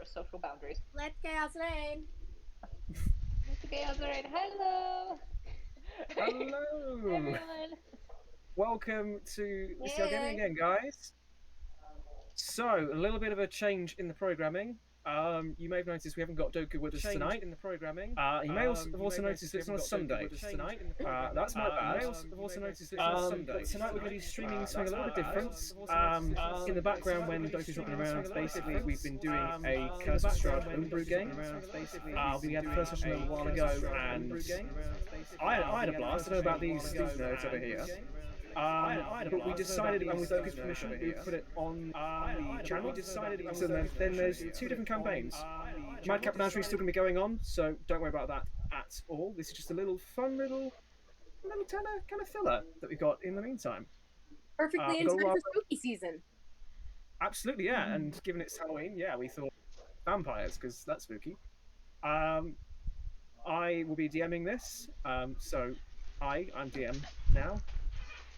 social boundaries. Let's chaos reign. Okay, that's right. Hello, Hello! everyone. Welcome to CL Gaming Hey. again, guys. So, a little bit of a change in the programming. You may have noticed we haven't got Doku with us tonight. in the programming. You may have also noticed that it's on a Sunday. Tonight in the programming. That's my bad. Have also noticed it's on a Sunday. But tonight we're going to be streaming something a little bit different. In the background, when Doku's not been around, basically we've been doing a Curse of Strahd homebrew game. We had the first session a little while ago, and I had a blast. I don't know about these nerds over here. But we decided, and with Doku's permission, we would put it on the channel. So then there's two different campaigns. Madcap Menagerie is still going to be going on, so don't worry about that at all. This is just a little fun little kind of filler that we've got in the meantime. Perfectly in time for spooky season. Absolutely, yeah. And given it's Halloween, yeah, we thought vampires, because that's spooky. I will be DMing this, so I'm DM now.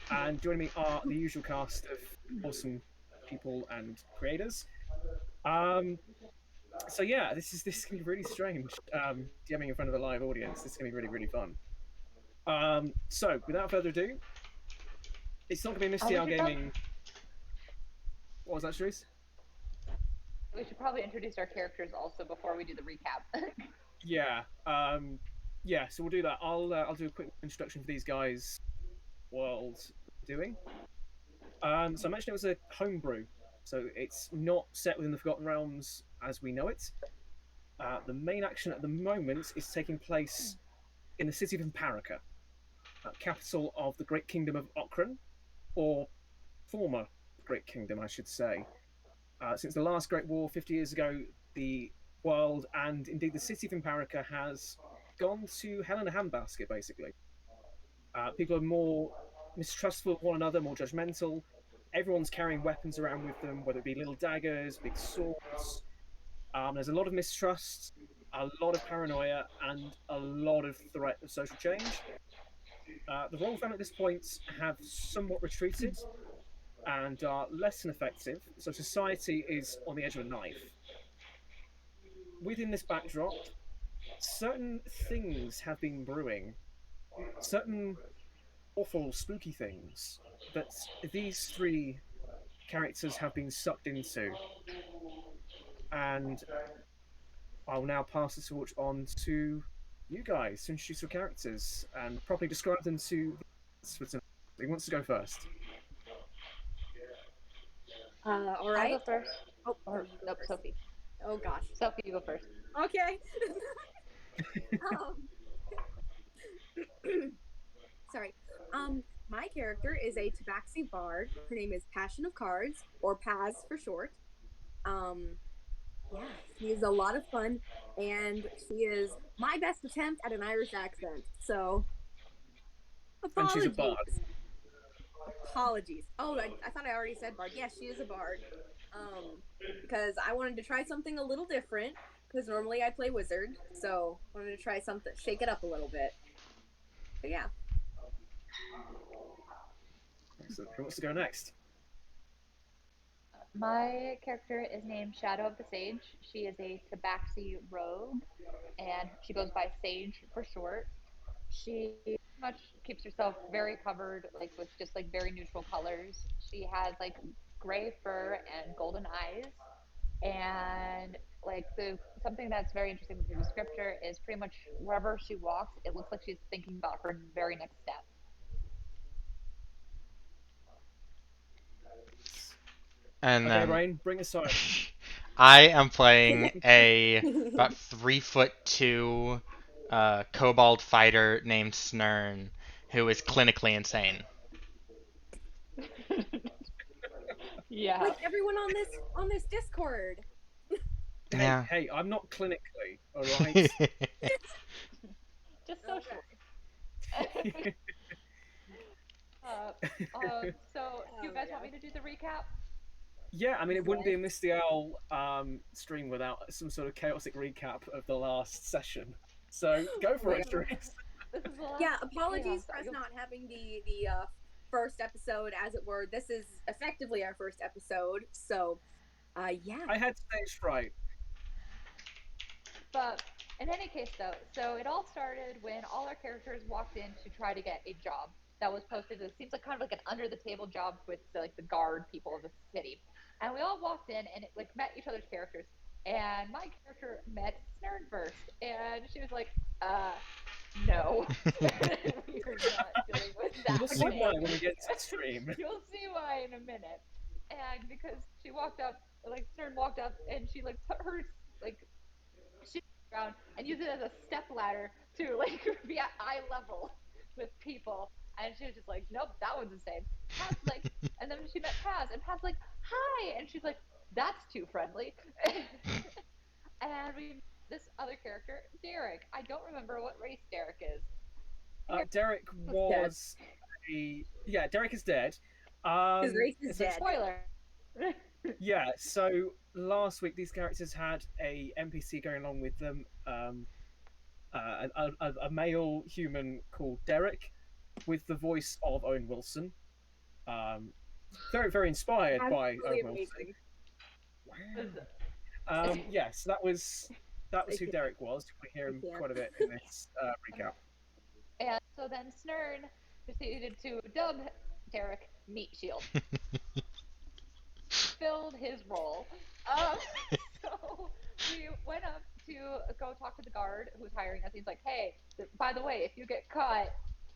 And joining me are the usual cast of awesome people and creators. So yeah, this is going to be really strange. DMing in front of a live audience. This is going to be really fun. So without further ado, it's not going to be Misty Owl Gaming. What was that, Sharice? We should probably introduce our characters also before we do the recap. Yeah. So we'll do that. I'll do a quick introduction for these guys. World doing. So I mentioned it was a homebrew, so it's not set within the Forgotten Realms as we know it. The main action at the moment is taking place in the city of Imparika, capital of the Great Kingdom of Okran, or former Great Kingdom, I should say. Since the last Great War 50 years ago, the world and indeed the city of Imparika has gone to hell in a handbasket, basically. People are more mistrustful of one another, more judgmental. Everyone's carrying weapons around with them, whether it be little daggers, big swords. There's a lot of mistrust, a lot of paranoia, and a lot of threat of social change. The royal family at this point have somewhat retreated and are less than effective, so society is on the edge of a knife. Within this backdrop, certain things have been brewing. Certain awful, spooky things that these three characters have been sucked into. And I'll now pass the torch on to you guys to introduce your characters and properly describe them to the... Who wants to go first? All right. I'll go first. Oh, Nope, Sophie. Oh gosh. Sophie, you go first. Okay. Sorry. My character is a Tabaxi bard. Her name is Passion of Cards, or Paz for short. Yeah, she is a lot of fun, and she is my best attempt at an Irish accent. So, apologies. And she's a bard. Apologies. Oh, I thought I already said bard. Yes, she is a bard. Because I wanted to try something a little different. Because normally I play wizard, so I wanted to try something, shake it up a little bit. But yeah. Excellent. Who wants to go next? My character is named Shadow of the Sage. She is a Tabaxi rogue, and she goes by Sage for short. She pretty much keeps herself very covered, like with just like very neutral colors. She has like gray fur and golden eyes, and like something that's very interesting with the descriptor is pretty much wherever she walks, it looks like she's thinking about her very next step. And Okay, then Rain, bring us home. I am playing a about 3'2" kobold fighter named Snurn, who is clinically insane. Yeah. Like everyone on this Discord. Yeah. Hey, I'm not clinically, alright? Just socially. So, do you guys want me to do the recap? Yeah, I mean, it wouldn't be a Misty Owl stream without some sort of chaotic recap of the last session. So go for it, Sharice. Yeah, apologies for us not having the first episode, as it were. This is effectively our first episode, so yeah. I had stage fright. But in any case, though, so it all started when all our characters walked in to try to get a job that was posted. It seems like kind of like an under the table job with like the guard people of the city, and we all walked in and like met each other's characters. And my character met Snern first, and she was like, no, we are not dealing with that We'll see why today. when we get to the stream. You'll see why in a minute. And because she walked up, like Stern walked up, and she like put her like shit around and used it as a step ladder to like be at eye level with people. And she was just like, nope, that one's the same. Paz like, and then she met Paz, and Paz like, hi, and she's like, that's too friendly. And we met this other character, Derek. I don't remember what race Derek is. Derek Was dead. was Derek is dead. His race is dead. Spoiler. Yeah, so last week these characters had a NPC going along with them, a male human called Derek, with the voice of Owen Wilson. Very, very inspired by Absolutely Owen Wilson. amazing. Yes, that was who Derek was. We hear him quite a bit in this recap. And so then Snern proceeded to dub Derek Meat Shield. Filled his role. So we went up to go talk to the guard who's hiring us. He's like, hey, by the way, if you get caught,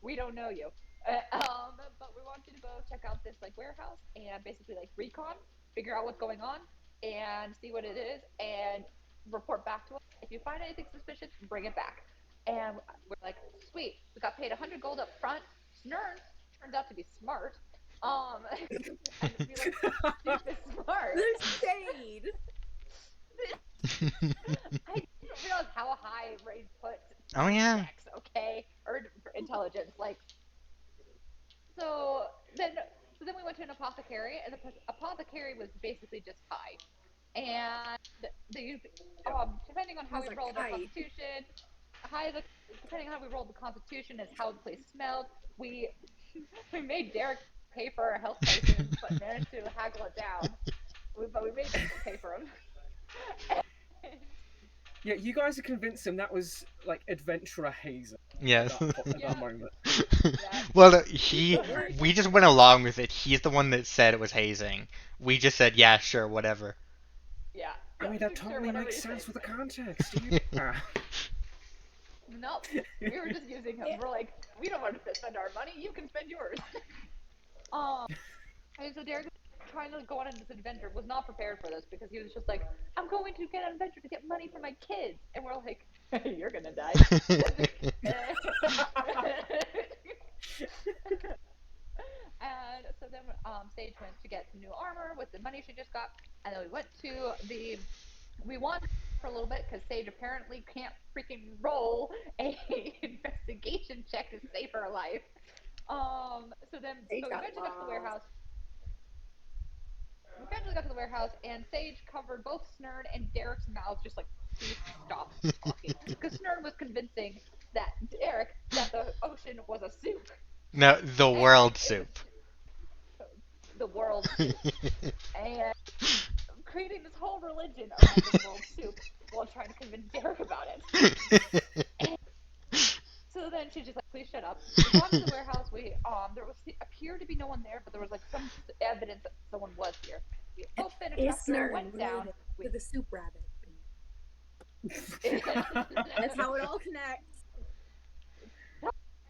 we don't know you. But we want you to go check out this like warehouse and basically like recon, figure out what's going on, and see what it is, and report back to us. If you find anything suspicious, bring it back. And we're like, sweet. We got paid 100 gold up front. Snern turns out to be smart. And be like stupid smart. There's shade. I didn't realize how high Ray put Oh yeah. checks, okay, or intelligence. Like, so then we went to an apothecary, and the apothecary was basically just high. And the depending on how we rolled our constitution, depending on how we rolled the constitution is how the place smelled. We made Derek pay for our health potions, but managed to haggle it down. But we made him pay for them. Yeah, you guys are convinced him that was like adventurer hazer. Yes. At that moment. Yeah. Well, we just went along with it. He's the one that said it was hazing. We just said, yeah, sure, whatever. Yeah. I mean, that totally makes sense with the context. Yeah. Nope. We were just using him. We're like, we don't want to spend our money. You can spend yours. And so Derek, trying to go on this adventure, was not prepared for this because he was just like, I'm going to get an adventure to get money for my kids. And we're like, you're going to die. And so then Sage went to get some new armor with the money she just got. And then we went to we wandered for a little bit because Sage apparently can't freaking roll a investigation check to save her life. So we eventually got to the warehouse. We eventually got to the warehouse, and Sage covered both Snern and Derek's mouths, just like, please stop talking. Because Snern was convincing that the ocean was a soup. No, the world soup. The world soup. And creating this whole religion around the world soup while trying to convince Derek about it. And so then she's just like, please shut up. We got to the warehouse. There appeared to be no one there, but there was like some evidence that someone was here. We opened a trap door, went down with the soup rabbit. That's how it all connects.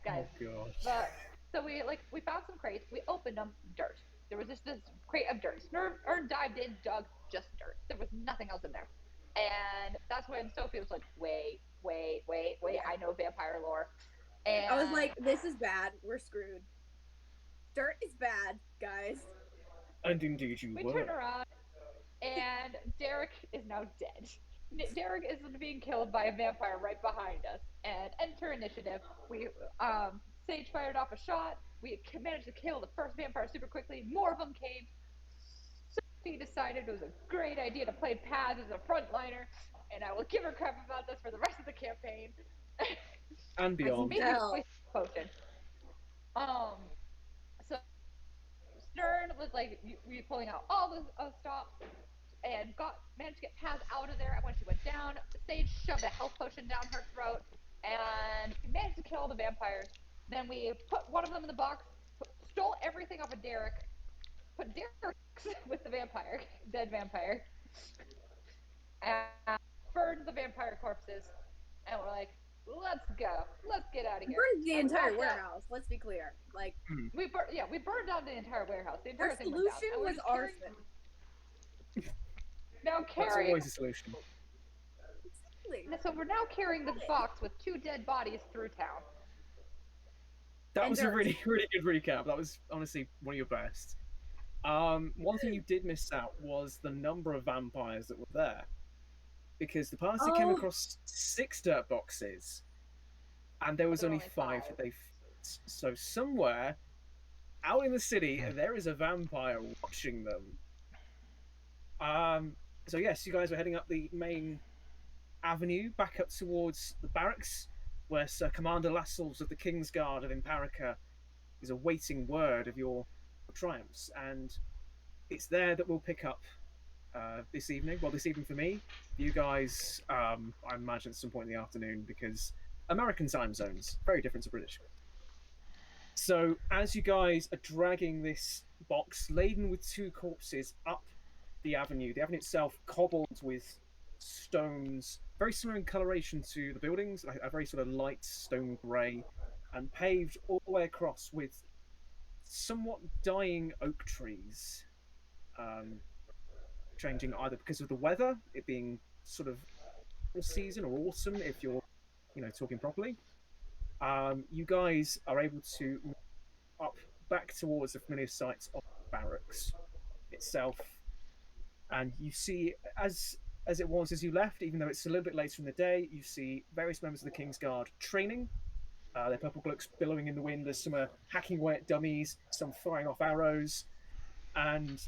Guys. Oh, But so we found some crates. We opened them. Dirt. There was just this crate of dirt. Snurf dived in, dug just dirt. There was nothing else in there. And that's when Sophie was like, wait. Yeah. I know vampire lore. And I was like, this is bad. We're screwed. Dirt is bad, guys. And indeed you were. We turn around, and Derek is now dead. Derek is being killed by a vampire right behind us. And enter initiative. Sage fired off a shot. We managed to kill the first vampire super quickly. More of them came. Sophie decided it was a great idea to play Paz as a frontliner, and I will give her crap about this for the rest of the campaign. And beyond. Potion. So Stern was like pulling out all the stops and managed to get Paz out of there when she went down. Sage shoved a health potion down her throat, and we managed to kill all the vampires. Then we put one of them in the box, stole everything off of Derek, put Derek with the vampire, dead vampire, and burned the vampire corpses. And we're like, let's go, let's get out of here. Burned the And we entire walked out. warehouse. Let's be clear. Like We burned down the entire warehouse. The our entire thing went down. solution And we're was just carrying, arson. now That's carrying. always a solution. Exactly. So we're now carrying this box with 2 dead bodies through town. That And was a dirt. really, really good recap. That was honestly one of your best. One thing you did miss out was the number of vampires that were there. Because the party came Oh. across 6 dirt boxes, and there was There were only only 5 5. that they fit. So somewhere out in the city, there is a vampire watching them. So yes, you guys were heading up the main avenue back up towards the barracks, where Sir Commander Lascelles of the Kingsguard of Imparica is awaiting word of your triumphs, and it's there that we'll pick up this evening. Well, this evening for me, you guys, I imagine at some point in the afternoon, because American time zones very different to British. So as you guys are dragging this box laden with 2 corpses up the avenue itself cobbled with stones, very similar in coloration to the buildings, like a very sort of light stone grey, and paved all the way across with somewhat dying oak trees, changing either because of the weather, it being sort of season or autumn, if you're, talking properly. You guys are able to move up back towards the familiar sites of the barracks itself, and you see, as it was as you left, even though it's a little bit later in the day, you see various members of the Kingsguard training. Their purple cloaks billowing in the wind. There's some hacking away at dummies, some firing off arrows, and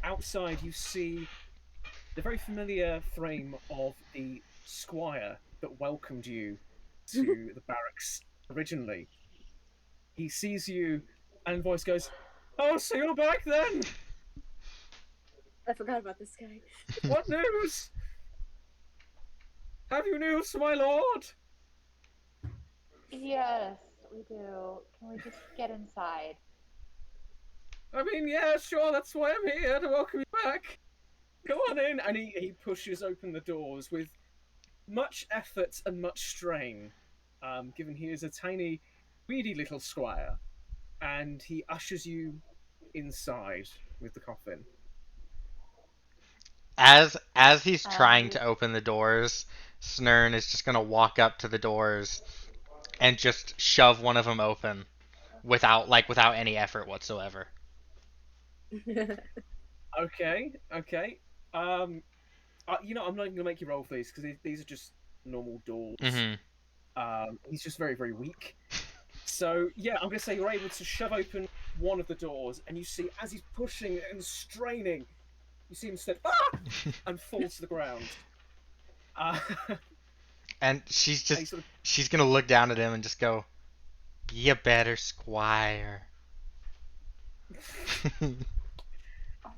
outside you see the very familiar frame of the squire that welcomed you to the barracks originally. He sees you, and voice goes, "Oh, so you're back then? I forgot about this guy. What news? Have you news for my lord?" Yes, we do. Can we just get inside? I mean, yeah, sure, that's why I'm here, to welcome you back. Go on in. And he pushes open the doors with much effort and much strain, given he is a tiny, weedy little squire. And he ushers you inside with the coffin. As he's trying We to open the doors, Snern is just gonna walk up to the doors and just shove one of them open without any effort whatsoever. Okay. I'm not even gonna make you roll for these because these are just normal doors. Mm-hmm. He's just very, very weak. So yeah, I'm gonna say you're able to shove open one of the doors, and you see as he's pushing and straining, you see him step and fall to the ground. And she's And he just sort of, she's gonna look down at him and just go, "Be a better squire."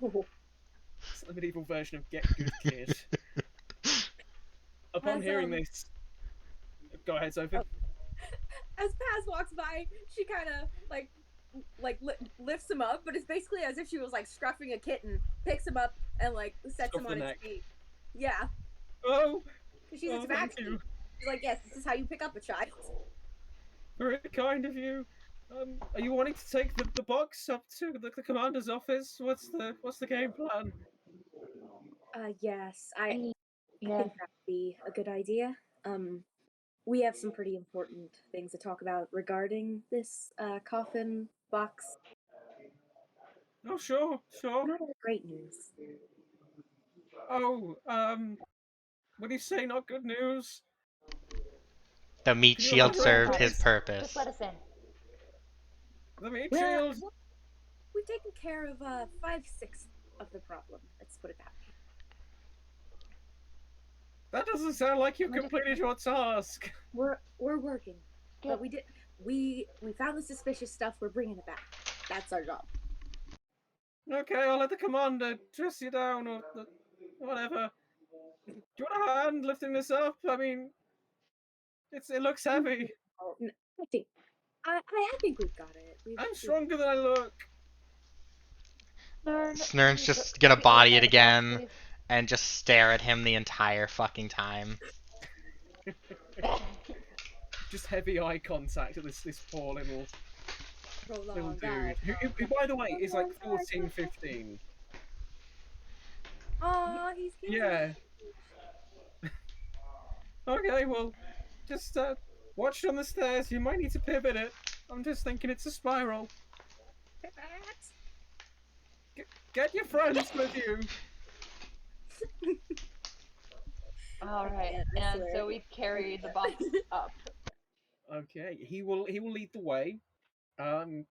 Oh. it's the medieval version of "Get Good, Kid." Upon As, hearing this, go ahead, Sophie. As Paz walks by, she kind of lifts him up, but it's basically as if she was like scruffing a kitten, picks him up and like sets Scruff him the on his neck. feet. Yeah, Oh, she's a thank tabaxi. you. She's like, yes, this is how you pick up a child. Very kind of you. Are you wanting to take the box up to the commander's office? What's the game plan? Yes, I yeah. think that'd be a good idea. We have some pretty important things to talk about regarding this coffin box. Oh, sure. Not all great news. Oh, what do you say? Not good news. The meat Can you shield elaborate, served his please? Just purpose. let us in. The meat Well, shield. we've taken care of 5/6 of the problem. Let's put it that way. That doesn't sound like you've Can we just- completed your task. We're working, but we found the suspicious stuff. We're bringing it back. That's our job. Okay, I'll let the commander dress you down or whatever. Do you want a hand lifting this up? I mean, it looks heavy. I think I think we've got it. I'm stronger than I look. Snurn's can just gonna you go body it inside the box, again please? and just stare at him the entire fucking time. Just heavy eye contact at this poor little prolonged dude. Who, by the way, is like 14, 15. Aw, he's cute. Yeah. Okay, well, just watch on the stairs. You might need to pivot it. I'm just thinking it's a spiral. Get your friends with you. All right, can't, I and swear. so we carry the box up. Okay, he will lead the way. And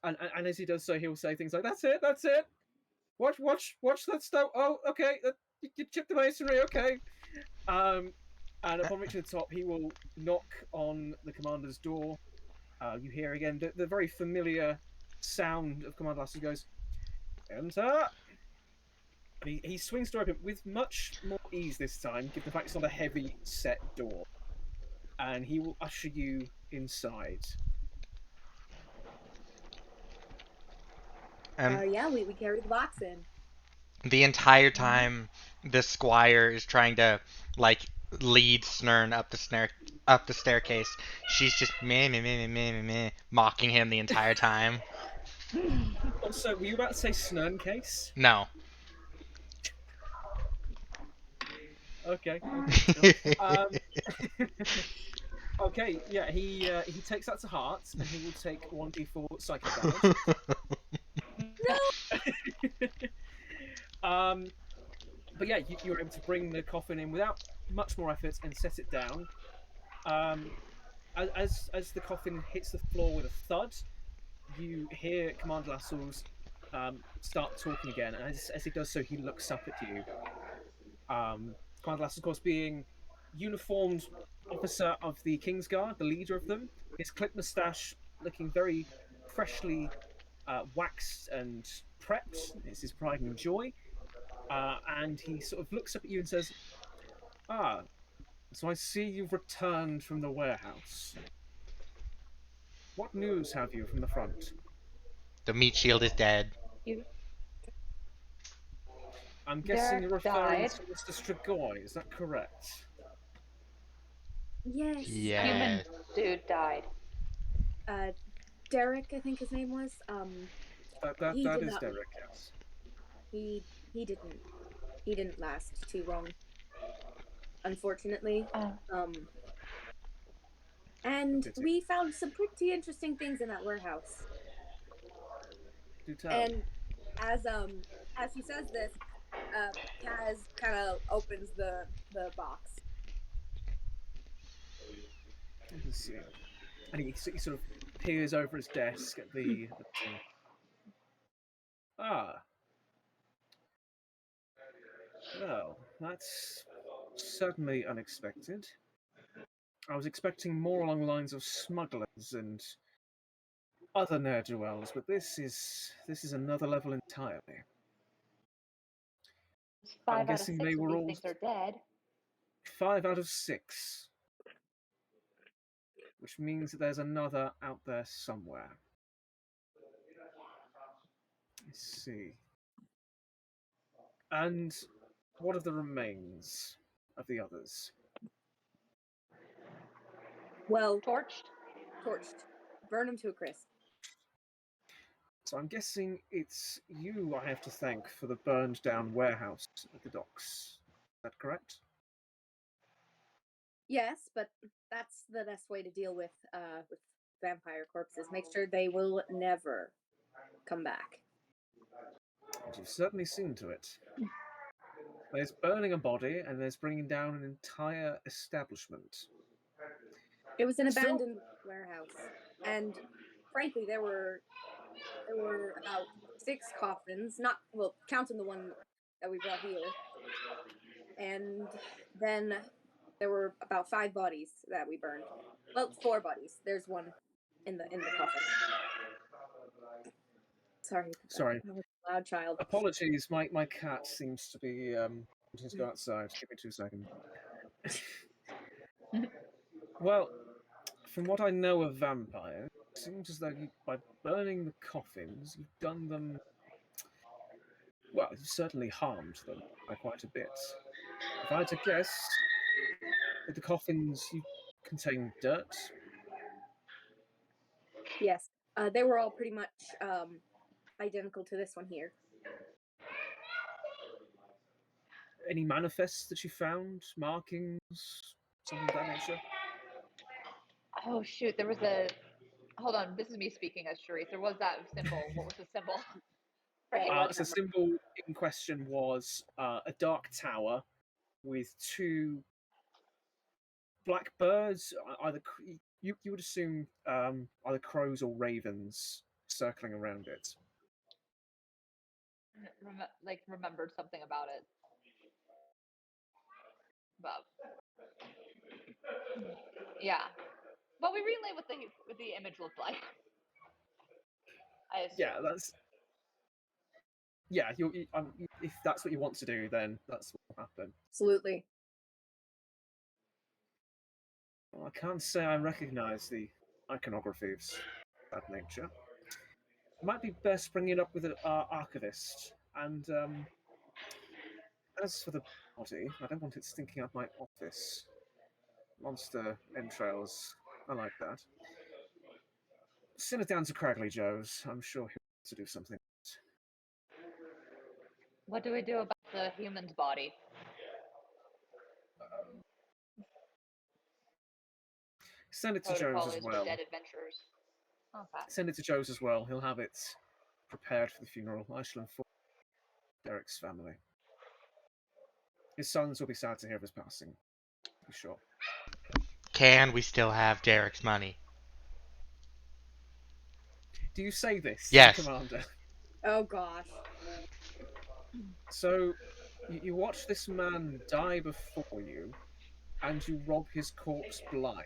as he does so, he will say things like, "That's it, that's it. Watch that stone. Oh, okay, you chipped the masonry. Okay." Um, and upon reaching the top, he will knock on the commander's door. You hear again the very familiar sound of Commander Lassie goes, "Enter." And he swings the door open with much more ease this time, given the fact it's not a heavy set door. And he will usher you inside. And Yeah, we carry the box in. the entire time, the squire is trying to like lead Snurn up the staircase. She's just meh meh meh meh meh meh, meh mocking him the entire time. Also, were you about to say Snurn case? No. Okay, sure. Okay, yeah, he takes that to heart, and he will take 1d4 psychic damage. But yeah, you're able to bring the coffin in without much more effort and set it down. As the coffin hits the floor with a thud, you hear Commander Lascelles start talking again, and as he does so, he looks up at you. Commander Lascelles, of course, being uniformed officer of the Kingsguard, the leader of them, his clipped moustache looking very freshly waxed and prepped. It's his pride and joy. And he sort of looks up at you and says, "Ah, so I see you've returned from the warehouse. What news have you from the front?" The meat shield is dead. You, I'm guessing Derek you're referring died. to Mr. Strigoi, is that correct? Yes. Yeah. Human dude died. Derek, I think his name was. He That did is not. Derek, yes. He he didn't. He didn't last too long, unfortunately. Oh, And Pity. we found some pretty interesting things in that warehouse. Do tell. And as he says this, Kaz kind of opens the box. Let's see. And he sort of peers over his desk at the thing. Ah, well, that's certainly unexpected. I was expecting more along the lines of smugglers and other ne'er-do-wells, but this is another level entirely. I'm 5 out of guessing 6 they of were these all things are dead. 5 out of 6, which means that there's another out there somewhere. Let's see. And what of the remains of the others? Well, Torched? torched, burn them to a crisp. So I'm guessing it's you I have to thank for the burned down warehouse at the docks. Is that correct? Yes, but that's the best way to deal with vampire corpses. Make sure they will never come back. And you've certainly seen to it. There's burning a body and there's bringing down an entire establishment. It was an Still- abandoned warehouse, and frankly, there were about 6 coffins, not well, counting the one that we brought here, and then there were about 5 bodies that we burned. Well, 4 bodies. There's one in the coffin. Sorry, Sorry. that was a loud child. Apologies, my cat seems to be Just go outside. Give me 2 seconds. Well, from what I know of vampires, it seems as though by burning the coffins, you've done them. Well, you've certainly harmed them by quite a bit. If I had to guess, that the coffins you contain dirt. Yes. They were all pretty much identical to this one here. Any manifests that you found? Markings? Something of that nature? Oh shoot, there was a. Hold on, this is me speaking as Charisse. There was that symbol. What was the symbol? Yeah, it was So the that. symbol in question was a dark tower with 2 black birds, either you would assume either crows or ravens circling around it. Like remembered something about it. But yeah. Well, we relay what the image looked like. I assume. If that's what you want to do, then that's what will happen. Absolutely. Well, I can't say I recognise the iconography of that nature. It might be best bringing it up with an archivist. And as for the body, I don't want it stinking out my office. Monster entrails. I like that. Send it down to Cragley Joe's. I'm sure he'll want to do something. What do we do about the human's body? Send it to Joe's as well. Dead adventurers. Okay. Send it to Joe's as well. He'll have it prepared for the funeral. I shall inform Derek's family. His sons will be sad to hear of his passing. For sure. Can we still have Derek's money? Do you say this, Yes. Commander? Oh gosh. So, you watch this man die before you, and you rob his corpse blind.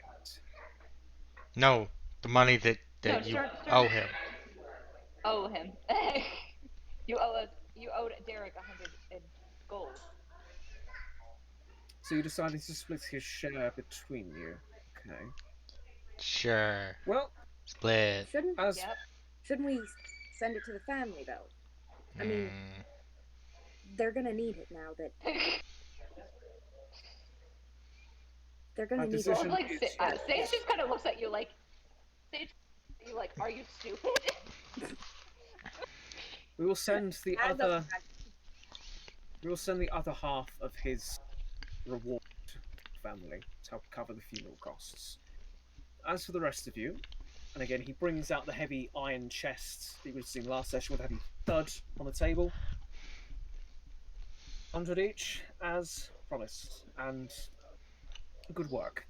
No, the money that No, you sir. owe him. Owe him. You owed Derek 100 in gold. So you decided to split his share between you. Okay. Sure. Well, Split. as Yep. Shouldn't we send it to the family though? I mean, they're gonna need it now that they're gonna My need decision- Well, it. like Sage just kind of looks at you like, are you stupid? we will send the As other. of- We will send the other half of his reward to the family to help cover the funeral costs. As for the rest of you, and again, he brings out the heavy iron chest that you would have seen last session with a heavy thud on the table. 100 each, as promised, and good work.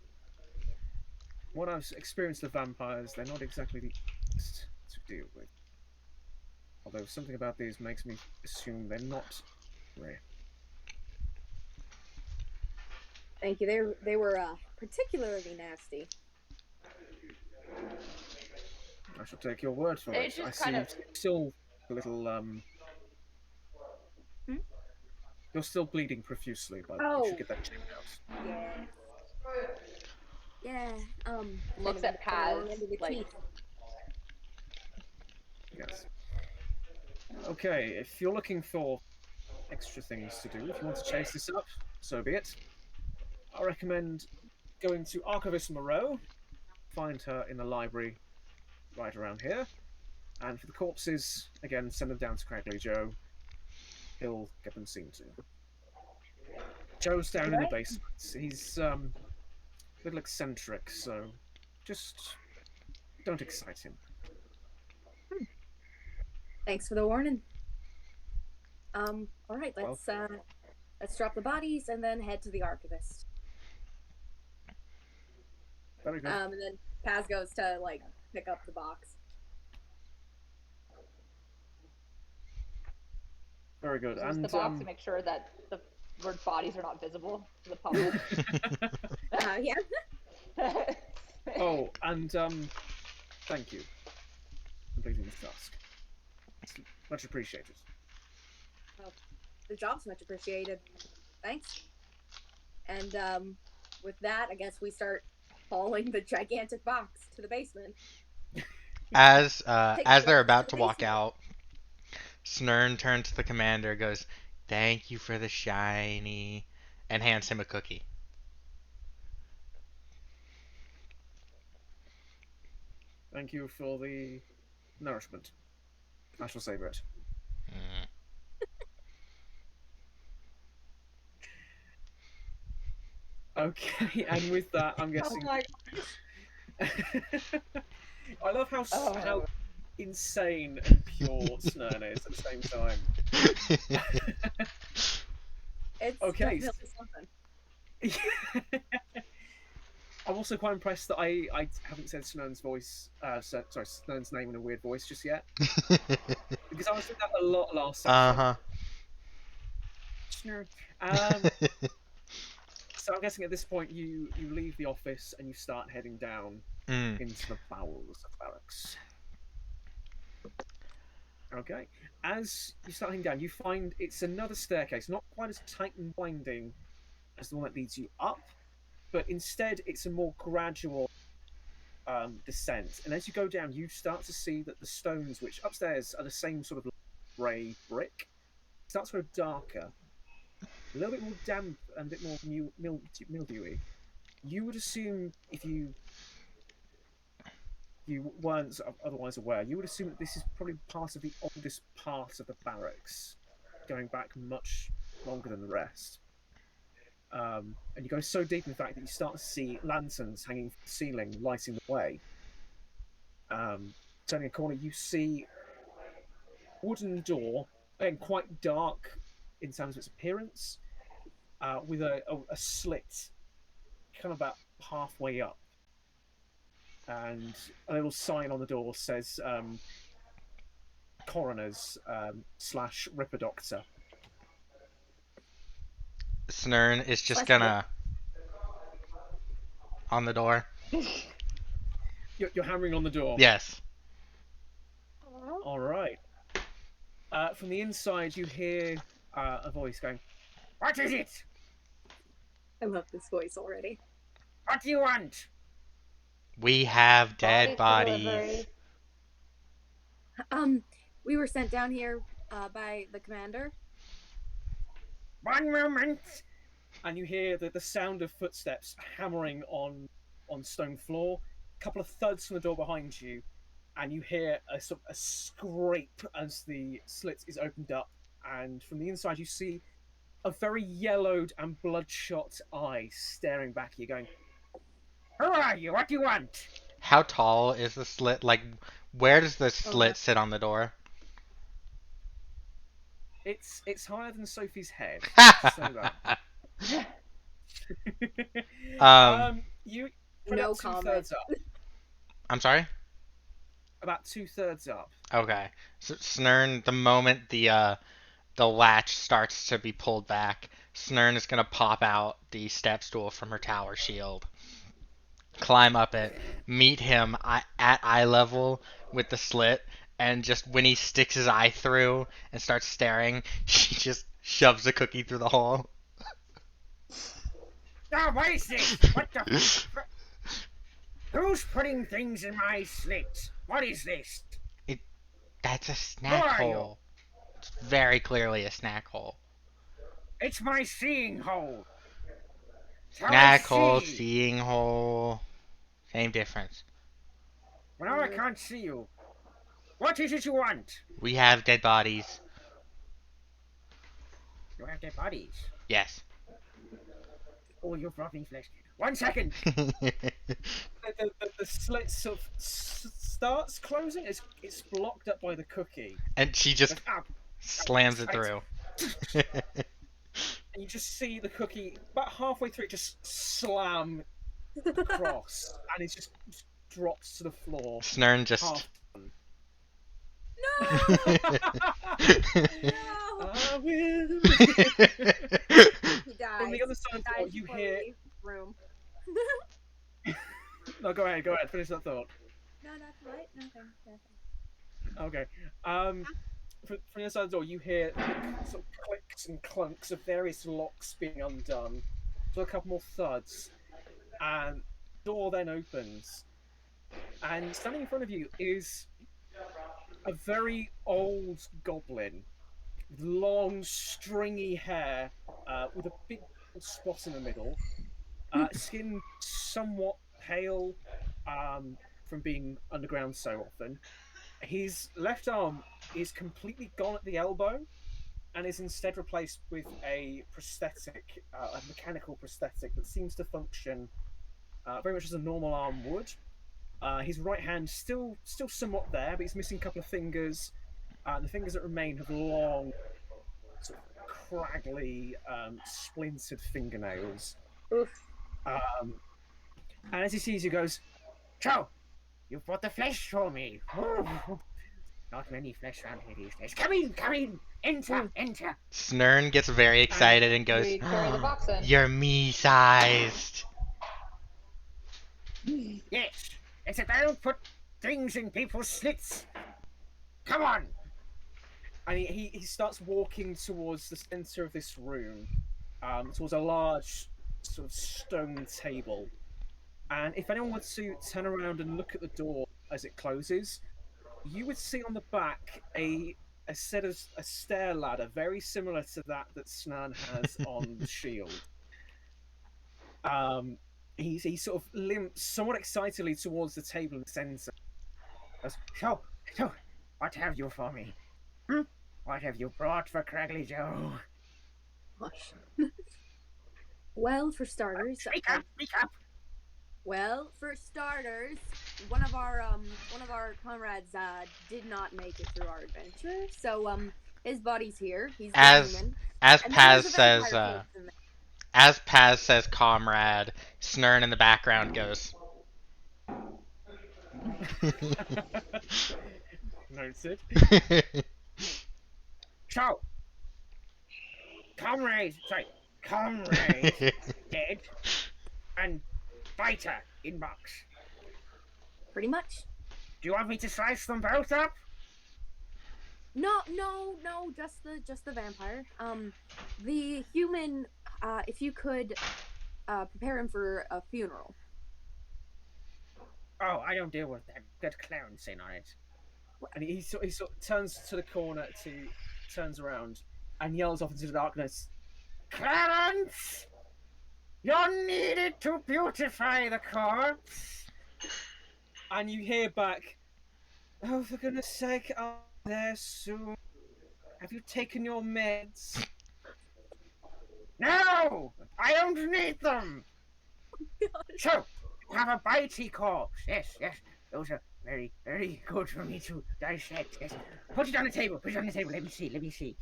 What I've experienced of vampires, they're not exactly the easiest to deal with. Although something about these makes me assume they're not rare. Thank you. They were particularly nasty. I shall take your word for It's it. I just see kind of- still a little You're still bleeding profusely, but you Oh. should get that checked out. Yeah. Yeah. Looks kind of at Paz, wrong end of the like- teeth. Yes. Okay, if you're looking for extra things to do, if you want to chase this up, so be it. I recommend going to Archivist Moreau, find her in the library right around here, and for the corpses, again, send them down to Cragley Joe. He'll get them seen to. Joe's down in the basement. He's a little eccentric, so just don't excite him. Thanks for the warning. All right, let's drop the bodies and then head to the archivist. Very good. And then Paz goes to like pick up the box. Very good. Use And the box to make sure that the word bodies are not visible to the public. Yeah. oh, and thank you for completing this task. It's much appreciated. The job's much appreciated. Thanks. And with that, I guess we start hauling the gigantic box to the basement. Take the As they're box to about the to walk basement. out, Snern turns to the commander, goes, "Thank you for the shiny," and hands him a cookie. Thank you for the nourishment. I shall savor it. Mm. Okay, and with that, I'm Oh guessing. my I love how how Oh. insane and pure Snern is at the same time. It's Okay. definitely something. I'm also quite impressed that I haven't said Snern's voice, sorry, Snern's name in a weird voice just yet, because I was doing that a lot last session. Uh-huh. Snern. Um, so I'm guessing at this point you leave the office and you start heading down Mm. into the bowels of the barracks. Okay. As you start heading down, you find it's another staircase, not quite as tight and winding as the one that leads you up, but instead it's a more gradual descent. And as you go down, you start to see that the stones, which upstairs are the same sort of grey brick, start to grow darker, a little bit more damp and a bit more mildewy. You would assume if you weren't otherwise aware, you would assume that this is probably part of the oldest part of the barracks, going back much longer than the rest. And you go so deep, in fact, that you start to see lanterns hanging from the ceiling, lighting the way. Turning a corner, you see a wooden door, and quite dark in terms of its appearance, with a slit kind of about halfway up. And a little sign on the door says coroners slash ripper doctor. Snern is just Slash gonna on the door. You're hammering on the door. Yes. All right. From the inside, you hear a voice going, "What is it? I love this voice already. What do you want?" We have dead Body bodies. delivery. We were sent down here by the commander. One moment. And you hear the sound of footsteps hammering on stone floor. A couple of thuds from the door behind you, and you hear a sort of a scrape as the slit is opened up. And from the inside, you see a very yellowed and bloodshot eye staring back at you, going, "Who are you? What do you want?" How tall is the slit? Like, where does the Oh no. slit sit on the door? It's higher than Sophie's head. So that. um, You No about two comment. thirds up. I'm sorry. About 2/3 up. Okay. So Snern, the moment the latch starts to be pulled back, Snern is gonna pop out the step stool from her tower shield, climb up it, meet him at eye level with the slit, and just when he sticks his eye through and starts staring, she just shoves a cookie through the hole. Oh, what is this? What the? Who's putting things in my slit? What is this? That's a Who snack are you? hole. It's very clearly a snack hole. It's my seeing hole. It's how I Snack hole, see. seeing hole, same difference. Well, now I can't see you. What is it you want? We have dead bodies. You have dead bodies. Yes. Oh, you fluffy flesh. 1 second. The slit sort of starts closing. It's blocked up by the cookie. And she just Up. slams it through. And you just see the cookie about halfway through, just slam across, and it just drops to the floor. Snern just. Half. No! No! I will. He dies. From the other side of the door, Dies you before hear. we leave the room. No, go ahead. Finish that thought. No, not right. Nothing. Okay. from the other side of the door, you hear sort of clicks and clunks of various locks being undone. So a couple more thuds, and the door then opens, and standing in front of you is a very old goblin with long, stringy hair, with a big spot in the middle, skin somewhat pale from being underground so often. His left arm is completely gone at the elbow and is instead replaced with a prosthetic, a mechanical prosthetic that seems to function very much as a normal arm would. His right hand still somewhat there, but he's missing a couple of fingers. The fingers that remain have long, sort of craggly, splintered fingernails. Oof. Um, and as he sees you, goes, "Joe, you've brought the flesh for me. Not many flesh around here these days. Come in, come in. Enter, enter." Snurn gets very excited and goes, We carry the box in. "You're me-sized." Yes, it's a don't put things in people's slits. Come on. And he starts walking towards the center of this room, towards a large sort of stone table. And if anyone wants to turn around and look at the door as it closes, you would see on the back a stair ladder very similar to that Snan has on the shield. He sort of limps somewhat excitedly towards the table in the center. So, what have you for me? What have you brought for Craggly Joe? Gosh. Well, for starters, Speak up! well, for starters, one of our comrades did not make it through our adventure, so his body's here. He's human. As And then Paz there's a says, vampire corpse in there. as Paz says, comrade, Snurn in the background goes. Noted. So, comrade dead, and fighter in box. Pretty much. Do you want me to slice them both up? No, just the vampire. The human, if you could, prepare him for a funeral. Oh, I don't deal with that. Got clown sin on it. And he sort of turns to the corner, turns around, and yells off into the darkness, "Clarence! You're needed to beautify the corpse!" And you hear back, "Oh, for goodness sake, I'm there soon. Have you taken your meds?" "No! I don't need them!" "So, you have a bitey corpse. Yes. Those are very, very good for me to dissect. Yes. Put it on the table. Let me see.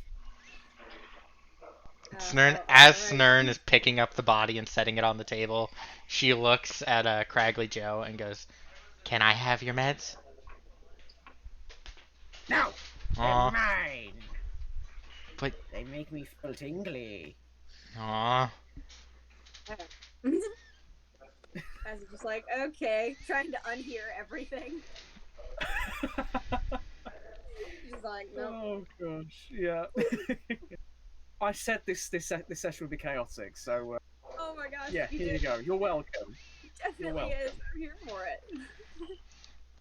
Snurn is picking up the body and setting it on the table, she looks at Craggly Joe and goes, "Can I have your meds?" No! They're mine! But They make me feel tingly. aw. I was just like, okay, trying to unhear everything. Just like, no. Oh gosh, yeah. I said this session would be chaotic, so Oh my gosh. yeah, here you go. You're welcome. Definitely welcome. is. I'm here for it.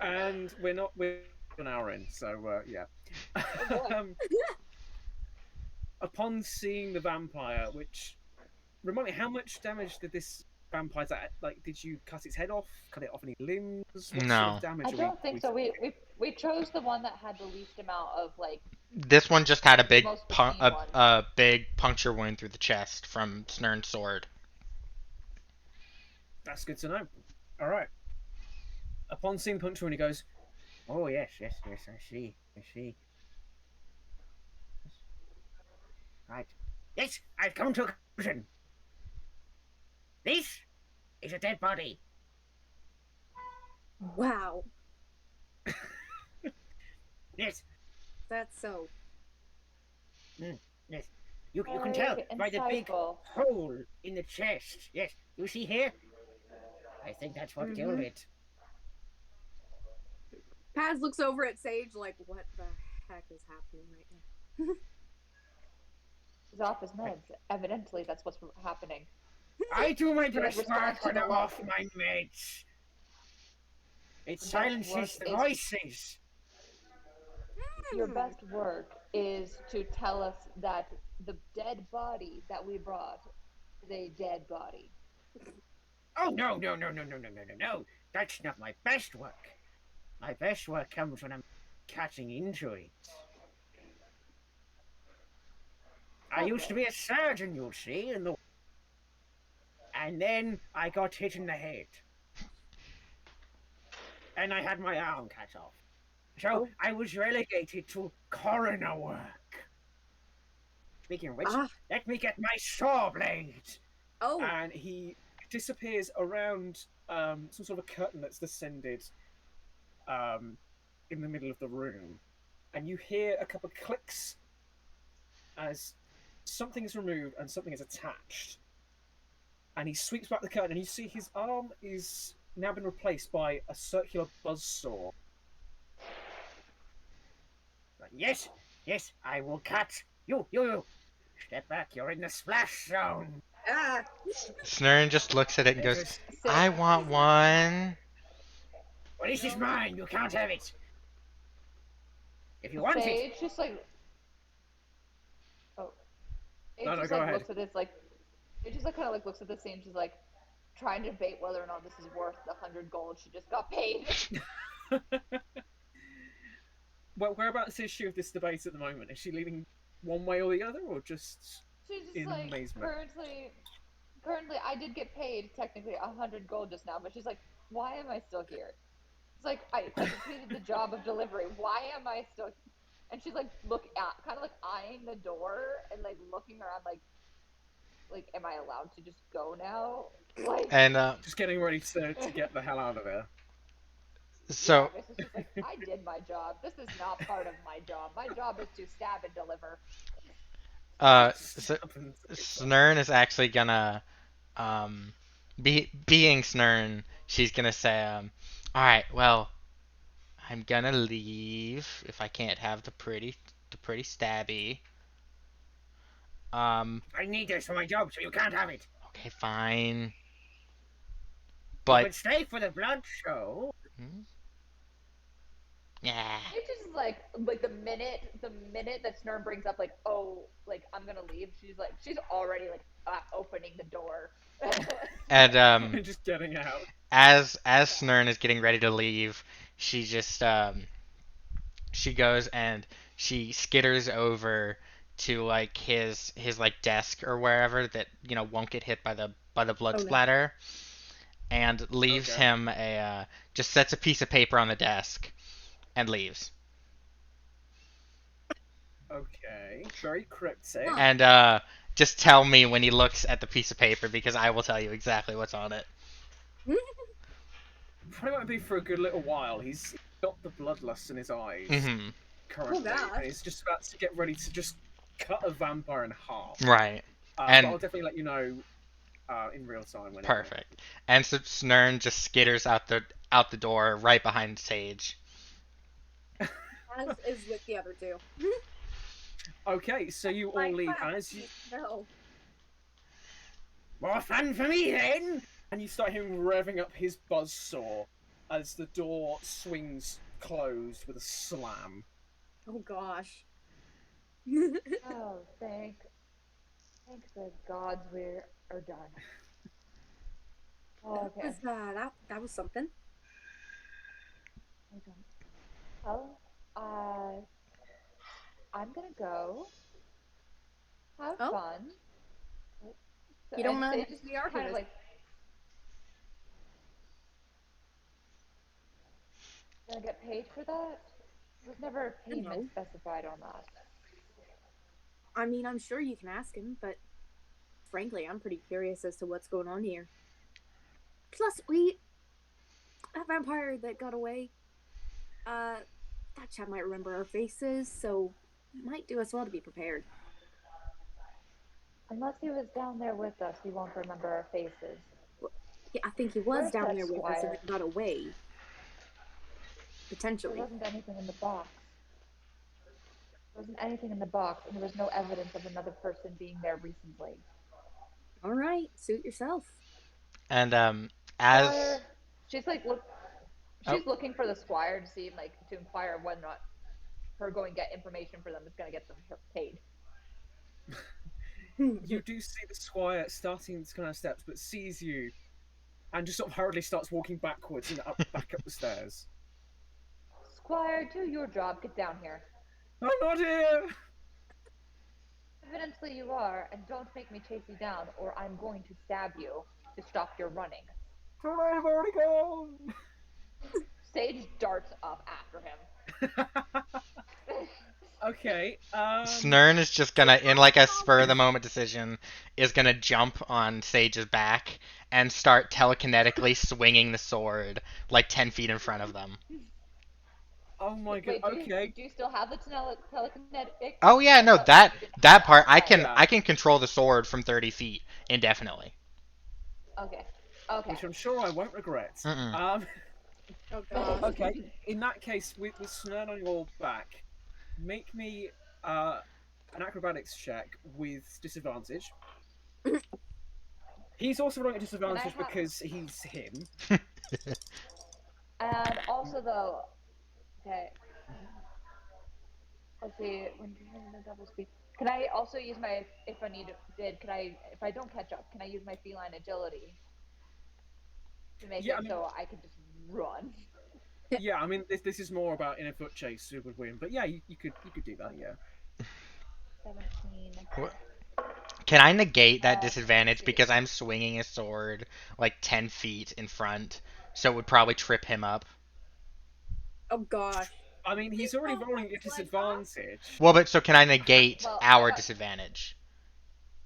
And we're an hour in, so yeah. Oh Upon seeing the vampire, which remind me, how much damage did this vampire like? Did you cut its head off? Cut it off any limbs? What sort No. of damage I don't think so. We chose the one that had the least amount of like. This one just had a big Most pristine one. big puncture wound through the chest from Snurn's sword. That's good to know. All right. Upon seeing puncture wound, he goes, "Oh yes, I see. Right. Yes, I've come to a conclusion. This is a dead body." Wow. Yes. That's so. Yes. You can tell by the big hole in the chest. Yes. You see here? I think that's what killed it. Paz looks over at Sage like, what the heck is happening right now? He's off his meds. Evidently, that's what's happening. I do my She like best work responds to when the I'm look. off my meds. It Your best work silences the is voices. your Hmm. best work is to tell us that the dead body that we brought is a dead body. Oh no, no, no, no, no, no, no, no, no. That's not my best work. My best work comes when I'm catching injuries. I used to Okay. be a surgeon, you'll see, and then I got hit in the head. And I had my arm cut off. So Oh. I was relegated to coroner work. Speaking of which, Ah. let me get my saw blade. Oh. And he disappears around some sort of a curtain that's descended um, in the middle of the room. And you hear a couple of clicks as something is removed and something is attached. And he sweeps back the curtain, and you see his arm is now been replaced by a circular buzzsaw. Yes, yes, I will cut. You. Step back, you're in the splash zone. Ah. Snurren just looks at it and This goes, is, I want one. well, this is mine. You can't have it. If you want it. Sage just like oh, No, Sage no, just go like ahead. looks at this like Sage just like kind of like looks at this scene. She's like trying to debate whether or not this is worth the 100 gold she just got paid. Well, whereabouts is she of this debate at the moment? Is she leaning one way or the other, or just She's just in like amazement? currently I did get paid technically 100 gold just now, but she's like, why am I still here? It's like I completed the job of delivery. Why am I still? And she's like look at kind of like eyeing the door and like looking around like am I allowed to just go now? Like And Just getting ready to get the hell out of here. yeah, so it's just like I did my job. This is not part of my job. My job is to stab and deliver. so Stop and Snurren is actually gonna um being Snurren, she's gonna say all right, well, I'm gonna leave if I can't have the pretty stabby. Um, I need this for my job, so you can't have it. okay, fine. You But could stay for the blood show. hmm, yeah. It's just like the minute that Snurm brings up like oh like I'm gonna leave, she's already like opening the door. And And just getting out. as Snurren is getting ready to leave, she just she goes and she skitters over to like his like desk or wherever that won't get hit by the blood Oh no. splatter, and leaves Okay. him a just sets a piece of paper on the desk and leaves. Okay. Very cryptic. Huh. And just tell me when he looks at the piece of paper because I will tell you exactly what's on it. Probably won't be for a good little while. He's got the bloodlust in his eyes Hmm. Oh currently, gosh. and he's just about to get ready to just cut a vampire in half. Right. But I'll And definitely let you know in real time whenever. perfect. And so Snurn just skitters out the door right behind Sage. As is with the other two. Okay, so you all Like, leave, wow, and as you no. more fun for me then. And you start hearing revving up his buzzsaw as the door swings closed with a slam. Oh gosh. Oh, thank the gods we are done. Oh, okay. That was something. I don't. Well, I'm gonna go. Have Oh, fun. you don't And know Sage just the kind of archivist. like gonna get paid for that. There's never a payment No. specified on that. I mean, I'm sure you can ask him, but frankly, I'm pretty curious as to what's going on here. Plus, that vampire that got away, uh, that chap might remember our faces, so it might do us well to be prepared. Unless he was down there with us, he won't remember our faces. Well, yeah, I think he was Where's down that there with us and squire? then got away. There Potentially. wasn't anything in the box. There wasn't anything in the box, and there was no evidence of another person being there recently. All right, suit yourself. And as Squire, she's like look, oh, she's looking for the squire to see like to inquire whether or not her going to get information for them is going to get them paid. You do see the squire starting these kind of steps, but sees you and just sort of hurriedly starts walking backwards and back up the stairs. Squire, do your job. Get down here. I'm not here. Evidently you are, and don't make me chase you down, or I'm going to stab you to stop your running. But I've already gone. Sage darts up after him. Okay. Snern is just gonna, in like a spur of the moment decision, is gonna jump on Sage's back and start telekinetically swinging the sword like 10 feet in front of them. Oh my god. Wait, Okay. do you still have the telekinetic? Oh yeah, I no, thought that you didn't have that that. part Yeah. I can control the sword from 30 feet indefinitely. Okay. Okay. Which I'm sure I won't regret. Mm-mm. Oh gosh. Okay. In that case, with Snern on your back, make me uh an acrobatics check with disadvantage. He's also rolling at Can I disadvantage have? because he's him. And also though, okay. Let's see. When the double speed. Can I also use my if I need did? Can I if I don't catch up? Can I use my feline agility to make Yeah, it I mean, so I can just run? yeah, I mean, this is more about in a foot chase who would win, but yeah, you could do that, yeah. 17. Can I negate that Let's disadvantage see. because I'm swinging a sword like 10 feet in front, so it would probably trip him up? Oh gosh. I mean, he's already rolling at disadvantage. Well, but so can I negate Well, I our got disadvantage?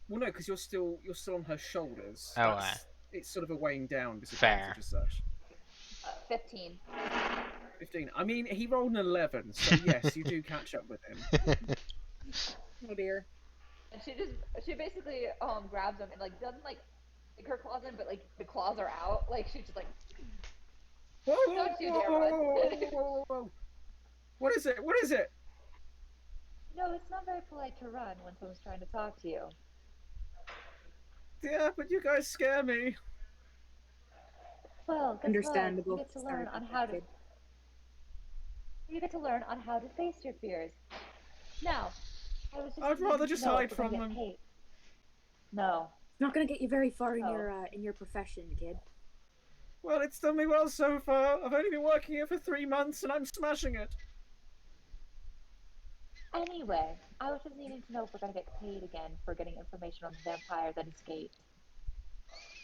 Well, no, because you're still on her shoulders. Oh, That's it's sort of a weighing down fair. disadvantage as such. 15. 15. I mean, he rolled an 11, so yes, you do catch up with him. Oh dear. And she basically grabs him and like doesn't like her claws in, but like the claws are out. Like she's just like, Whoa, don't you dare run. whoa. What is it? What is it? No, it's not very polite to run when someone's trying to talk to you. Yeah, but you guys scare me. Well, guess what? Understandable. You get to Sorry learn on about how that, to kid. you get to learn on how to face your fears. Now, I was just I'd rather needing to just know hide if we're gonna from get them. paid. No. It's not gonna get you very far Oh. in your profession, kid. Well, it's done me well so far. I've only been working here for 3 months and I'm smashing it. Anyway, I was just needing to know if we're gonna get paid again for getting information on the vampire that escaped.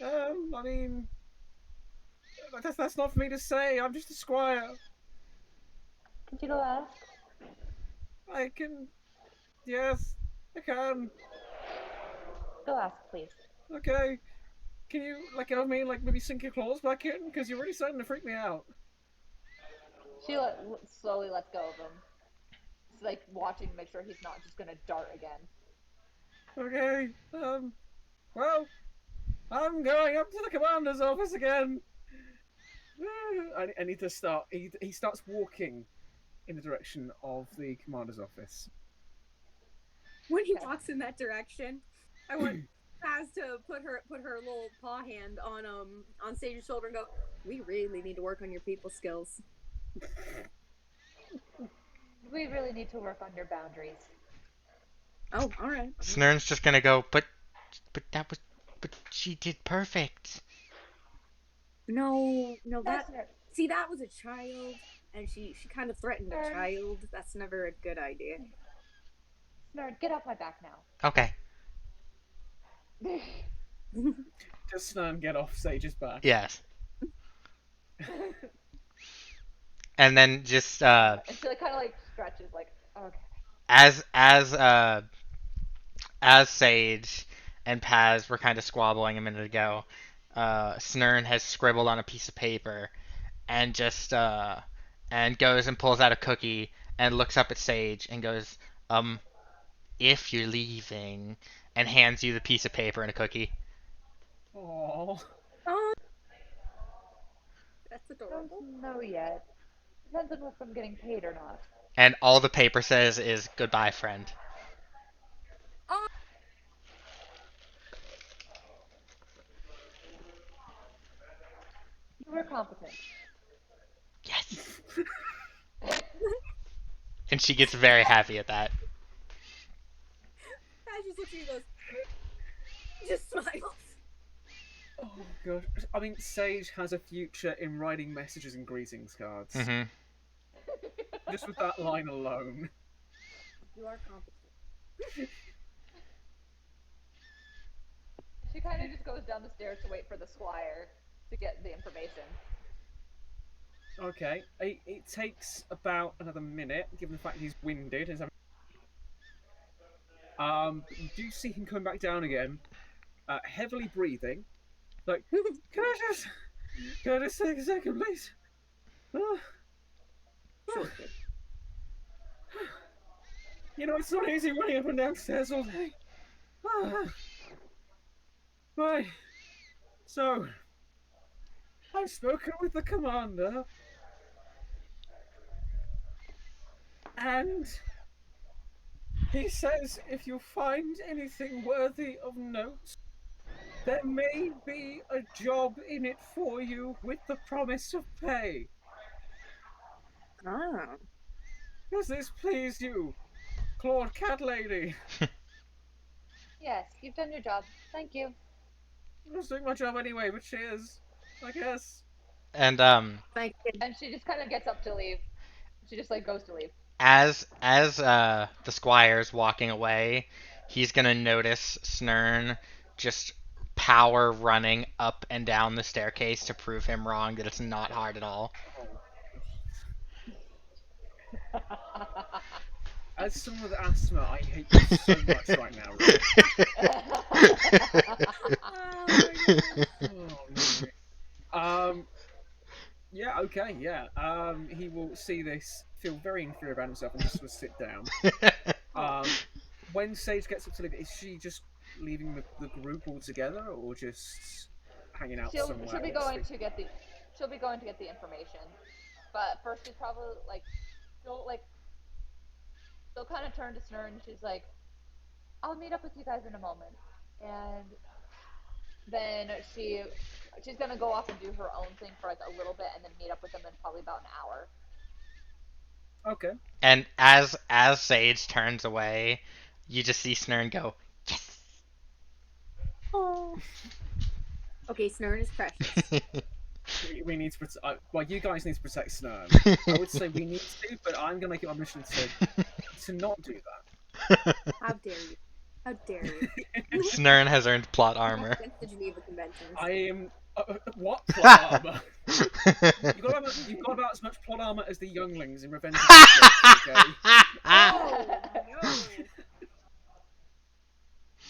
I mean, that's not for me to say. I'm just a squire. Can you go ask? I can, yes, I can. Go ask, please. Okay. Can you, like, I mean, like, maybe sink your claws back in? Because you're really starting to freak me out. She slowly lets go of him. She's like watching to make sure he's not just gonna dart again. Okay. Well, I'm going up to the commander's office again. I need to start. He starts walking in the direction of the commander's office. When he Okay. walks in that direction, I want Paz to put her little paw hand on Sage's shoulder and go, "We really need to work on your people skills." We really need to work on your boundaries. Oh, all right. Snern's just gonna go, but that was, but she did perfect. No, Yes, that was a child, and she kind of threatened a child. That's never a good idea. nerd, get off my back now. Okay. Just get off Sage's back. Yes. And then just And she like kind of like stretches, like okay. as as uh as Sage and Paz were kind of squabbling a minute ago, Snern has scribbled on a piece of paper and just and goes and pulls out a cookie and looks up at Sage and goes, if you're leaving, and hands you the piece of paper and a cookie. Aww. Oh, that's I adorable. don't know yet. Depends on if I'm getting paid or not. And all the paper says is goodbye, friend. Oh, You were competent. Yes. And she gets very happy at that. Ash just looks at you and goes, just smiles. Oh god. I mean, Sage has a future in writing messages and greetings cards. Hmm. Just with that line alone. You are competent. She kind of just goes down the stairs to wait for the squire to get the information. Okay. It takes about another minute, given the fact he's winded. You do see him come back down again, heavily breathing. Like, can I just take a second, please? Oh, Sure. you know, it's not easy running up and down stairs all day. Ah. Right. So, I've spoken with the commander, and he says if you find anything worthy of note, there may be a job in it for you with the promise of pay. Oh. Does this please you, Claude Cat Lady? Yes, you've done your job. Thank you. I'm just doing my job anyway, but cheers, I guess. And Thank you. And she just kind of gets up to leave. She just like goes to leave. as the squire's walking away, he's gonna notice Snern just power running up and down the staircase to prove him wrong that it's not hard at all. As someone with asthma, I hate you so much right now, Rick. Oh my god. Oh, no. Yeah, okay, yeah. He will see this, feel very inferior about himself, and just sort of sit down. When Sage gets up to leave, is she just leaving the group altogether, or just hanging out somewhere? She'll be going to get the information, but first she's probably like she'll kind of turn to Snur and she's like, I'll meet up with you guys in a moment, and then she's gonna go off and do her own thing for like a little bit, and then meet up with them in probably about an hour. Okay. And as Sage turns away, you just see Snern go, yes. Oh. Okay, Snurn is precious. We need to protect. Well, you guys need to protect Snurn. I would say we need to, but I'm gonna make it my mission to not do that. How dare you? How dare you? Snern has earned plot armor. Against the Geneva Conventions. I am. What plot armor? You've got about as much plot armor as the younglings in Revenge of the Sith, okay? Oh no!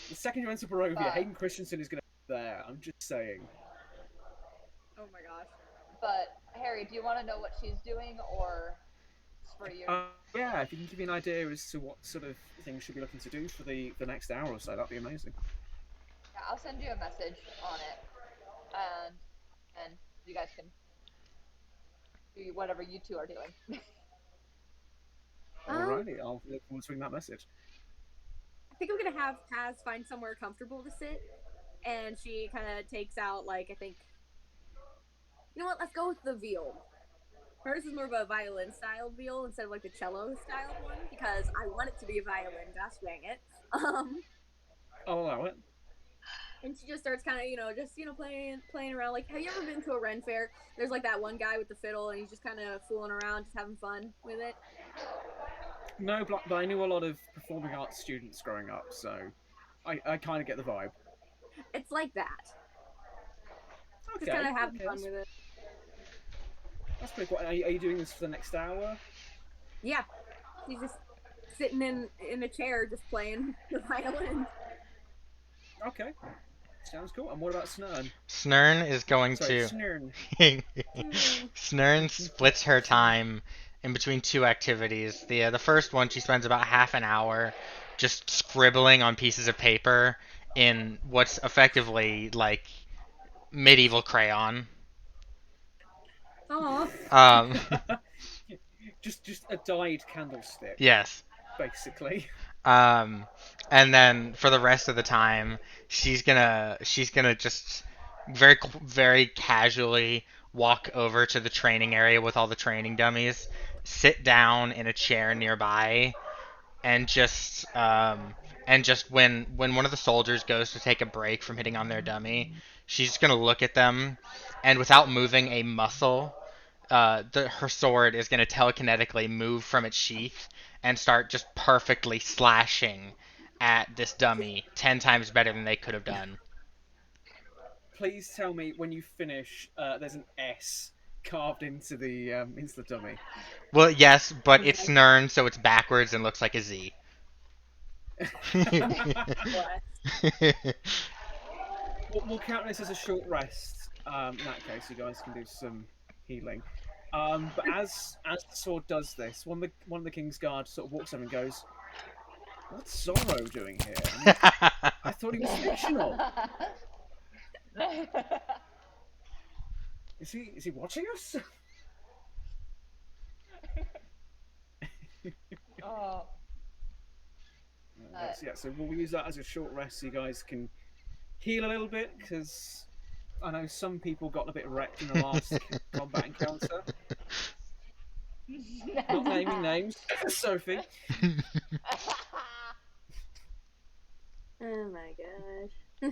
The second you enter Barovia, Hayden Christensen is gonna be there. I'm just saying. Oh my gosh. But Harry, do you want to know what she's doing, or for you? Yeah, if you can give me an idea as to what sort of things she'll be looking to do for the next hour or so, that'd be amazing. Yeah, I'll send you a message on it, and you guys can do whatever you two are doing. Alrighty, I'll look forward to reading that message. I think I'm gonna have Taz find somewhere comfortable to sit, and she kind of takes out like I think. You know what? Let's go with the viol. Hers is more of a violin style viol instead of like the cello style one because I want it to be a violin. Gosh dang it. I'll allow it. And she just starts kind of just playing around. Like, have you ever been to a Ren fair? There's like that one guy with the fiddle, and he's just kind of fooling around, just having fun with it. No, but I knew a lot of performing arts students growing up, so I kind of get the vibe. It's like that. Okay, Just kind of having fun with it. That's pretty cool. Are you doing this for the next hour? Yeah, she's just sitting in a chair, just playing the violin. Okay, sounds cool. And what about Snurn? Snern is going Sorry, to. Snurn. Snern splits her time in between two activities. The first one, she spends about half an hour just scribbling on pieces of paper in what's effectively like medieval crayon. Aw. Um, just a dyed candlestick, Yes. basically. Um, and then for the rest of the time, she's gonna just very casually walk over to the training area with all the training dummies, sit down in a chair nearby, and just when one of the soldiers goes to take a break from hitting on their dummy, she's just gonna look at them, and without moving a muscle, her sword is going to telekinetically move from its sheath and start just perfectly slashing at this dummy 10 times better than they could have done. Please tell me when you finish, there's an S carved into the dummy. Well, yes, but it's Yes. Nern, so it's backwards and looks like a Z. Bless. We'll count this as a short rest. In that case, you guys can do some healing. But as the sword does this, one of the King's Guard sort of walks over and goes, "What's Zorro doing here? I mean, I thought he was fictional. Is he watching us?" Oh, Yeah, so we'll use that as a short rest so you guys can heal a little bit, because I know some people got a bit wrecked in the last combat encounter. Not naming names, Sophie. Oh my gosh.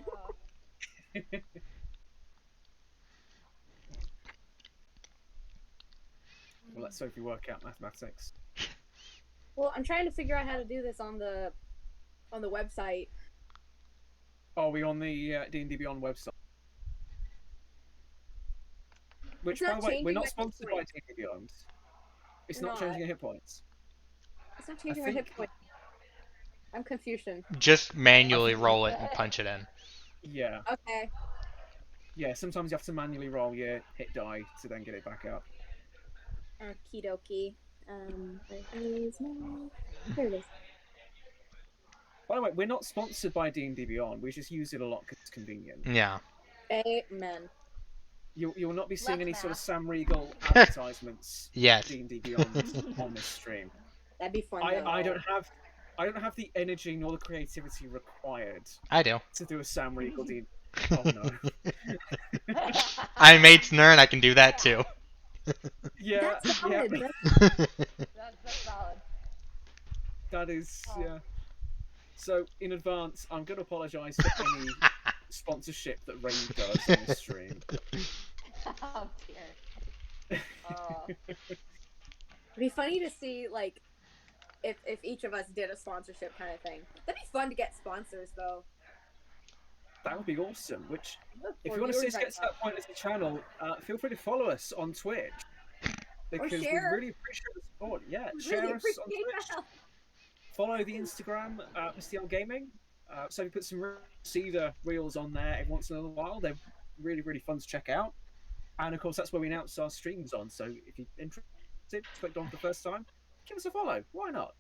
We'll let Sophie work out mathematics. Well, I'm trying to figure out how to do this on the website. Are we on the D&D Beyond website? Which, It's by not the way, we're changing not my sponsored hit by points. D&D Beyond. It's We're not not. changing your hit points. It's not changing my hit think- point. I'm Confucian. Just manually think- roll it and punch it in. Yeah, Okay. yeah. Sometimes you have to manually roll your hit die to then get it back up. Okie dokie. Where is my... There it is. By the way, we're not sponsored by D&D Beyond. We just use it a lot because it's convenient. Yeah. Amen. You will not be seeing Let's any sort of math. Sam Riegel advertisements Yes. for D&D Beyond on this stream. That'd be fun. I don't have the energy nor the creativity required I do. to do a Sam Riegel D. Oh no. I made Snurn, I can do that too. Yeah, That's yeah. solid. that's valid. That is, Oh. yeah. So, in advance, I'm going to apologise for any sponsorship that Rain does on this stream. Oh dear. Oh. It'd be funny to see like if each of us did a sponsorship kind of thing. That'd be fun to get sponsors though. That would be awesome. Which, if Or you want to see viewers, us I get to that point as a channel, feel free to follow us on Twitch. Because we share. really appreciate the support. Yeah, thought. share Really us on appreciate Twitch. that. Follow the Instagram, Mr. Young Gaming. So we put some Cedar reels on there every once in a while. They're really, really fun to check out. And of course, that's where we announce our streams on. So if you're interested, clicked on for the first time, give us a follow. Why not?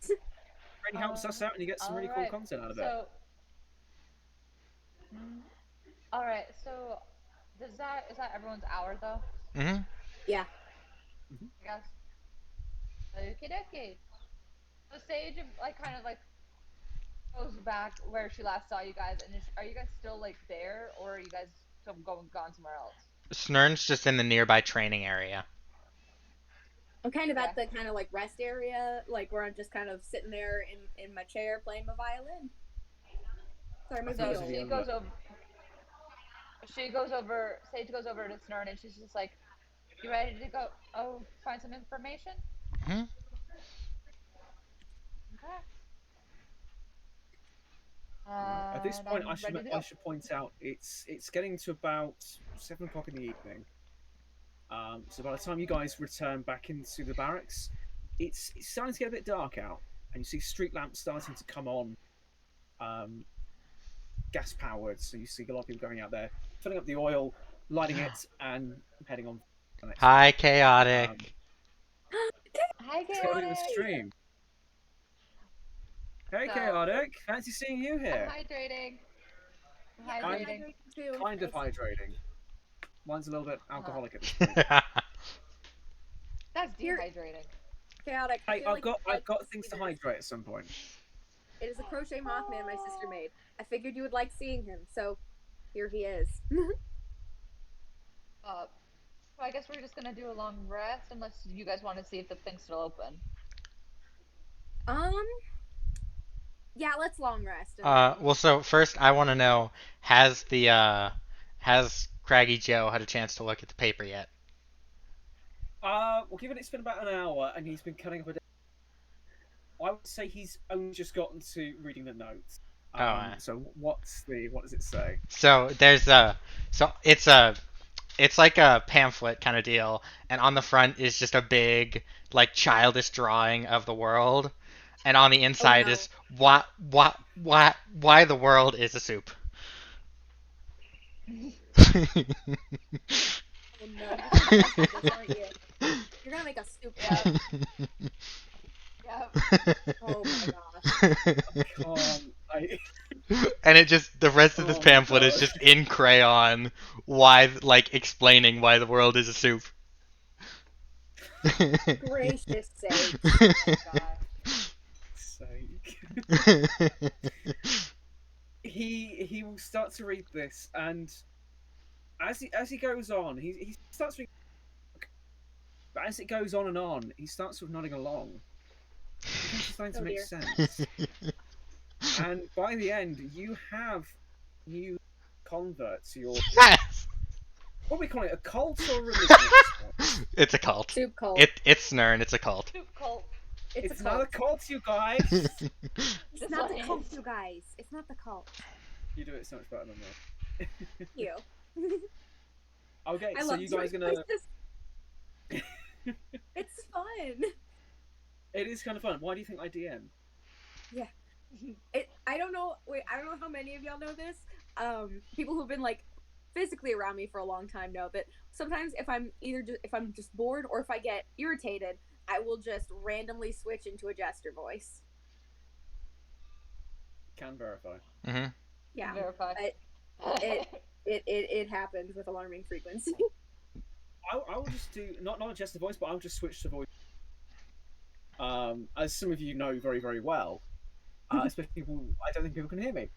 Really helps us out, and you get some really cool Alright, content out of it. So, all right. So, is that everyone's hour though? hmm Yeah. I guess. Okie dokie. So Sage, like, kind of like goes back where she last saw you guys, and are you guys still like there, or are you guys still gone somewhere else? Snurn's just in the nearby training area. I'm kind of at Yeah. the kind of like rest area, like where I'm just kind of sitting there in my chair playing my violin. Sorry, my So viol. She goes over. Sage goes over to Snurn, and she's just like, "You ready to go? Oh, find some information." hmm Okay. At this point, I'm ready to go. I should point out it's getting to about 7 o'clock in the evening. So by the time you guys return back into the barracks, it's starting to get a bit dark out, and you see street lamps starting to come on, gas powered. So you see a lot of people going out there, filling up the oil, lighting it, and heading on. The next Hi, one. chaotic. Hi, Let's get into the Chaotic. stream. Hey, So- chaotic! Fancy seeing you here. I'm hydrating. I'm Yeah, I'm hydrating. too. Kind of It's- hydrating. Mine's a little bit alcoholic at this point. That's Here, dehydrating. chaotic. I Hey, feel like you'd I've like to got things see to this. hydrate at some point. It is a crochet Mothman my sister made. I figured you would like seeing him, so here he is. Uh, so I guess we're just gonna do a long rest, unless you guys want to see if the thing's still open. um, yeah, let's long rest and then. Well, so first I want to know has Craggy Joe had a chance to look at the paper yet? Well, given it's been about an hour and he's been cutting up a day, I would say he's only just gotten to reading the notes. Oh, So what does it say? so there's a so it's like a pamphlet kind of deal, and on the front is just a big like childish drawing of the world, and on the Oh inside no! is why the world is a soup. Oh no! You're gonna mess with this, aren't you? You're gonna make a soup Yep. bug. Yep. Oh my gosh! I And it just the rest of this oh my pamphlet is god. just in crayon why like explaining why the world is a soup. Gracious sakes! Oh gosh. Sake. He will start to read this, and as he goes on, he starts reading, but as it goes on, he starts sort of nodding along. Things are starting to Oh make dear. sense, and by the end, you have new converts to your Yes! what do we call it, a cult or a religion at this point? It's a cult. Soup cult. It's Snurn, it's a cult. Soup cult. It's It's a not a cult. cult, you guys. It's This not one the cult, is. you guys. It's not the cult. You do it so much better than me. Thank you. Okay, I so love you guys gonna? It's fun. It is kind of fun. Why do you think I DM? I don't know. Wait, I don't know how many of y'all know this. People who've been like physically around me for a long time know that sometimes if I'm if I'm just bored or if I get irritated, I will just randomly switch into a jester voice. Can verify. Mm-hmm. Yeah, Verify. it happens with alarming frequency. I will just do not just the voice, but I'll just switch to voice. As some of you know very very well, especially people. I don't think people can hear me.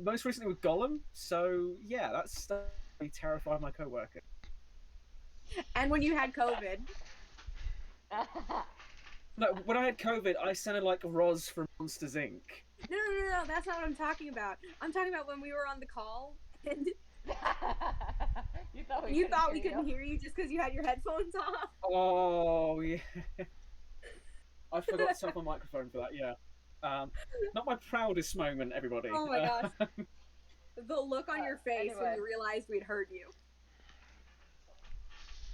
Most recently with Gollum. So yeah, that's really terrified my coworker. And when you had COVID, No, when I had COVID, I sounded like Roz from Monsters Inc. no, that's not what I'm talking about. I'm talking about when we were on the call and you thought we couldn't hear you just because you had your headphones off. Oh yeah, I forgot to turn off my microphone for that. Yeah, not my proudest moment, everybody. Oh my gosh. The look on your face when Anyway. you realized we'd heard you.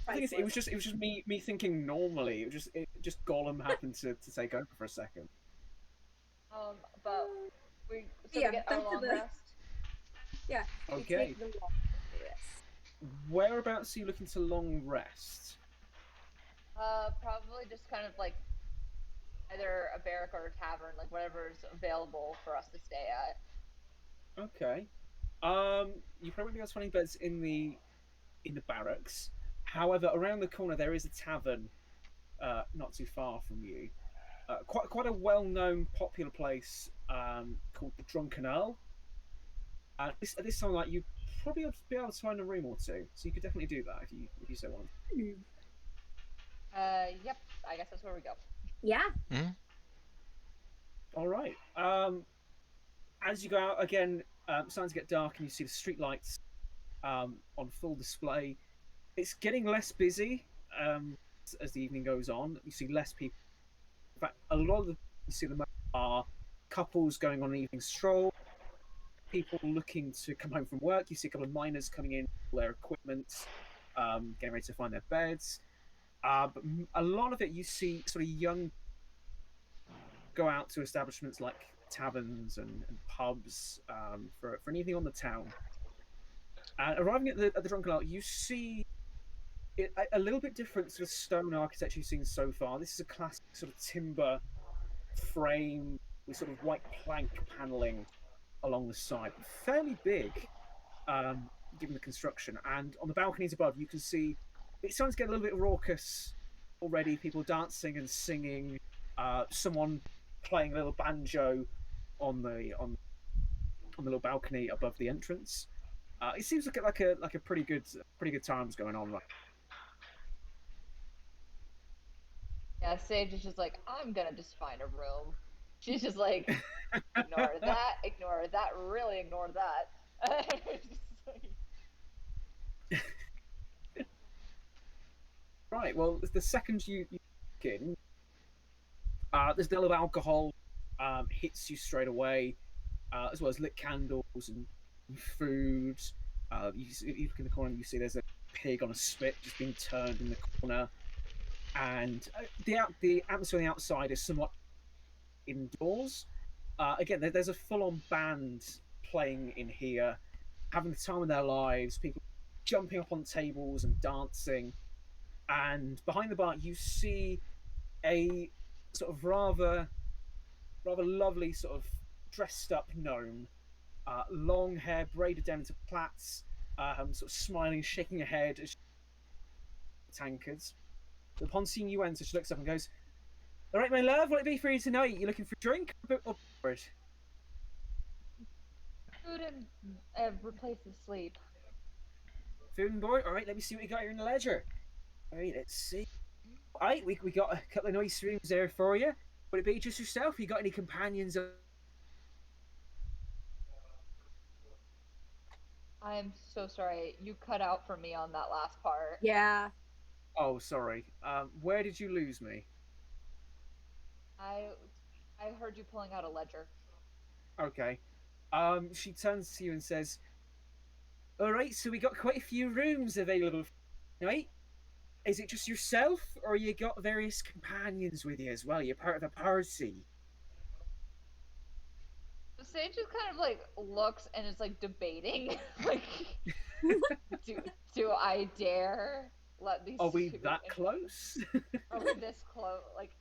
The thing is, it was just me me normally. It just Gollum happened to take over for a second. But we Yeah, we get back our to long the- rest. Yeah. we Okay. take the long rest. Whereabouts are you looking to long rest? Probably just kind of like either a barrack or a tavern, like whatever's available for us to stay at. Okay. You probably got 20 beds in the barracks. However, around the corner there is a tavern, not too far from you. Quite a well-known, popular place called the Drunken Earl. At this time, like you probably would be able to find a room or two, so you could definitely do that if you so want. Yep. I guess that's where we go. Yeah. All right. As you go out again, starting to get dark, and you see the street lights on full display. It's getting less busy as the evening goes on. You see less people. In fact, a lot of the you see the most are couples going on an evening stroll. People looking to come home from work. You see a couple of miners coming in, with their equipment, getting ready to find their beds. But a lot of it, you see sort of young go out to establishments like taverns and pubs for an evening on the town. And arriving at the Drunken Earl, you see it a little bit different to the stone architecture you've seen so far. This is a classic sort of timber frame with sort of white plank paneling along the side, fairly big, given the construction. And on the balconies above, you can see it's starting to get a little bit raucous already, people dancing and singing. Someone playing a little banjo on the little balcony above the entrance. It seems like a pretty good times going on right. Yeah, Sage is just like, I'm gonna just find a room. She's just like, ignore that, really ignore that. Just like, Right. Well, the second you walk in, there's a little alcohol hits you straight away, as well as lit candles and food. You look in the corner and you see there's a pig on a spit just being turned in the corner, and the atmosphere on the outside is somewhat indoors. Again, there's a full-on band playing in here, having the time of their lives. People jumping up on tables and dancing, and behind the bar you see a sort of rather lovely sort of dressed up gnome, long hair braided down into plaits, sort of smiling, shaking her head as she tankards. So upon seeing you enter, she looks up and goes, "All right, my love, what'll it be for you tonight? You looking for a drink or bored?" food and replaces sleep. Food and board. All right, let me see what you got here in the ledger. All right, let's see. All right, we got a couple of nice rooms there for you. Would it be just yourself? You got any companions? I am so sorry. You cut out for me on that last part. Yeah. Oh, sorry. Where did you lose me? I I heard you pulling out a ledger. Okay. She turns to you and says, "All right, so we got quite a few rooms available tonight. Is it just yourself, or you got various companions with you as well? You're part of a party." Sage just kind of like looks and is like debating, like, do do I dare let these Are we two that in? close? Are we this close? Like,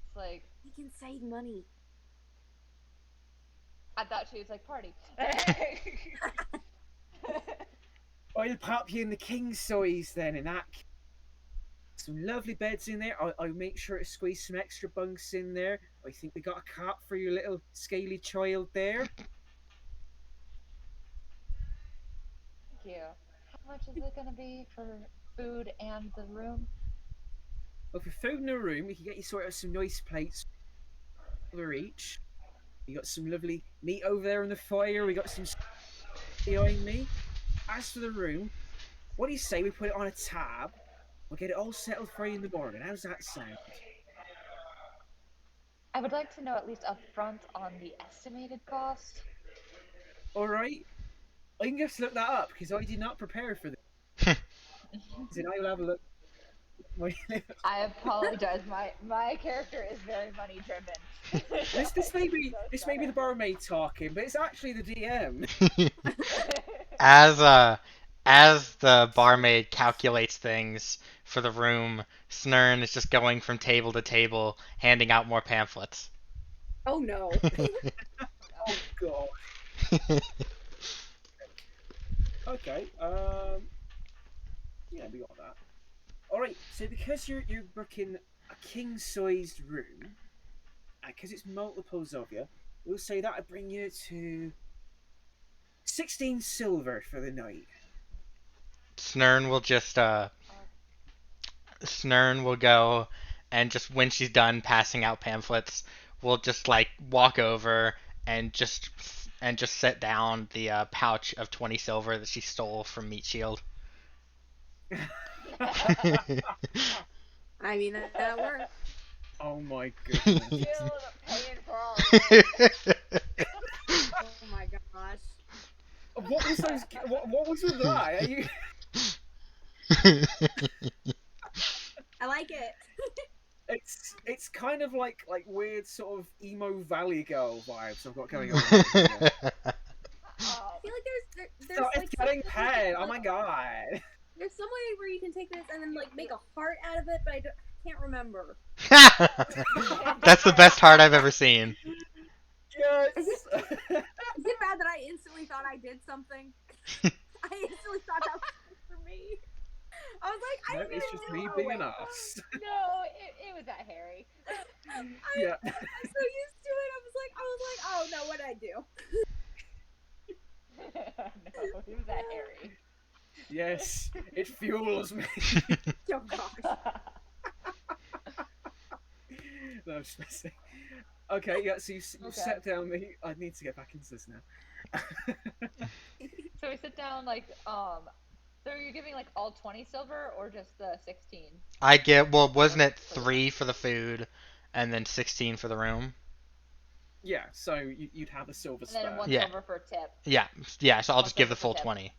it's like We can save money. I thought she was like party. I'll pop you in the king size then, in that. Some lovely beds in there. I'll make sure to squeeze some extra bunks in there. I think we got a cot for your little scaly child there. Thank you. How much is it gonna be for food and the room? Well, for food in the room, we can get you sort of some nice plates over each. You got some lovely meat over there on the fire. We got some behind me. As for the room, what do you say we put it on a tab? We'll get it all settled for you in the morning. How's that sound? I would like to know at least upfront on the estimated cost. All right. I can just look that up because I did not prepare for this. And I will have a look. I apologize. My character is very money driven. This may be So this may be the barmaid talking, but it's actually the DM. as as the barmaid calculates things for the room, Snurn is just going from table to table, handing out more pamphlets. Oh no. Oh god. Okay. Yeah, we got that. All right. So because you're booking a king-sized room, because it's multiples of you, we'll say that'll bring you to 16 silver for the night. Snurn will just Snurn will go and just when she's done passing out pamphlets, will just like walk over and just set down the pouch of 20 silver that she stole from Meat Shield. I mean, that worked. Oh my goodness. Shield paying for all of it. Oh my gosh. What was those? What was with that? Are you... I like it. It's kind of like weird sort of emo Valley Girl vibes I've got going on. I feel like there's So like it's getting some- paid. Oh my god. There's some way where you can take this and then like make a heart out of it, but I can't remember. That's the best heart I've ever seen. Yes. Is it bad that I instantly thought I did something? I instantly thought that was for me. I was like, I No, didn't it's even just know. me Oh, being wait. an ass. No, it was that Harry. Yeah. I'm so used to it. I was like, oh no, what'd I do? No, it was that Harry. Yes, it fuels me. Oh gosh. No, I'm just messing. Okay, yeah. So you Okay. set down the. I need to get back into this now. So we sit down like so you're giving like all 20 silver or just the 16? I get, well, wasn't it For the 3 for the food and then 16 for the room? Yeah, so you'd have a silver and then spare. one Yeah. silver for a tip. Yeah, yeah, so I'll One just give silver the for full tip. 20.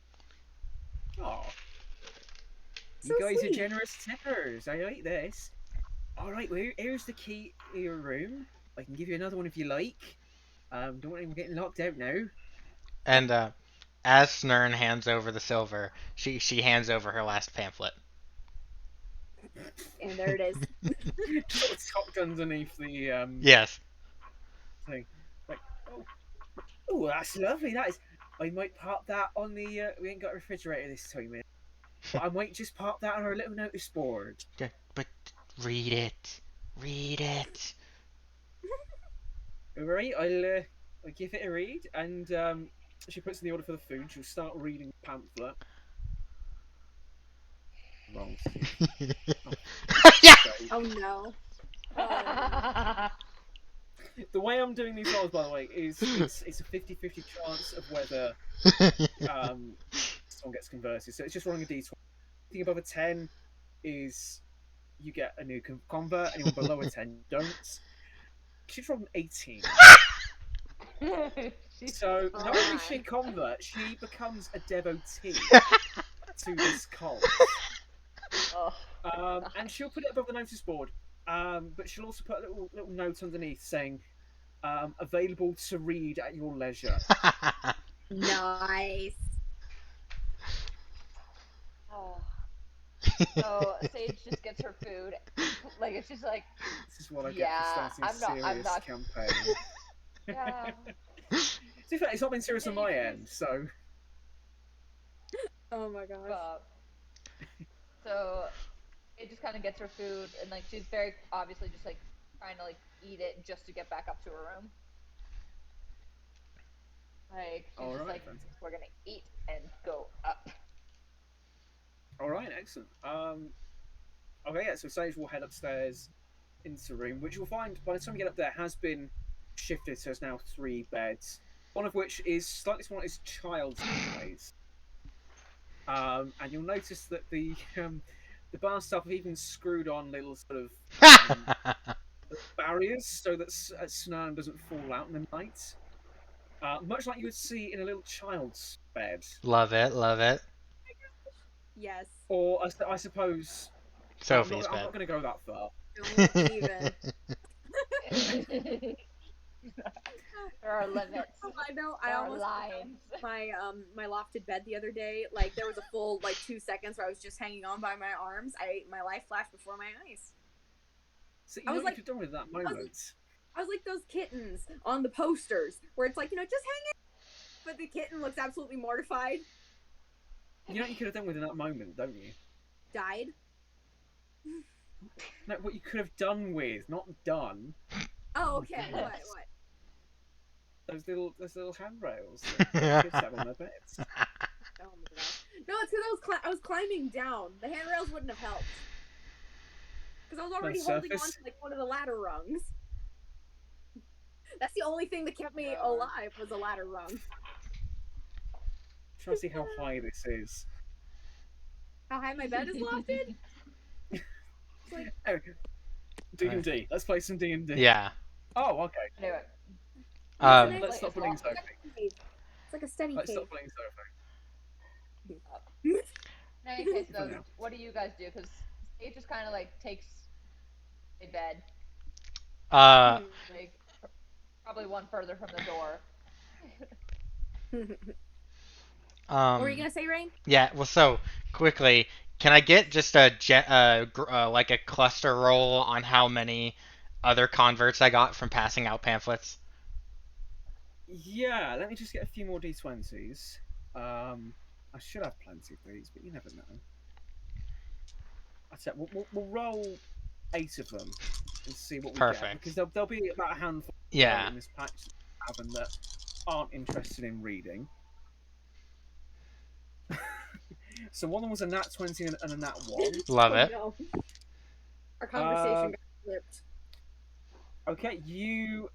Oh, So you guys sweet. are generous tippers. I like this. All right, well, here's the key to your room. I can give you another one if you like. Don't want anyone getting locked out now. And as Snurn hands over the silver, she hands over her last pamphlet. And there it is. Sort of tucked underneath the Yes. thing. Like, oh, oh, that's lovely. That is. I might park that on the. We ain't got a refrigerator this time, man. But I might just park that on our little notice board. But read it. Read it. All right, I'll give it a read, and she puts in the order for the food. She'll start reading the pamphlet. Wrong. Yeah. Oh no. Oh. The way I'm doing these rolls, by the way, is it's a 50-50 chance of whether someone gets converted. So it's just rolling a d20. Anything above a 10 is you get a new convert. Anyone below a 10 don't. She's rolled an 18. So not only is she a convert, she becomes a devotee to this cult. Oh, And she'll put it above the notice board. But she'll also put a little note underneath saying, available to read at your leisure. Nice. oh. So Sage just gets her food. Like it's just like, This is what I get yeah, for starting a I'm serious not. campaign. Yeah. To be fair, it's not been serious on my end, so. Oh my gosh. So it just kind of gets her food, and like she's very obviously just like trying to like eat it just to get back up to her room. Like she's All just right, like, fantastic. we're gonna eat and go up. All right, excellent. Okay, yeah. So Sage will head upstairs into the room, which you'll find by the time you get up there has been shifted. So it's now 3 beds, one of which is slightly smaller, is child's size. And you'll notice that the bar staff have even screwed on little sort of barriers so that Snarn doesn't fall out in the night. Much like you would see in a little child's bed. Love it, love it. Yes. Or I suppose Sophie's I'm bed. not going to go that far. Don't even. There are limits. I know. There I are almost lines. my lofted bed the other day. Like there was a full like 2 seconds where I was just hanging on by my arms. My life flashed before my eyes. So you I know was what like- you could have done with that moment? I was like those kittens on the posters where it's like, just hang it. But the kitten looks absolutely mortified. You know what you could have done with in that moment, don't you? Died. No, what you could have done with, not done. Oh, okay. Yes. What? Those little handrails that kids have on their beds. Oh my gosh. No, it's because I was climbing down. The handrails wouldn't have helped. Because I was already holding on surface. to like one of the ladder rungs. That's the only thing that kept me Oh. alive was a ladder rung. Trying to see how high this is. How high my bed is lofted? It's like, D&D. Let's play some D&D. Yeah. Oh, okay. Anyway, Let's stop bullying Sophie. it's like a steady Let's cave. stop bullying Sophie. in any case, though, No. what do you guys do? Because Sage just kind of like takes a bed, like probably one further from the door. What were you gonna say, Rain? Yeah, well, so quickly, can I get just like a cluster roll on how many other converts I got from passing out pamphlets? Yeah, let me just get a few more D20s. I should have plenty of these, but you never know. I said we'll roll 8 of them and see what we get because Perfect. there'll be about a handful Yeah. in this patch haven't that aren't interested in reading. So one of them was a nat 20 and a nat 1. Love Oh it. no. Our conversation Um, got flipped. okay, you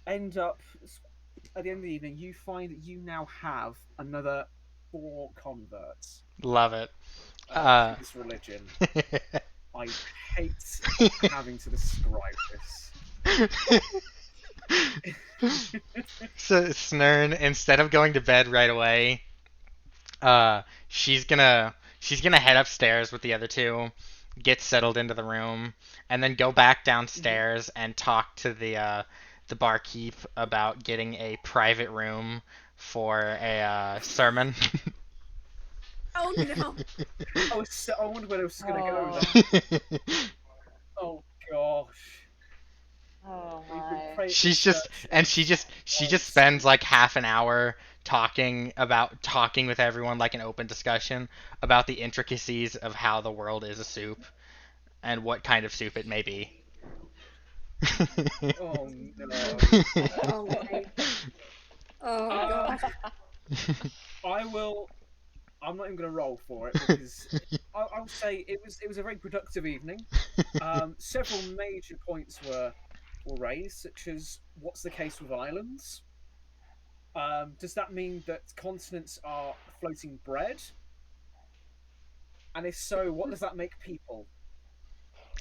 end up at the end of the evening. You find that you now have another 4 converts Love it. to Uh, this religion. I hate having to describe this. so Snern, instead of going to bed right away, uh, she's gonna head upstairs with the other two, get settled into the room, and then go back Mhm. downstairs and talk to the barkeep about getting a private room for a sermon. Oh no. I wonder where this is going to go Oh, then. Oh gosh, oh we my. pray we she's just search and every she just place. spends like half an hour talking with everyone, like an open discussion about the intricacies of how the world is a soup and what kind of soup it may be. Oh no. Oh my. Oh Um, gosh. I will. I'm not even going to roll for it because I'll say it was a very productive evening. Several major points were raised, such as what's the case with islands? Does that mean that continents are floating bread? And if so, what does that make people?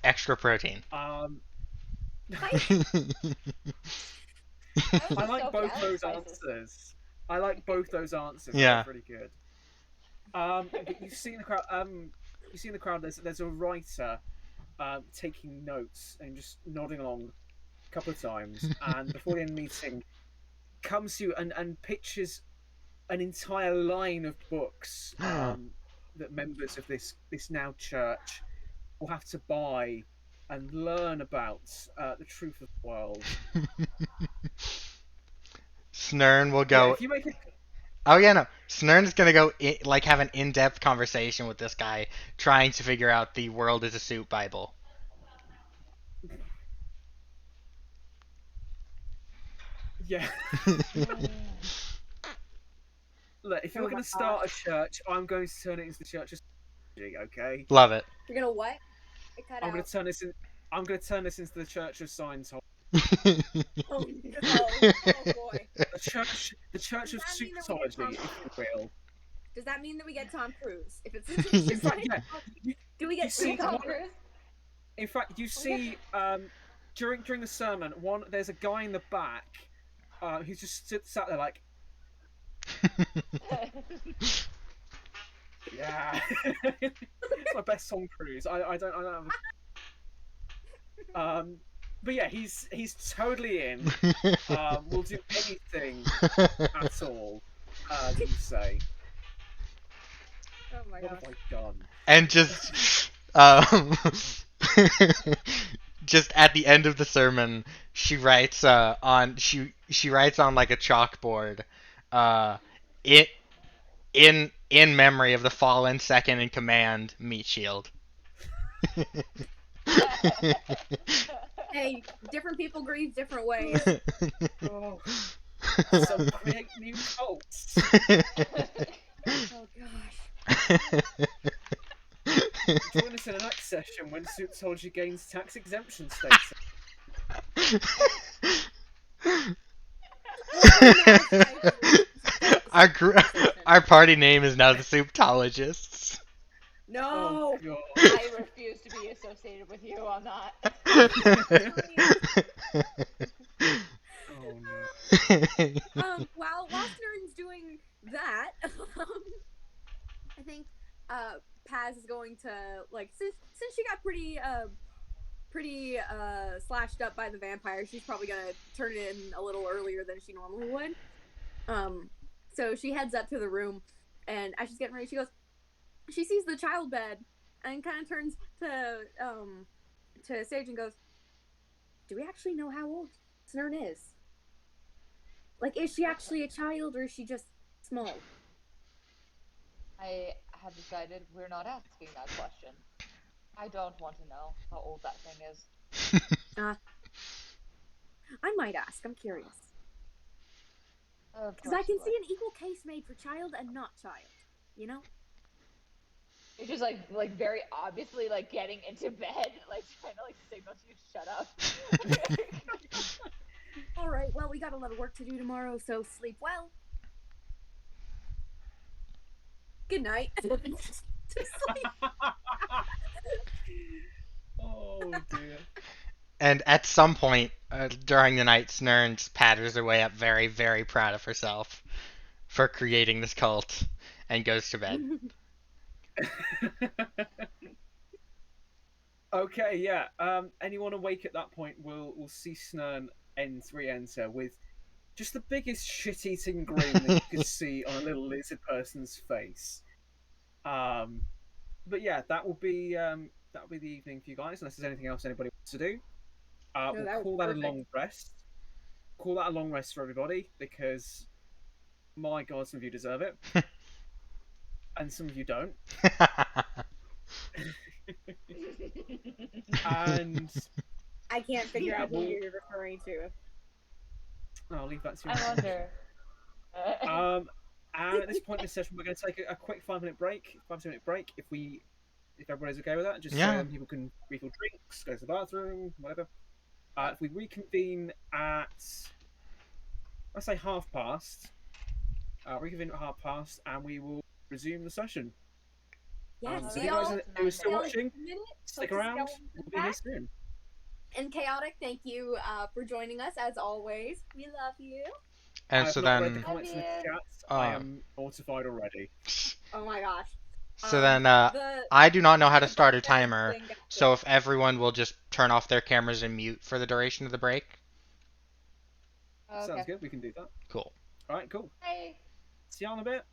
Extra protein. Um, I I would I just like soak it both out in those spices. answers. I like both those answers. They're Yeah. pretty good. But you see in the crowd. You see in the crowd. There's a writer taking notes and just nodding along a couple of times. And before the end of the meeting, comes to you and pitches an entire line of books that members of this now church will have to buy and learn about the truth of the world. Snern will Yeah, go. if you make it, Oh yeah, no. Snern's gonna go like have an in-depth conversation with this guy, trying to figure out the world is a soup Bible. yeah. Look, if you're oh going my to start a gosh. church, I'm going to turn it into the church of Scientology, okay? Love it. You're gonna what? It cut I'm going out. to turn this in. I'm going to turn this into the church of Scientology. Oh no. Oh boy. The church Does of that mean that we get Tom? Souptology, if you will. Does that mean that we get Tom Cruise? If it's just In fact, like, yeah. You, do we you get We see get Tom one. Cruise. In fact, you see during the sermon, there's a guy in the back who's just sat there like, yeah, it's my best Tom Cruise. I don't have. But yeah, he's totally in. We'll do anything at all that you say. oh my What gosh. have I done? And um, just at the end of the sermon, she writes on like a chalkboard, uh, it in memory of the fallen second in command, Meat Shield. Hey, different people grieve different ways. Oh, some create new cults. Oh gosh. Join us in the next session when Souptology gains tax exemption status. We'll now try to start the our conversation. our party name is now the Souptologists. Oh No. god. I refuse to be associated with you on that. Oh no. While Stern's doing that, I think Paz is going to like since she got pretty slashed up by the vampire, she's probably gonna turn it in a little earlier than she normally would. So she heads up to the room, and as she's getting ready, she sees the child bed, and kind of turns to Sage and goes, "Do we actually know how old Snern is? Like, is she actually a child, or is she just small?" I have decided we're not asking that question. I don't want to know how old that thing is. Uh, I might ask. I'm curious. Of Because I course can you see would. an equal case made for child and not child. You know? You're just like very obviously like getting into bed, like trying to like signal to you to shut up. All right, well, we got a lot of work to do tomorrow, so sleep well. Good night. To sleep. Oh dear. And at some point during the night, Snurns patters her way up, very, very proud of herself for creating this cult, and goes to bed. Okay, yeah. Anyone awake at that point will see Snurn re-enter with just the biggest shit-eating grin that you could see on a little lizard person's face. Um, but yeah, that will be the evening for you guys. Unless there's anything else anybody wants to do, No, we'll that was call that a perfect. long rest. Call that a long rest for everybody because my God, some of you deserve it, and some of you don't. And I can't figure yeah, out who you're referring to. I'll leave that to your I imagination. wonder. And at this point in the session, we're going to take a quick 5 minute break. 5 minute break. If everybody's okay with that, just so Yeah. then people can refill drinks, go to the bathroom, whatever. If we reconvene at, let's say 1/2 past, reconvene at 1/2 past, and we will resume the session. Yeah, So if see you Alright, guys y'all. who that's a are nice still See y'all in idea. watching, a minute. stick Hope to see around. y'all when we We'll come be here back. soon. And Chaotic, thank you for joining us as always. We love you. And I have so not read the then, Love comments in the you. chat. I uh, am mortified already. Oh my gosh. so then, The I do not know how to the start a birthday timer. thing got So fixed. if everyone will just turn off their cameras and mute for the duration of the break. Oh, Sounds okay. good. We can do that. Cool. All right, cool. Bye. See you in a bit.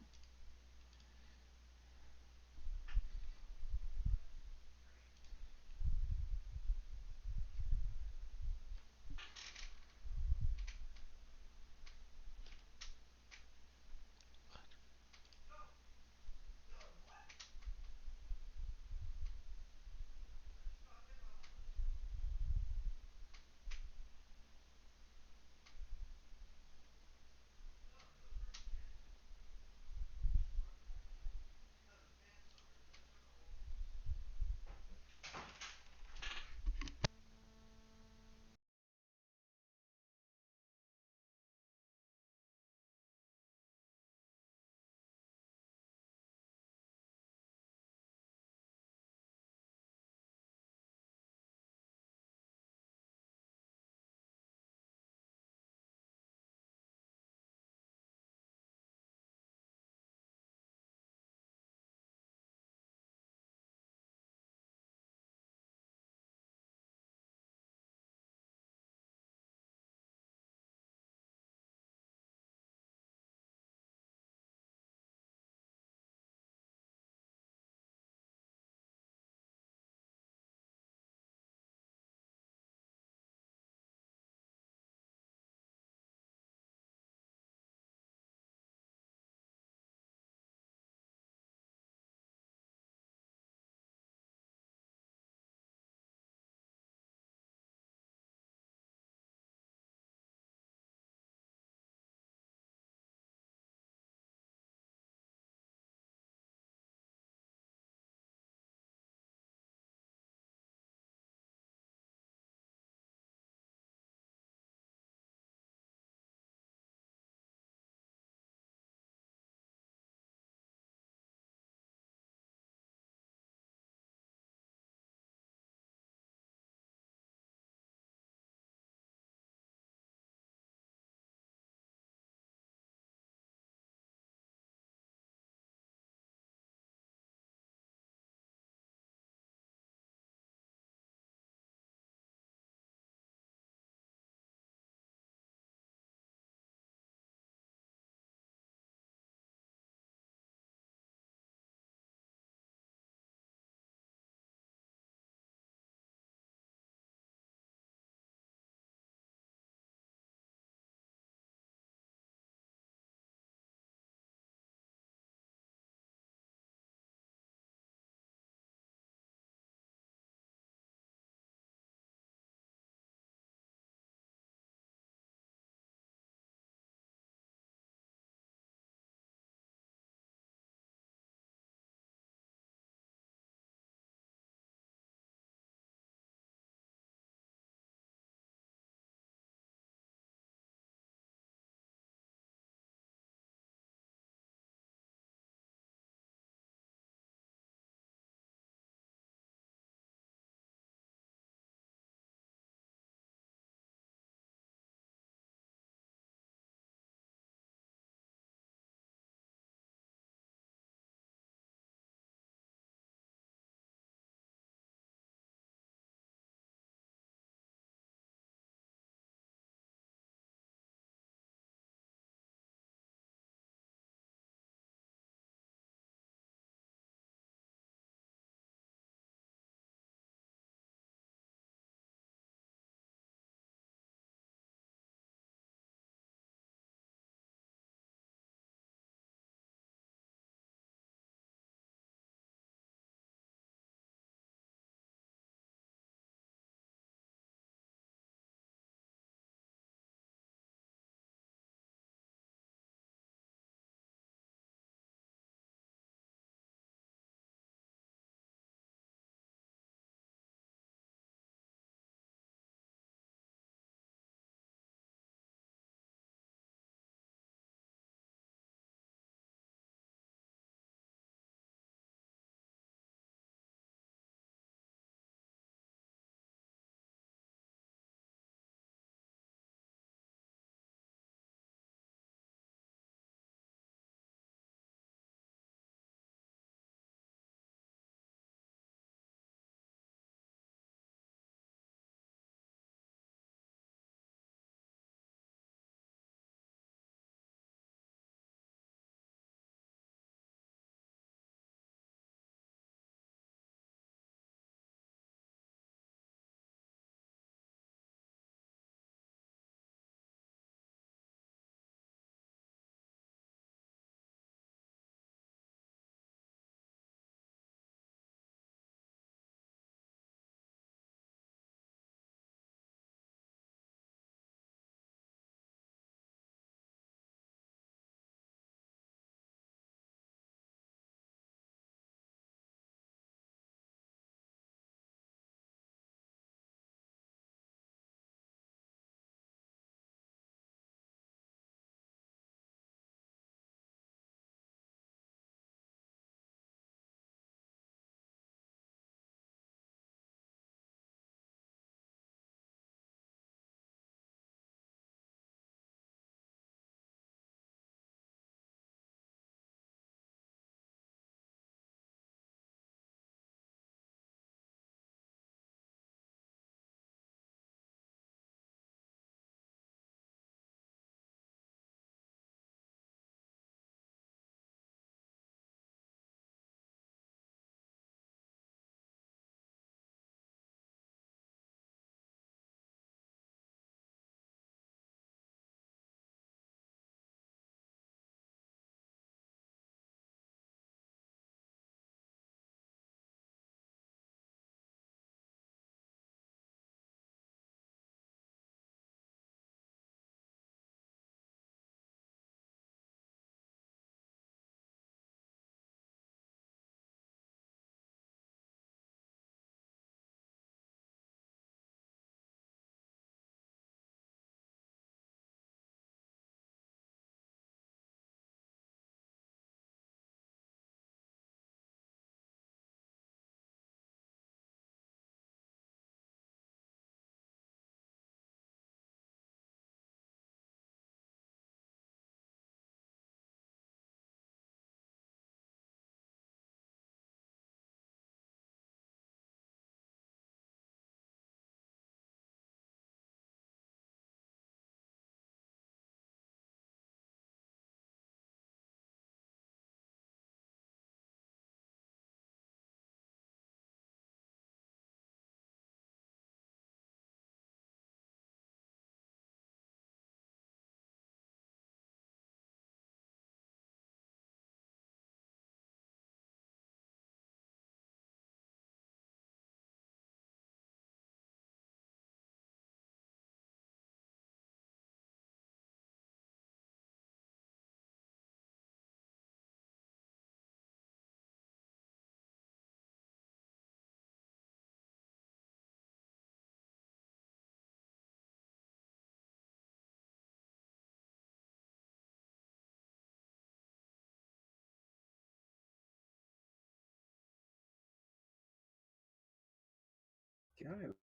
Go.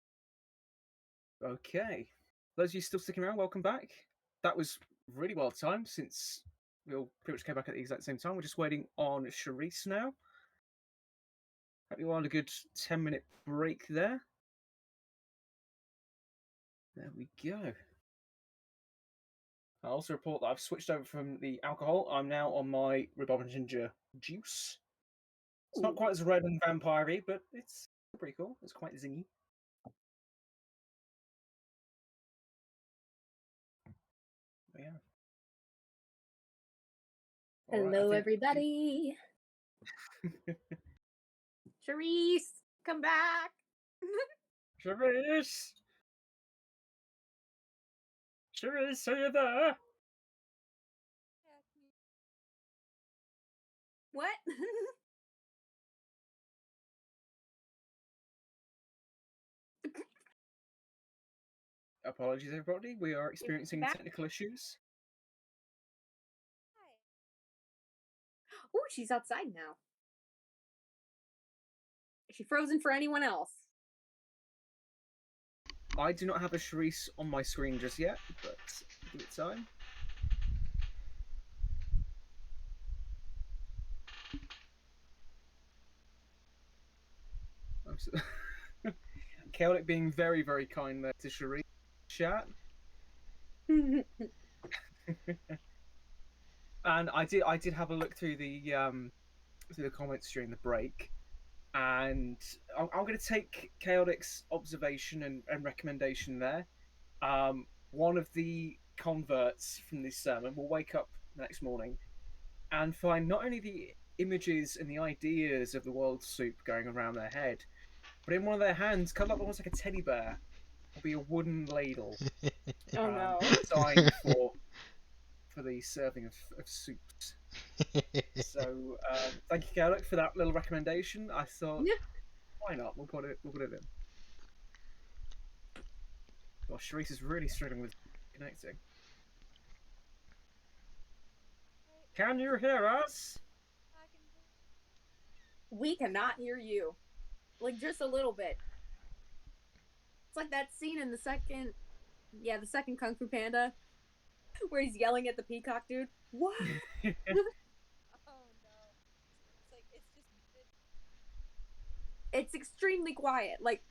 Okay. Those of you still sticking around, welcome back. That was really well timed since we all pretty much came back at the exact same time. We're just waiting on Charisse now. Hope you all had a good 10-minute break there. There we go. I'll also report that I've switched over from the alcohol. I'm now on my rhubarb ginger juice. It's not quite as red and vampire-y, but it's pretty cool. It's quite zingy. But yeah. Hello, everybody. Charisse, come back. Charisse! Charisse, are you there? What? Apologies, everybody. We are experiencing technical issues. Oh, she's outside now. Is she frozen for anyone else? I do not have a Charisse on my screen just yet, but give it time. I'm so... Chaotic being very, very kind there to Charisse. Chat. And I did have a look through the comments during the break, and I'm going to take Chaotic's observation and recommendation there. One of the converts from this sermon will wake up the next morning and find not only the images and the ideas of the world soup going around their head, but in one of their hands, cut up almost like a teddy bear, will be a wooden ladle. Oh no! Designed for the serving of soups. So thank you, Chaotic, for that little recommendation. I thought, why not? We'll put it in. Well, Charisse is really struggling with connecting. Can you hear us? We cannot hear you. Like, just a little bit. It's like that scene in the second Kung Fu Panda, where he's yelling at the peacock dude. What? Oh no. It's like, it's just. It's extremely quiet. Like,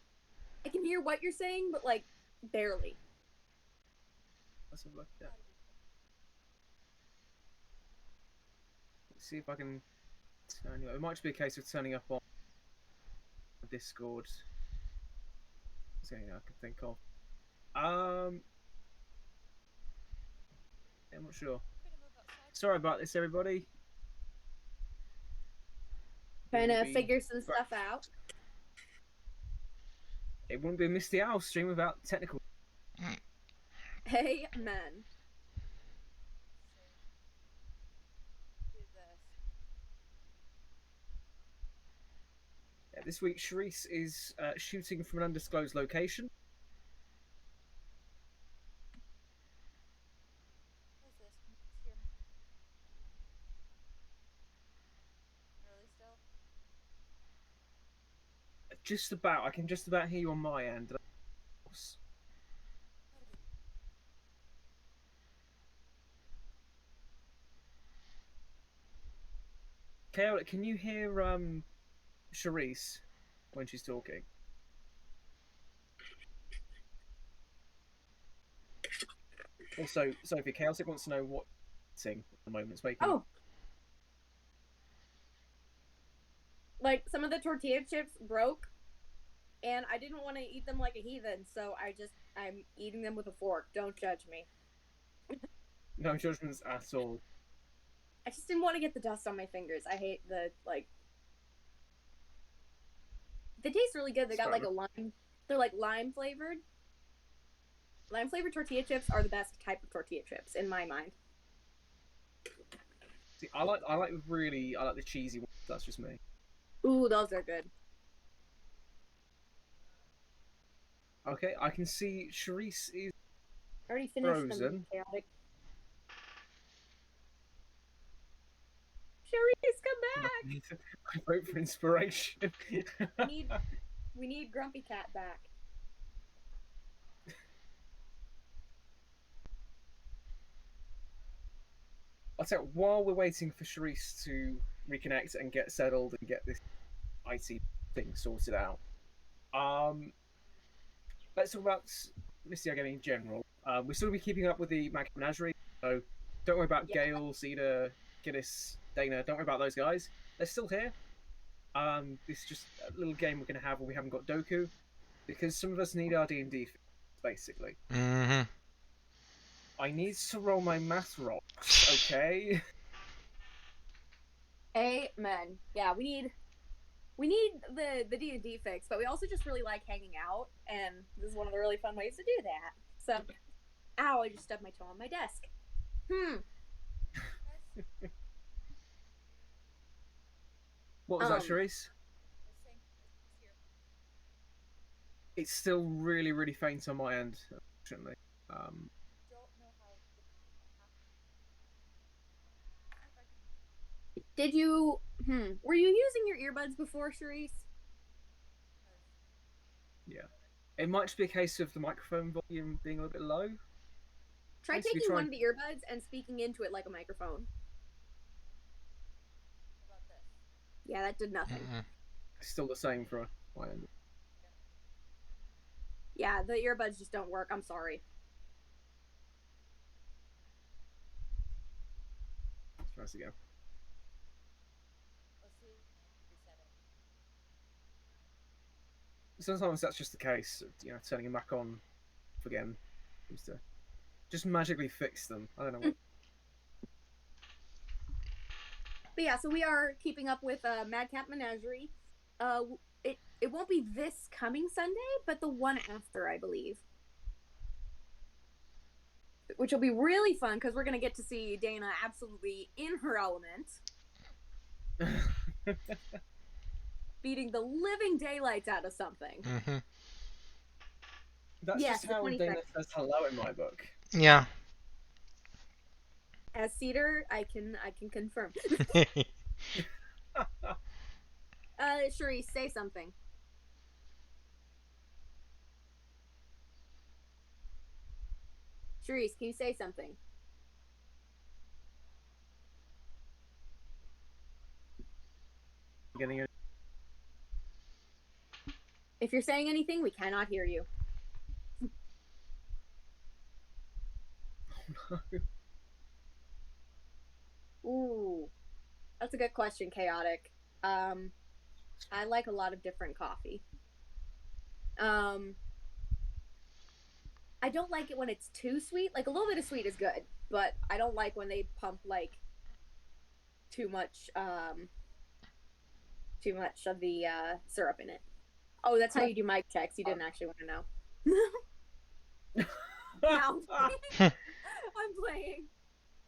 I can hear what you're saying, but, like, barely. Let's have a look at that. Let's see if I can turn you. It might just be a case of turning up on Discord. That's the only thing I can think of. I'm not sure. Sorry about this, everybody. Trying to figure some stuff out. It wouldn't be a Misty Owl stream without technical. Hey, man. Yeah, this week, Charisse is shooting from an undisclosed location. What is this? Can you hear me? Really still? Just about. I can just about hear you on my end. Chaotic, can you hear Charisse when she's talking? Also, Sophie, Chaotic wants to know what at the moment it's making. Oh. Like, some of the tortilla chips broke, and I didn't want to eat them like a heathen, so I'm eating them with a fork. Don't judge me. No judgments at all. I just didn't want to get the dust on my fingers. I hate the, like... They taste really good. They got, like, a lime... They're, like, lime-flavored. Lime-flavored tortilla chips are the best type of tortilla chips, in my mind. See, I like the cheesy ones. That's just me. Ooh, those are good. Okay, I can see Charisse is already finished frozen. them, Chaotic. Charisse, come back! I vote for inspiration. we need Grumpy Cat back. I'll tell you, while we're waiting for Charisse to reconnect and get settled and get this IT thing sorted out, let's talk about Misty Gaming in general. We'll still be keeping up with the Mac Menagerie, so don't worry about Gale, Cedar, Giddis, Dana. Don't worry about those guys. They're still here. This is just a little game we're going to have where we haven't got Doku, because some of us need our D&D, basically. Mm-hmm. I need to roll my math rocks, okay? Amen. Yeah, we need the D&D fix, but we also just really like hanging out, and this is one of the really fun ways to do that. So, ow, I just stubbed my toe on my desk. What was that, Um, Charisse? It's still really, really faint on my end, unfortunately. Did you, were you using your earbuds before, Charisse? Yeah. It might just be a case of the microphone volume being a little bit low. Try Basically taking try- one of the earbuds and speaking into it like a microphone. Yeah, that did nothing. Mm-mm. It's still the same for my end. Yeah, the earbuds just don't work. I'm sorry. Let's try this again. Sometimes that's just the case. You know, turning them back on again seems to just magically fix them. I don't know what. But yeah, so we are keeping up with Madcap Menagerie. It won't be this coming Sunday, but the one after, I believe. Which will be really fun because we're going to get to see Dana absolutely in her element, beating the living daylights out of something. Mm-hmm. That's Yes, just the how 22nd. Dana says hello in my book. Yeah. As Cedar, I can confirm. Cherise, say something. Cherise, can you say something? Getting it. If you're saying anything, we cannot hear you. Oh no. Ooh, that's a good question, Chaotic. I like a lot of different coffee. I don't like it when it's too sweet. Like a little bit of sweet is good, but I don't like when they pump like too much of the syrup in it. Oh, that's how you do mic checks. You didn't actually want to know. No, I'm playing.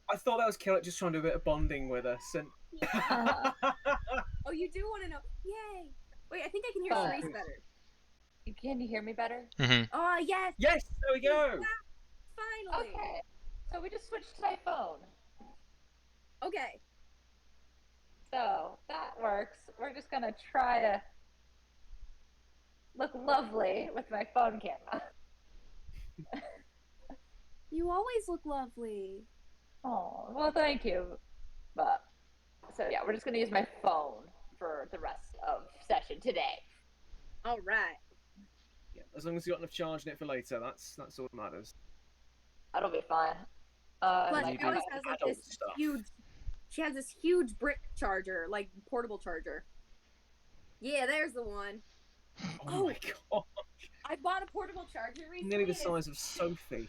I thought that was Kellett just trying to do a bit of bonding with us, and Oh, you do want to know? Yay! Wait, I think I can hear Oh. Cerise better. Can you hear me better? Mm-hmm. Oh yes! yes, there we go. Finally. Okay. So we just switched to my phone. Okay. So that works. We're just gonna try to look lovely with my phone camera. You always look lovely. Oh, well, thank you. But so yeah, we're just gonna use my phone for the rest of session today. All right. Yeah, as long as you got enough charge in it for later, that's all that matters. That'll be fine. Plus, like, she always I has like adult this stuff. huge. She has this huge brick charger, like portable charger. Yeah, there's the one. Oh my god, I bought a portable charger recently. nearly the and it's- size of Sophie.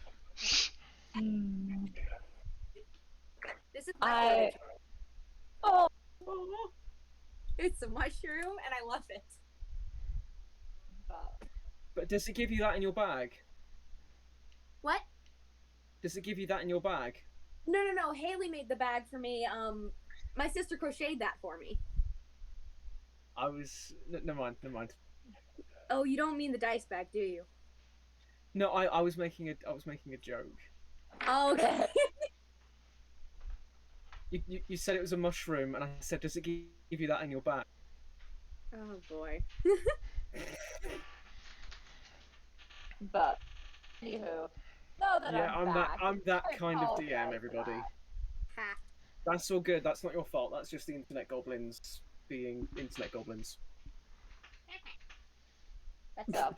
This is my I. portable charger. Oh, Oh. It's a mushroom, and I love it. But does it give you that in your bag? What? Does it give you that in your bag? No. Haley made the bag for me. My sister crocheted that for me. I was never mind. Oh, you don't mean the dice bag, do you? No, I was making a joke. Oh, okay. You said it was a mushroom, and I said, does it give you that in your bag? Oh boy. but anywho, now that Yeah, I'm back, I'm that I kind of DM, apologize for everybody. that. Ha. That's all good. That's not your fault. That's just the internet goblins being internet goblins. That's up.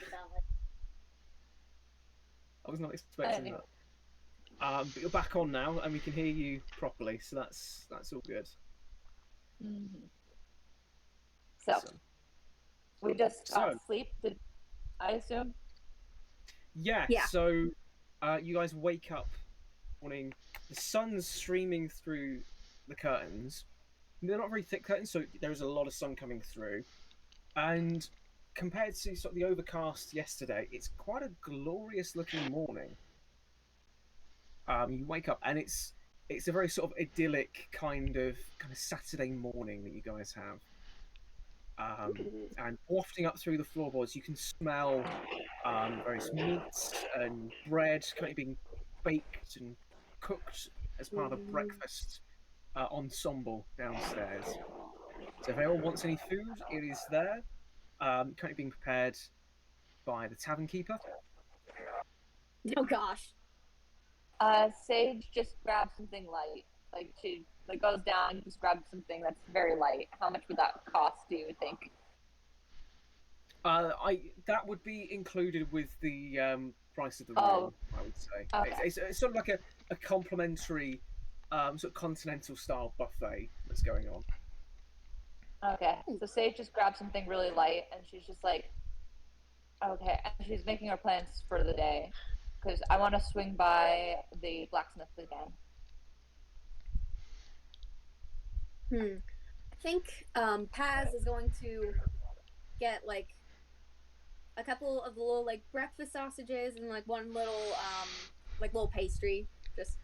I was not expecting Anyway. that. But you're back on now, and we can hear you properly, so that's all good. Mm-hmm. So we just sleep. Did I assume? Yeah. Yeah. So you guys wake up morning. The sun's streaming through the curtains. They're not very thick curtains, so there is a lot of sun coming through. And compared to sort of the overcast yesterday, it's quite a glorious looking morning. You wake up and it's a very sort of idyllic kind of Saturday morning that you guys have. And wafting up through the floorboards, you can smell various meats and bread kind of being baked and cooked as part of a breakfast ensemble downstairs. So if anyone wants any food, it is there, currently being prepared by the tavern keeper. Oh gosh. Sage just grabs something light. Like she goes down and just grabs something that's very light. How much would that cost, do you think? That would be included with the price of the room. Oh. I would say Okay. it's sort of like a complimentary sort of continental style buffet that's going on. Okay. So Sage just grabs something really light, and she's just like, okay. And she's making her plans for the day, because I want to swing by the blacksmith again. I think Paz is going to get like a couple of the little like breakfast sausages and like one little like little pastry. Just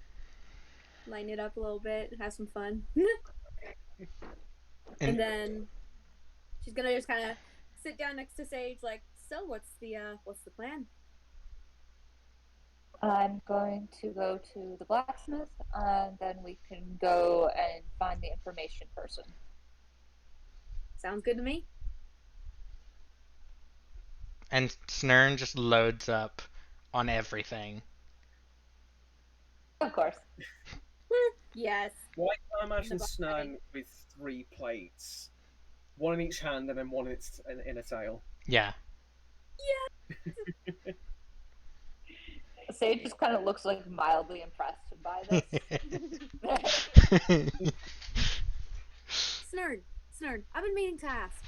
line it up a little bit, have some fun. And then she's gonna just kind of sit down next to Sage, like, so what's the plan? I'm going to go to the blacksmith, and then we can go and find the information person. Sounds good to me. And Snurn just loads up on everything. Of course. Yes. Well, I imagine Snurn with 3 plates, one in each hand and then one in a tail. Yeah. Yeah. Sage just kind of looks like mildly impressed by this. Snurn, I've been meaning to ask.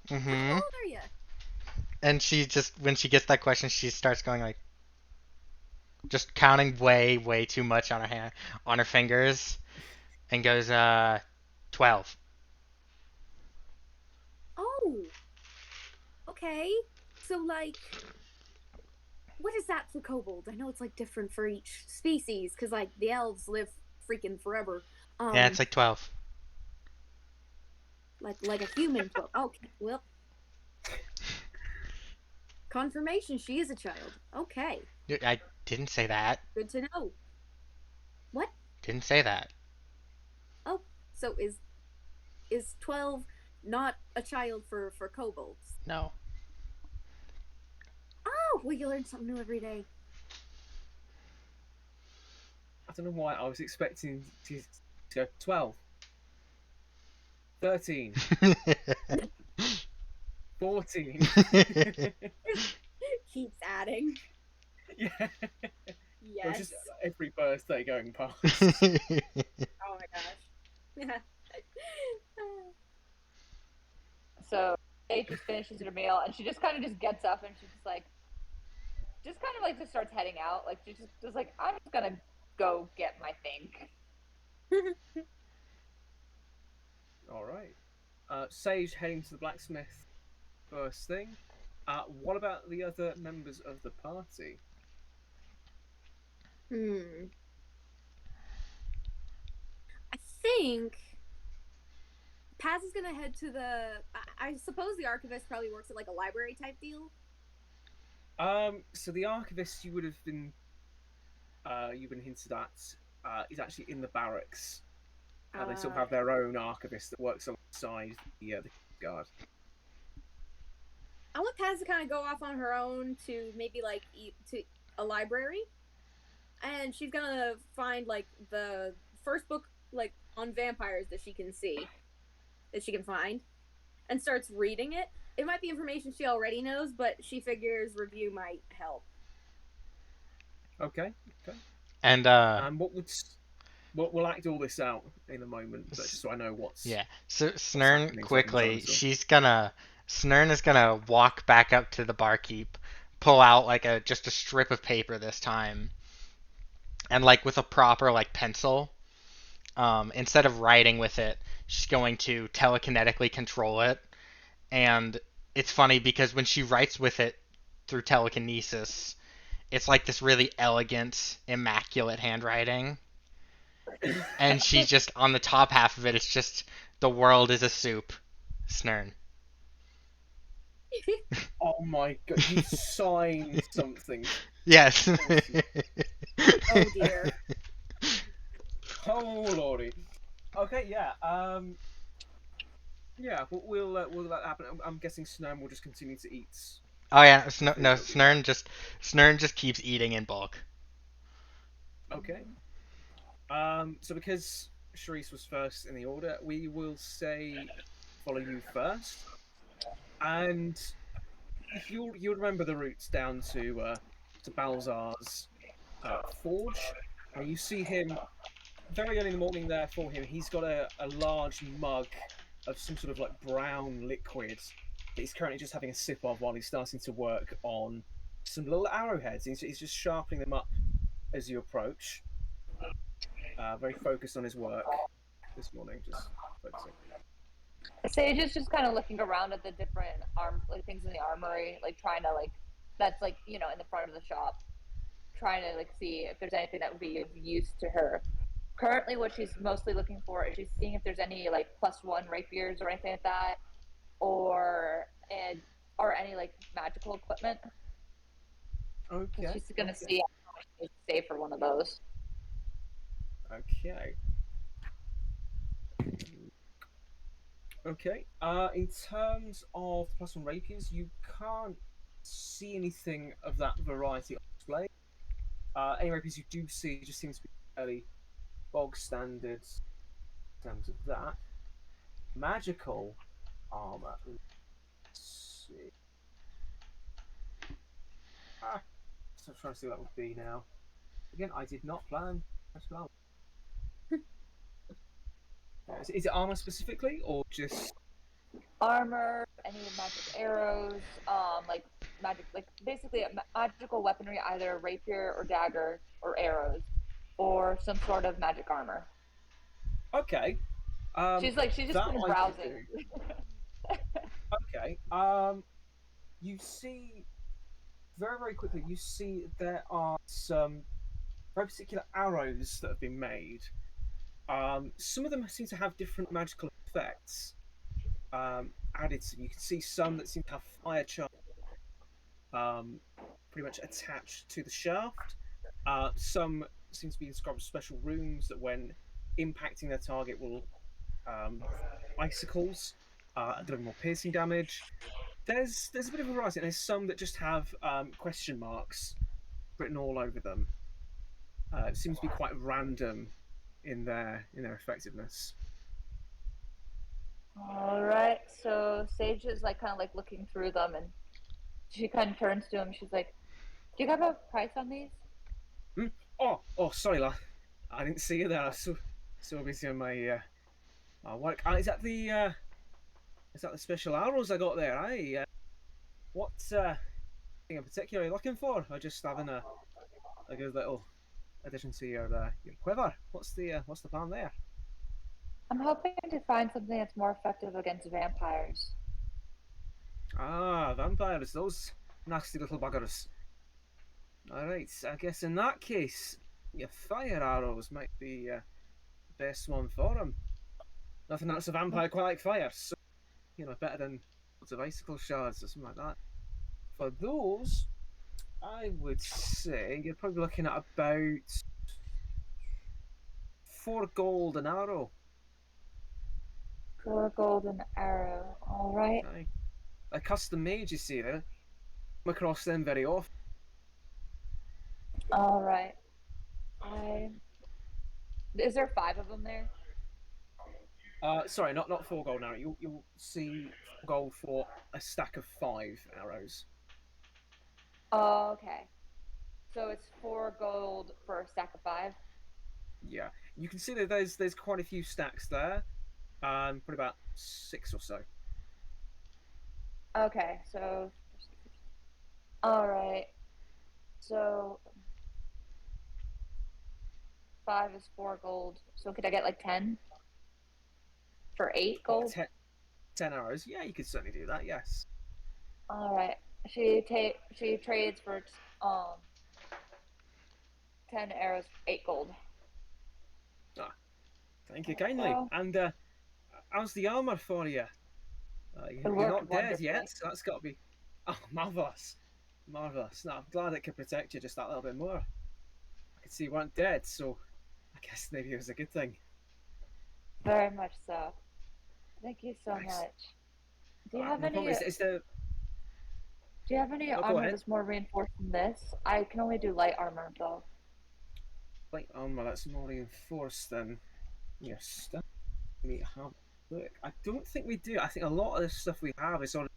Mm-hmm. How old are you? And she just, when she gets that question, she starts going like, just counting way too much on her hand, on her fingers, and goes, 12. Oh. Okay. So like, what is that for kobold? I know it's like different for each species, because like the elves live freaking forever. Yeah, it's like 12. Like a human 12. Okay, well. Confirmation, she is a child. Okay. I didn't say that. Good to know. What? Didn't say that. Oh, so is 12 not a child for kobolds? No. Oh, well, you learn something new every day. I don't know why I was expecting to go 12, 13, 14. Keeps adding. Yeah. Yes. Or just every birthday going past. Oh my gosh. Yeah. So Sage just finishes her meal, and she just kind of just gets up, and she's just kind of like just starts heading out. Like she's just like, I'm just gonna go get my thing. All right. Sage heading to the blacksmith first thing. What about the other members of the party? I think Paz is gonna head to the. I suppose the archivist probably works at like a library type deal. So the archivist you would have been, you've been hinted at, is actually in the barracks. They sort of have their own archivist that works alongside the guard. I want Paz to kind of go off on her own to maybe like to a library, and she's gonna find like the first book, like on vampires that she can see, that she can find, and starts reading it. It might be information she already knows, but she figures review might help. Okay. Okay. And And we'll act all this out in a moment, but just so I know yeah. So what's Snern happening, so I can join quickly, as well. Snern is gonna walk back up to the barkeep, pull out like just a strip of paper this time, and like with a proper like pencil, instead of writing with it, she's going to telekinetically control it. And it's funny because when she writes with it through telekinesis, it's like this really elegant, immaculate handwriting. And she's just on the top half of it. It's just the world is a soup, Snern. Oh my god, you signed something. Yes. Oh dear. Oh lordy. Okay, yeah. Yeah, we'll let that happen. I'm guessing Snom will just continue to eat Oh yeah, the food No, that we have. Snern just keeps eating in bulk. Okay. So because Sharice was first in the order, we will say follow you first, and you'll remember the routes down to Balzar's forge. You see him very early in the morning. There for him, he's got a large mug of some sort of like brown liquid that he's currently just having a sip of while he's starting to work on some little arrowheads. He's just sharpening them up as you approach. Very focused on his work this morning, just focusing. Sage is just kind of looking around at the different like things in the armory, like trying to like that's like in the front of the shop, trying to like see if there's anything that would be of use to her. Currently, what she's mostly looking for is she's seeing if there's any like +1 rapiers or anything like that, or and or any like magical equipment. Because Okay, she's gonna okay, see how much she needs to save for one of those. okay, okay. In terms of +1 rapiers, you can't see anything of that variety on display. Any rapiers you do see just seems to be fairly bog standard in terms of that. Magical armor. Let's see. So I'm trying to see what that would be now. Again, I did not plan magical armor. Is it armor specifically, or just Armor, any magic arrows, like magic, like basically magical weaponry, either rapier or dagger or arrows, or some sort of magic armor. okay? She's just That kind of I could browsing. do. Okay. You see very quickly. You see there are some very particular arrows that have been made. Some of them seem to have different magical effects added to them. You can see some that seem to have fire charge pretty much attached to the shaft. Some seem to be inscribed with special runes that, when impacting their target, will icicles, delivering more piercing damage. There's a bit of a variety. And there's some that just have question marks written all over them. It seems to be quite random in their effectiveness. All right, so Sage is like kind of like looking through them, and she kind of turns to him. She's like, "Do you have a price on these?" Hmm? Sorry, lad. I didn't see you there. I was so busy on my work. Is that the special arrows I got there? What thing in particular are you looking for? Or just having a good little addition to your quiver? What's the plan there? I'm hoping to find something that's more effective against vampires. Ah, vampires, those nasty little buggers. Alright, I guess in that case, your fire arrows might be the best one for them. Nothing else a vampire quite like fire, so, better than lots of icicle shards or something like that. For those, I would say you're probably looking at about 4 gold an arrow. 4 golden arrow. All right. Aye. A custom made, you see there. Come across them very often. All right. I Is there 5 of them there? Sorry, not 4 gold now. You'll see 4 gold for a stack of 5 arrows. Oh, okay. So it's 4 gold for a stack of 5. Yeah, you can see that there's quite a few stacks there. Probably about 6 or so. Okay, so all right. So 5 is 4 gold. So could I get like 10 for 8 gold? 10 arrows. Yeah, you could certainly do that. Yes. All right. She trades for 10 arrows, 8 gold. Ah, thank you kindly. So And how's the armor for you? it You're worked not dead wonderfully. yet, so that's got to be marvelous, marvelous. No, I'm glad it could protect you just that little bit more. I could see you weren't dead, so I guess maybe it was a good thing. Very much so. Thank you so Nice. much. Do you have No any? problem. Is the Do you have any Oh, go armor ahead. that's more reinforced than this? I can only do light armor though. Light armor that's more reinforced than your stuff. We have. Look, I don't think we do. I think a lot of the stuff we have is already.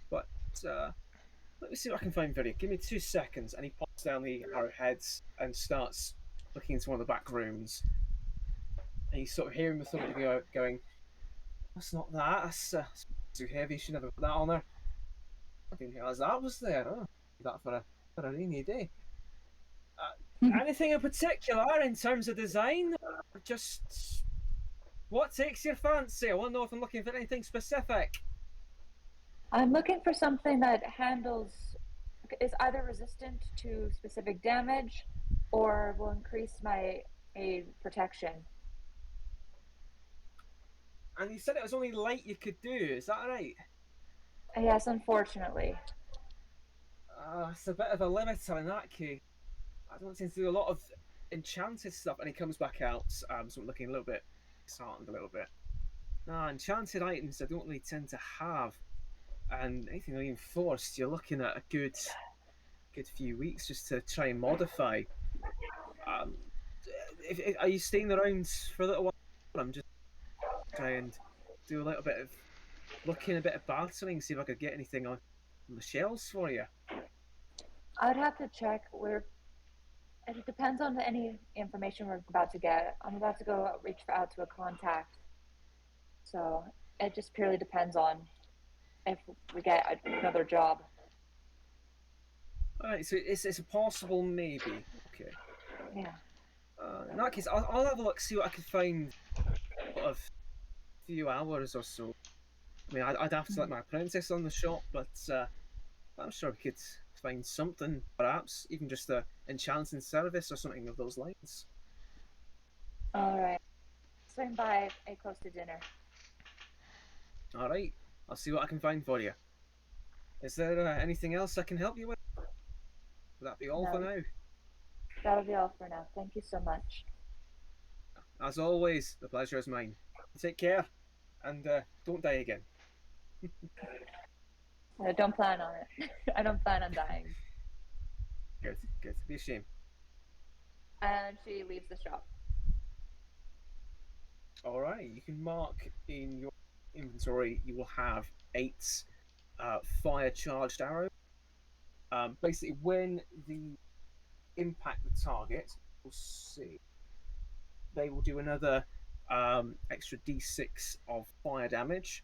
But let me see what I can find for you. Give me 2 seconds. And he pops down the arrowheads and starts looking into one of the back rooms. And you sort of hear him going, "That's not that. That's too heavy. You should never put that on there. I didn't realise that was there. Oh, that for a rainy day." Anything in particular in terms of design? Or just what takes your fancy? I want to know if I'm looking for anything specific. I'm looking for something that is either resistant to specific damage or will increase my a protection. And you said it was only light you could do. Is that right? Yes, unfortunately. It's a bit of a limiter in that case. I don't seem to do a lot of enchanted stuff. And he comes back out, so I'm looking a little bit disheartened a little bit. No, enchanted items I don't really tend to have. And anything reinforced, you're looking at a good few weeks just to try and modify. Um, are you staying around for a little while? I'm just trying and do a little bit of looking, a bit of bartering, see if I could get anything on the shelves for you. I'd have to check where. It depends on any information we're about to get. I'm about to go reach out to a contact, so it just purely depends on if we get another job. All right, so it's a possible maybe. Okay. Yeah. In that case, I'll have a look, see what I can find. Of a few hours or so. I mean, I'd have to let my apprentice on the shop, but I'm sure we could find something, perhaps even just a enchanting service or something of those lines. All right. Swing by close to dinner. All right, I'll see what I can find for you. Is there anything else I can help you with? Would that be all for No. now? That'll be all for now. Thank you so much. As always, the pleasure is mine. Take care, and don't die again. I don't plan on it. I don't plan on dying. Good. Be a shame. And she leaves the shop. All right, you can mark in your inventory. You will have 8 fire charged arrows. Basically, when the impact the target, we'll see. They will do another extra d6 of fire damage.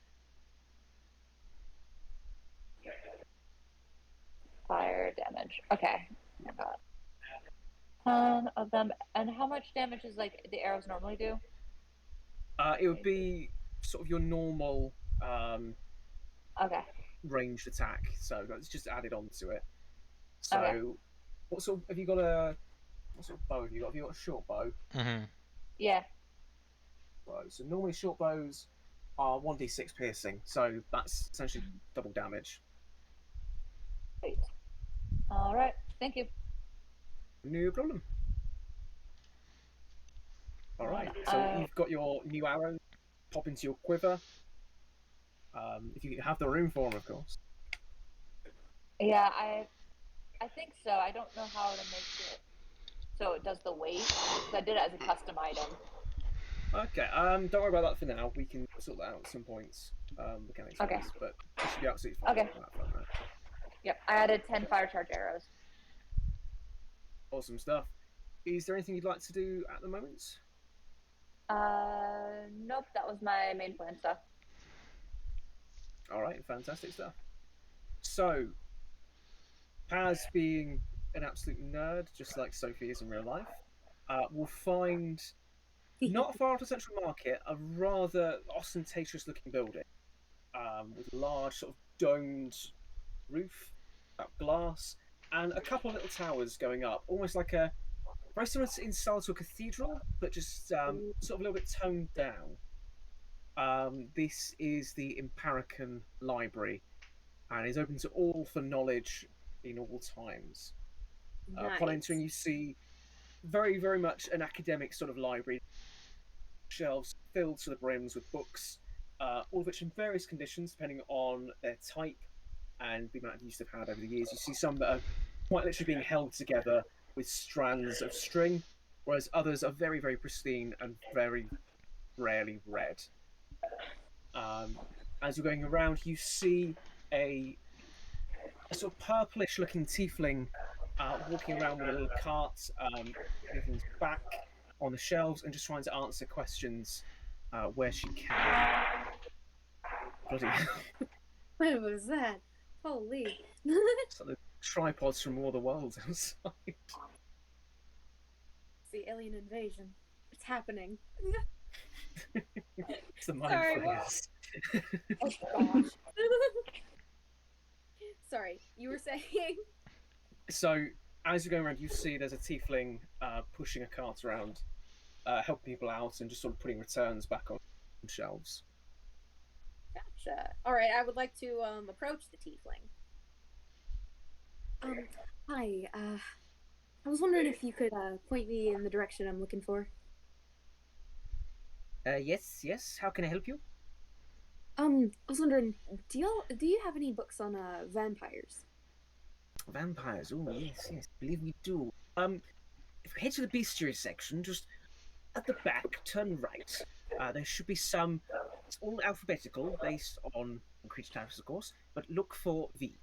Fire damage. Okay. I got 10 of them. And how much damage is like the arrows normally do? It would be sort of your normal Okay. ranged attack, so it's just added on to it. So, Okay. what sort of, have you got a what sort of bow have you got? Have you got a short bow? Mm-hmm. Yeah. Bow. So normally short bows are 1d6 piercing, so that's essentially double damage. Great. All right. Thank you. No problem. All right, so you've got your new arrow. Pop into your quiver. If you have the room for them, of course. Yeah, I think so. I don't know how to make it so it does the weight. Because I did it as a custom item. Okay. Don't worry about that for now. We can sort that out at some points, mechanics Okay. wise. But you should be absolutely fine Okay. on that front there. Yep. I added 10 fire charge arrows. Awesome stuff. Is there anything you'd like to do at the moment? Nope. That was my main plan stuff. All right, fantastic stuff. So, Paz, being an absolute nerd, just like Sophie is in real life, will find not far off the Central Market a rather ostentatious-looking building with a large sort of domed roof, glass, and a couple of little towers going up, almost like a very similar in style to a cathedral, but just sort of a little bit toned down. This is the Imparican Library, and is open to all for knowledge in all times. Upon entering, Nice. you see very, very much an academic sort of library, shelves filled to the brims with books, all of which in various conditions depending on their type and the amount of use they've had over the years. You see some that are quite literally being held together with strands of string, whereas others are very, very pristine and very rarely read. As you're going around, you see a, a sort of purplish looking tiefling walking around with a little cart, putting things back on the shelves and just trying to answer questions where she can. Bloody hell. What was that? Holy. It's like the tripods from all the worlds outside. It's the alien invasion. It's happening. It's the mind Sorry, freeze. Oh gosh. Sorry, you were saying? So, as you're going around, you see there's a tiefling pushing a cart around, helping people out and just sort of putting returns back on shelves. Gotcha. Alright, I would like to approach the tiefling. Hi, I was wondering if you could point me in the direction I'm looking for. Yes. How can I help you? I was wondering, do you have any books on vampires? Vampires. Oh, yes. I believe we do. If we head to the bestiary section, just at the back, turn right. There should be some. It's all alphabetical, based on creature types, of course. But look for V.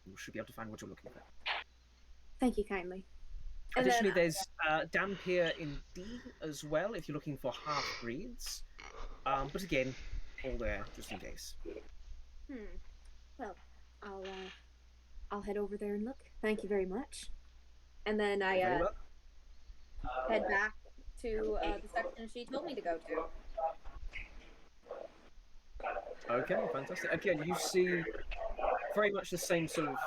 You should be able to find what you're looking for. Thank you kindly. And Additionally, then, there's Dampier in D as well, if you're looking for half breeds. But again, all there just in case. Well, I'll head over there and look. Thank you very much. And then I Very well. head back to the section she told me to go to. Okay, fantastic. Again, you see very much the same sort of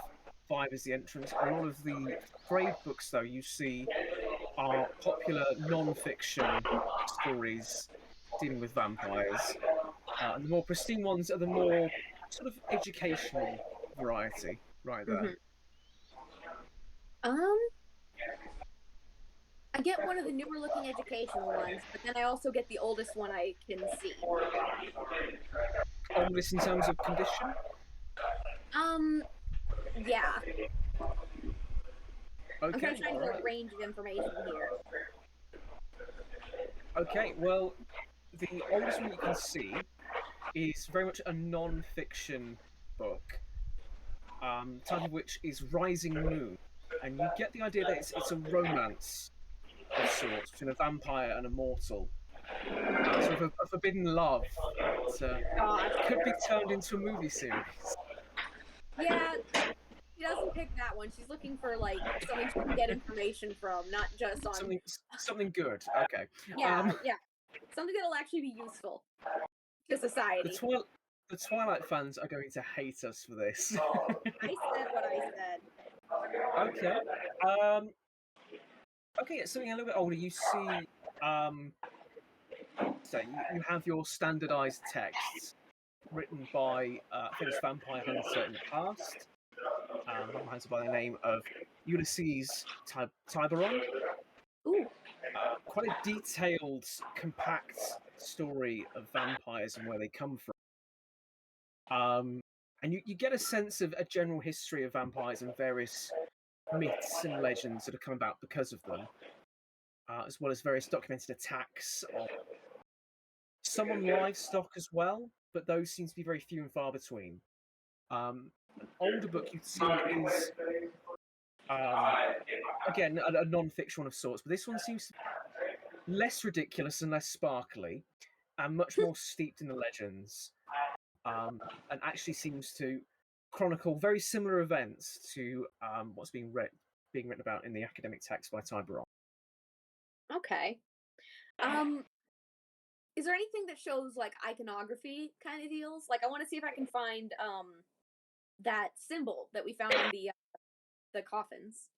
vibe as the entrance. A lot of the trade books, though, you see are popular non-fiction stories dealing with vampires. And the more pristine ones are the more sort of educational variety, right there. I get one of the newer looking educational ones, but then I also get the oldest one I can see. Oldest in terms of condition? Yeah. I'm Okay, kind of trying to get right. a range of information here. Okay, well, the oldest one you can see is very much a non-fiction book, title of which is Rising Moon, and you get the idea that it's a romance of sorts between a vampire and a mortal, sort of a forbidden love that could be turned into a movie series. Yeah, she doesn't pick that one. She's looking for like something she can get information from, not just on Something good. Okay. yeah, something that'll actually be useful to The society. The Twilight fans are going to hate us for this. I said what I said. Okay. Okay, something a little bit older. You see, so you have your standardized texts written by a famous vampire hunter in the past. Vampire hunter by the name of Ulysses Tiberon. Ooh. Quite a detailed, compact story of vampires and where they come from. And you get a sense of a general history of vampires and various myths and legends that have come about because of them, as well as various documented attacks on some on livestock as well, but those seem to be very few and far between. An older book you'd see is again a non-fiction one of sorts, but this one seems to be less ridiculous and less sparkly, and much more steeped in the legends, and actually seems to chronicle very similar events to what's being written about in the academic text by Tiberon. Okay. Is there anything that shows like iconography kind of deals? Like, I want to see if I can find that symbol that we found on the coffins.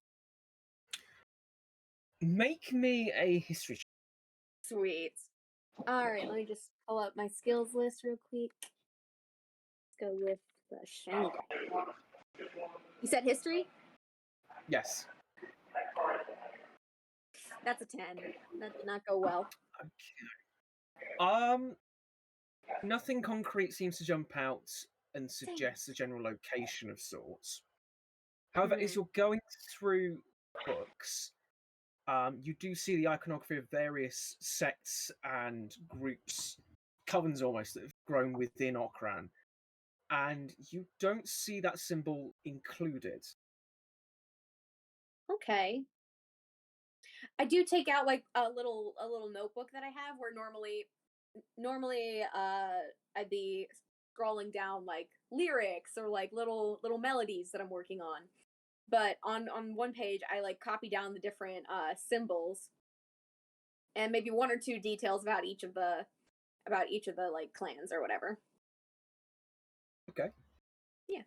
Make me a history check. Sweet. All right, let me just pull up my skills list real quick. Let's go with the shiny guy. You said history? Yes. That's a 10. That did not go well. Okay. Nothing concrete seems to jump out and suggest a general location of sorts. However, as you're going through books, you do see the iconography of various sects and groups, covens almost, that have grown within Okran, and you don't see that symbol included. Okay. I do take out like a little notebook that I have where normally I'd be scrolling down like lyrics or like little melodies that I'm working on. But on one page I like copy down the different symbols and maybe one or two details about each of the like clans or whatever. Okay. Yeah.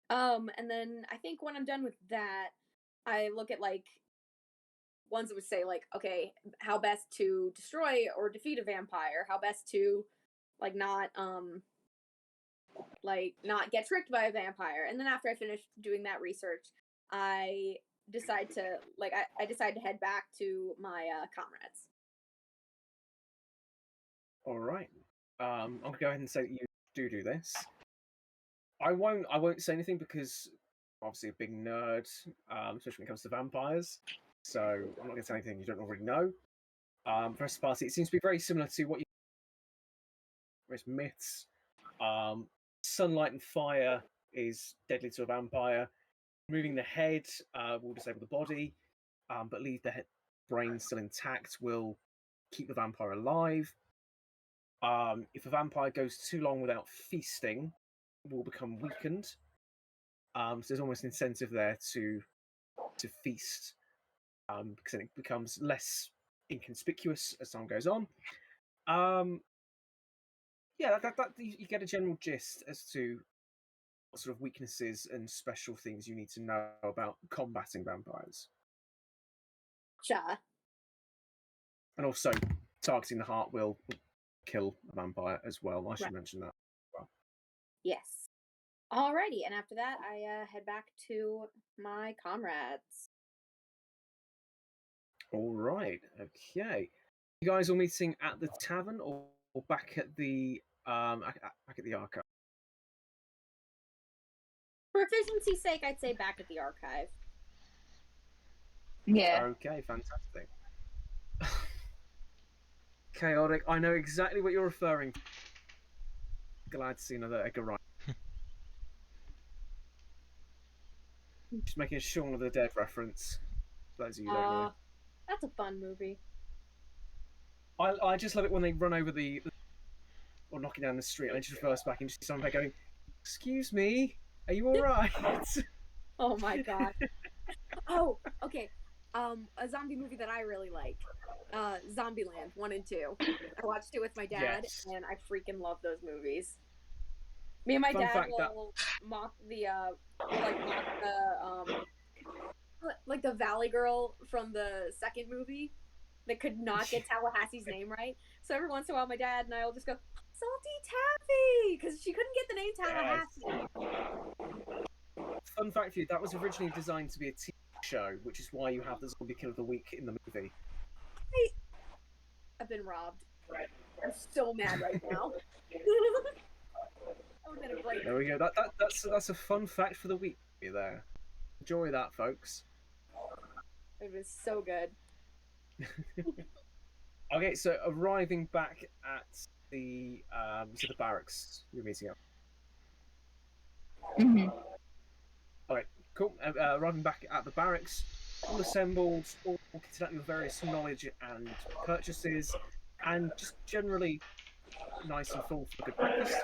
And then I think when I'm done with that, I look at like ones that would say like, okay, how best to destroy or defeat a vampire, how best to like not get tricked by a vampire. And then after I finish doing that research, I decide to I decide to head back to my comrades. All right. I'm gonna go ahead and say that you do this. I won't say anything because obviously a big nerd, especially when it comes to vampires. So I'm not going to say anything you don't already know. First party, it seems to be very similar to what you myths. Sunlight and fire is deadly to a vampire. Removing the head will disable the body, but leave the brain still intact will keep the vampire alive. If a vampire goes too long without feasting, will become weakened. So there's almost an incentive there to feast, because then it becomes less inconspicuous as time goes on. Yeah, that you get a general gist as to what sort of weaknesses and special things you need to know about combating vampires, Cha. and also targeting the heart will kill a vampire as well. I should mention that. Well. Yes. Alrighty, and after that, I head back to my comrades. All right. Okay. You guys all meeting at the tavern or back at the back at the archive? For efficiency's sake, I'd say back at the archive. Yeah. Okay, fantastic. Chaotic. I know exactly what you're referring to. Glad to see another Edgar Wright. Just making a Shaun of the Dead reference. For those of you who don't know. That's a fun movie. I just love it when they run over or knocking down the street and they just reverse back and just see someone going, "Excuse me, are you all right?" Oh my god. Oh, okay. A zombie movie that I really like. Zombieland 1 and 2. I watched it with my dad, Yes. and I freaking love those movies. Me and my Fun dad fact will mock the like the Valley Girl from the second movie that could not get Tallahassee's name right. So every once in a while, my dad and I will just go, "Salty Taffy," because she couldn't get the name Tallahassee. Fun fact for you, that was originally designed to be a TV show, which is why you have the Zombie Kill of the Week in the movie. I've been robbed. I'm so mad right now. There we go. That's a fun fact for the week there. Enjoy that, folks. It was so good. Okay, so arriving back at the barracks you're meeting up. Mm-hmm. All right, cool. Arriving back at the barracks, all assembled, all kitted up your various knowledge and purchases, and just generally nice and full for a good breakfast.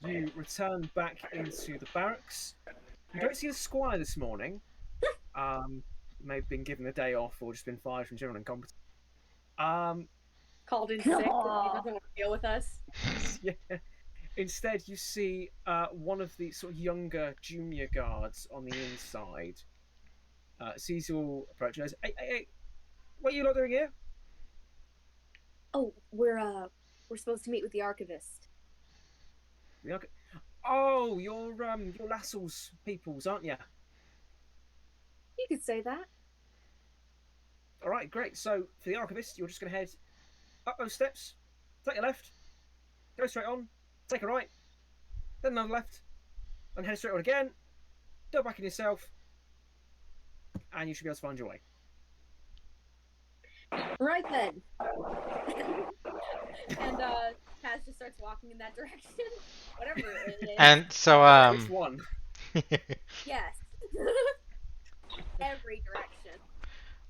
You return back into the barracks. You don't see the squire this morning. May have been given a day off or just been fired from general incompetence. Um, Called in sick because he doesn't want to deal with us. yeah. Instead, you see one of the sort of younger junior guards on the inside sees you all approach and goes, hey, what are you lot doing here? Oh, we're supposed to meet with the archivist. The oh, you're Lassel's peoples, aren't you? You could say that. All right, great. So for the archivist, you're just going to head up those steps, take a left, go straight on, take a right, then another left, and head straight on again. Double back in yourself, and you should be able to find your way. Right then. And Kaz just starts walking in that direction. Whatever it is. And so Which one? Yes. Every direction.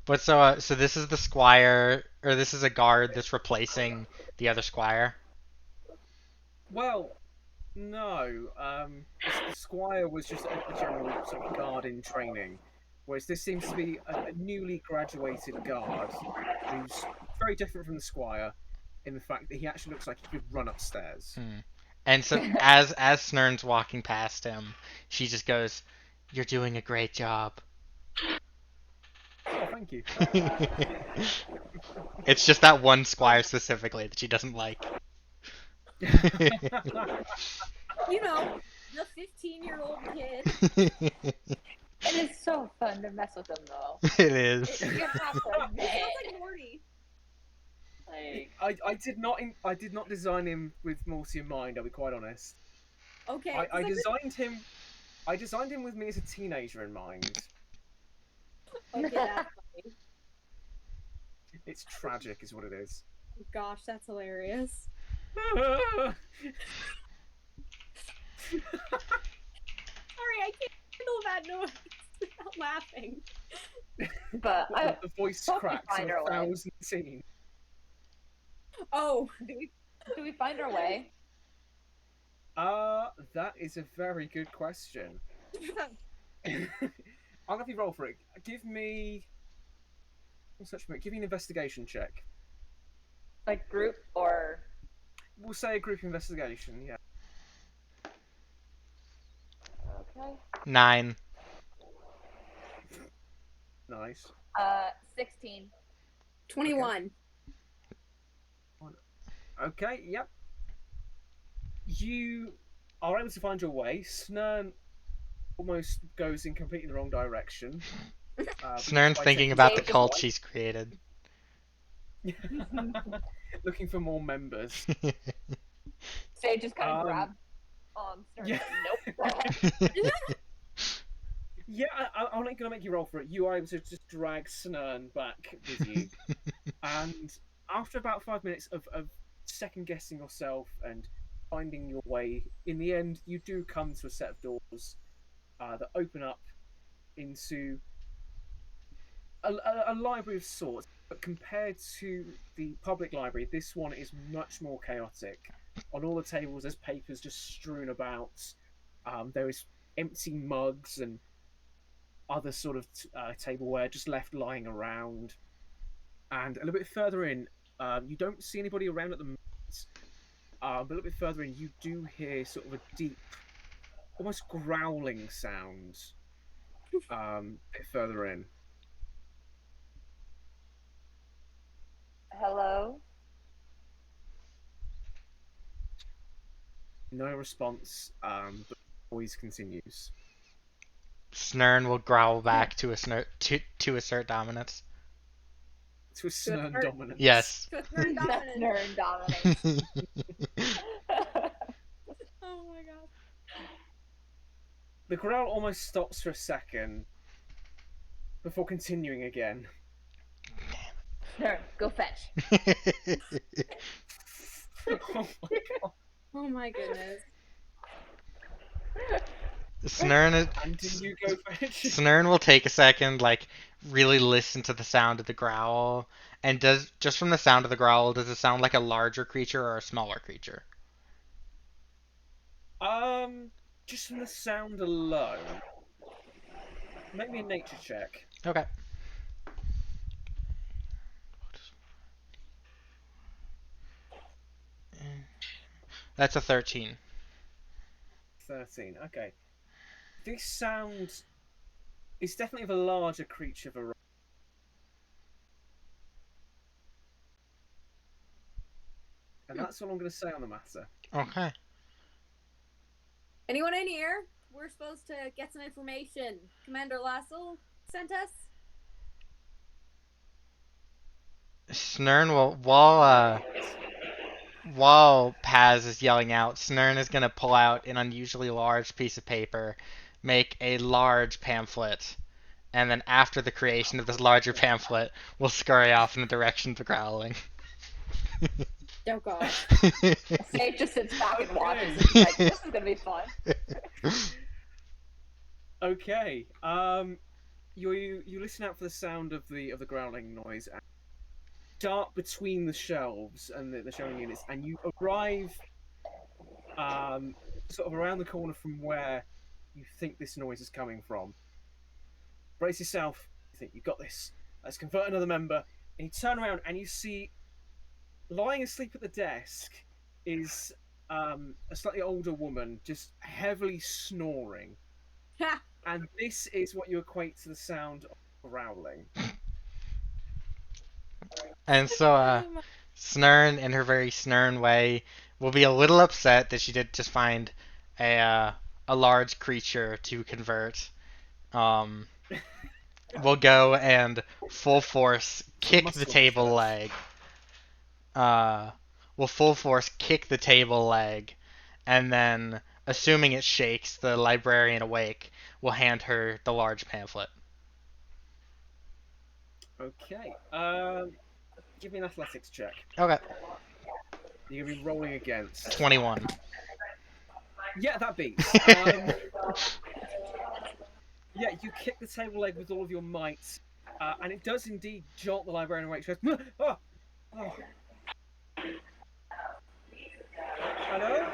but so this is the squire, or this is a guard that's replacing the other squire. Well, no. The squire was just a general sort of guard in training, whereas this seems to be a newly graduated guard who's very different from the squire in the fact that he actually looks like he could run upstairs. And so as Snern's walking past him, she just goes, "You're doing a great job." Oh, thank you. It's just that one squire specifically that she doesn't like. You know, the 15-year-old kid. It is so fun to mess with them, though. It is. You have to It sounds admit, like Morty. like, I did not design him with Morty in mind. I'll be quite honest. Okay. I designed him with me as a teenager in mind. Okay, that's funny. It's tragic, is what it is. Oh, gosh, that's hilarious. Sorry, I can't handle that noise without laughing. but I, The voice hope we cracks find in our way. 1,000 scenes. Oh. do we find our way? That is a very good question. I'll have you roll for it. Give me. Give me an investigation check. Like group or We'll say a group investigation, yeah. okay. 9. Nice. 16. 21. Okay, yep. You are able to find your way. Snern almost goes in completely the wrong direction. Snern's by thinking taking about the steps cult away. she's created. Looking for more members. Sage just kind of grabbed Stern. yeah. Nope. Yeah, I'm not going to make you roll for it. You are able to just drag Snern back with you. And after about 5 minutes of second guessing yourself and finding your way, in the end, you do come to a set of doors that open up into a library of sorts. But compared to the public library, this one is much more chaotic. On all the tables, there's papers just strewn about. There is empty mugs and other sort of tableware just left lying around. And a little bit further in, you don't see anybody around at the moment. But a little bit further in, you do hear sort of a deep, almost growling sound. A bit further in. Hello? No response, but the noise continues. Snern will growl back to assert dominance. To a Snern Snern. dominance. Yes. So it's very That's dominant. nerd dominance. Oh my god. The growl almost stops for a second before continuing again. Nerd, go fetch. Oh my god. Oh my goodness. Snurn, And do you go for it? Snurn will take a second, like really listen to the sound of the growl, and does just from the sound of the growl, does it sound like a larger creature or a smaller creature? Just from the sound alone, make me a nature check. Okay. That's a 13. 13. Okay. This sound is definitely of a larger creature variety. And that's all I'm going to say on the matter. Okay. Anyone in here? We're supposed to get some information. Commander Lassel sent us. Snurn will while Paz is yelling out, Snurn is gonna pull out an unusually large piece of paper, make a large pamphlet, and then after the creation of this larger pamphlet, will scurry off in the direction of the growling. Oh gosh. Sage just sits back and watches. Okay. And she's like, "This is gonna be fun." Okay. You listen out for the sound of the growling noise and dart between the shelves and the shelving units, and you arrive sort of around the corner from where you think this noise is coming from. Brace yourself. You think you've got this. Let's convert another member. And you turn around and you see, lying asleep at the desk, is a slightly older woman, just heavily snoring. Ha! And this is what you equate to the sound of growling. And so, Snurn, in her very Snurn way, will be a little upset that she did just find a large creature to convert. Will go and full force kick the Muscle table search. leg. Will full force kick the table leg, and then, assuming it shakes the librarian awake, will hand her the large pamphlet. Okay. Give me an athletics check. Okay, You're gonna be rolling against. 21. Yeah, that beats. Yeah, you kick the table leg with all of your might, and it does indeed jolt the librarian awake. She goes, "Oh, oh. Hello?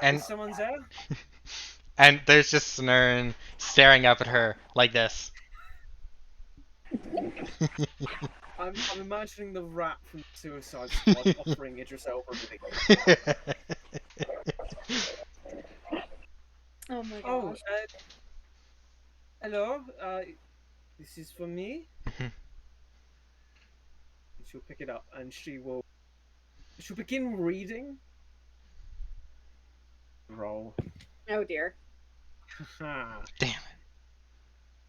And Is someone there?" and there's just Snurn staring up at her like this. I'm imagining the rat from Suicide Squad offering Idris Elba a beer. Oh my Oh, gosh. hello. This is for me. Mhm. She'll pick it up and she'll begin reading. Roll. Oh dear. Damn Damn it.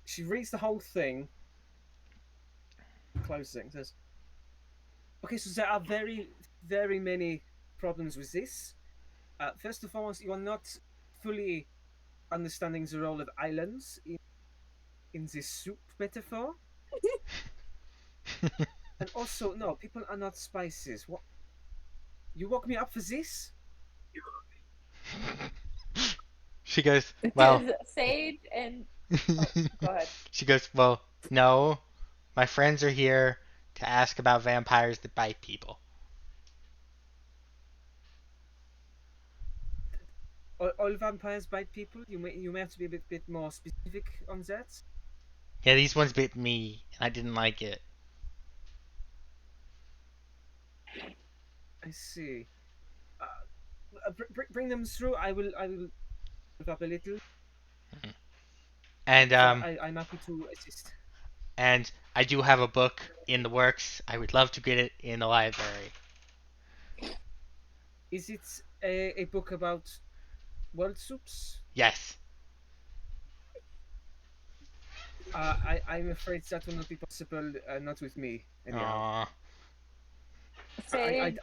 She reads the whole thing. Closing says, "Okay, so there are very, very many problems with this. First and foremost, you are not fully understanding the role of islands in this soup metaphor. And also, no, people are not spices. What? You woke me up for this?" She goes, well. Is Sage and go ahead. She goes, well, no. My friends are here to ask about vampires that bite people. All vampires bite people. You may have to be a bit more specific on that. Yeah, these ones bit me, and I didn't like it. I see. Bring them through. I will look up a little. And So um, I'm happy to assist. and I do have a book in the works. I would love to get it in the library. Is it a book about world soups? Yes. I'm afraid that will not be possible. Not with me. Anyhow. Aww. Sage,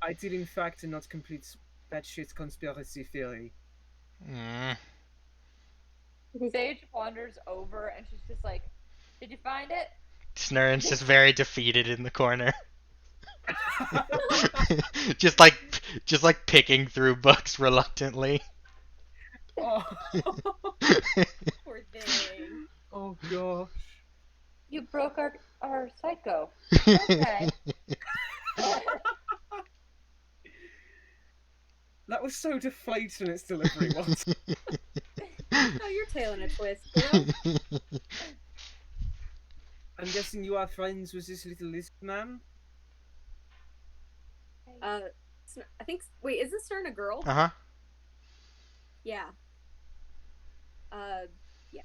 I did in fact not complete that shit conspiracy theory. Mm. Sage wanders over and she's just like, "Did you find it?" Snurren's just very defeated in the corner. just like just like picking through books reluctantly. Oh, Poor thing. oh gosh. You broke our psycho. Okay. That was so deflated in its delivery once. Oh, you're tailing a twist, kiddo. I'm guessing you are friends with this little lizard man? Uh, I think. Wait, is this Stern a girl? Uh-huh. Yeah. Yeah.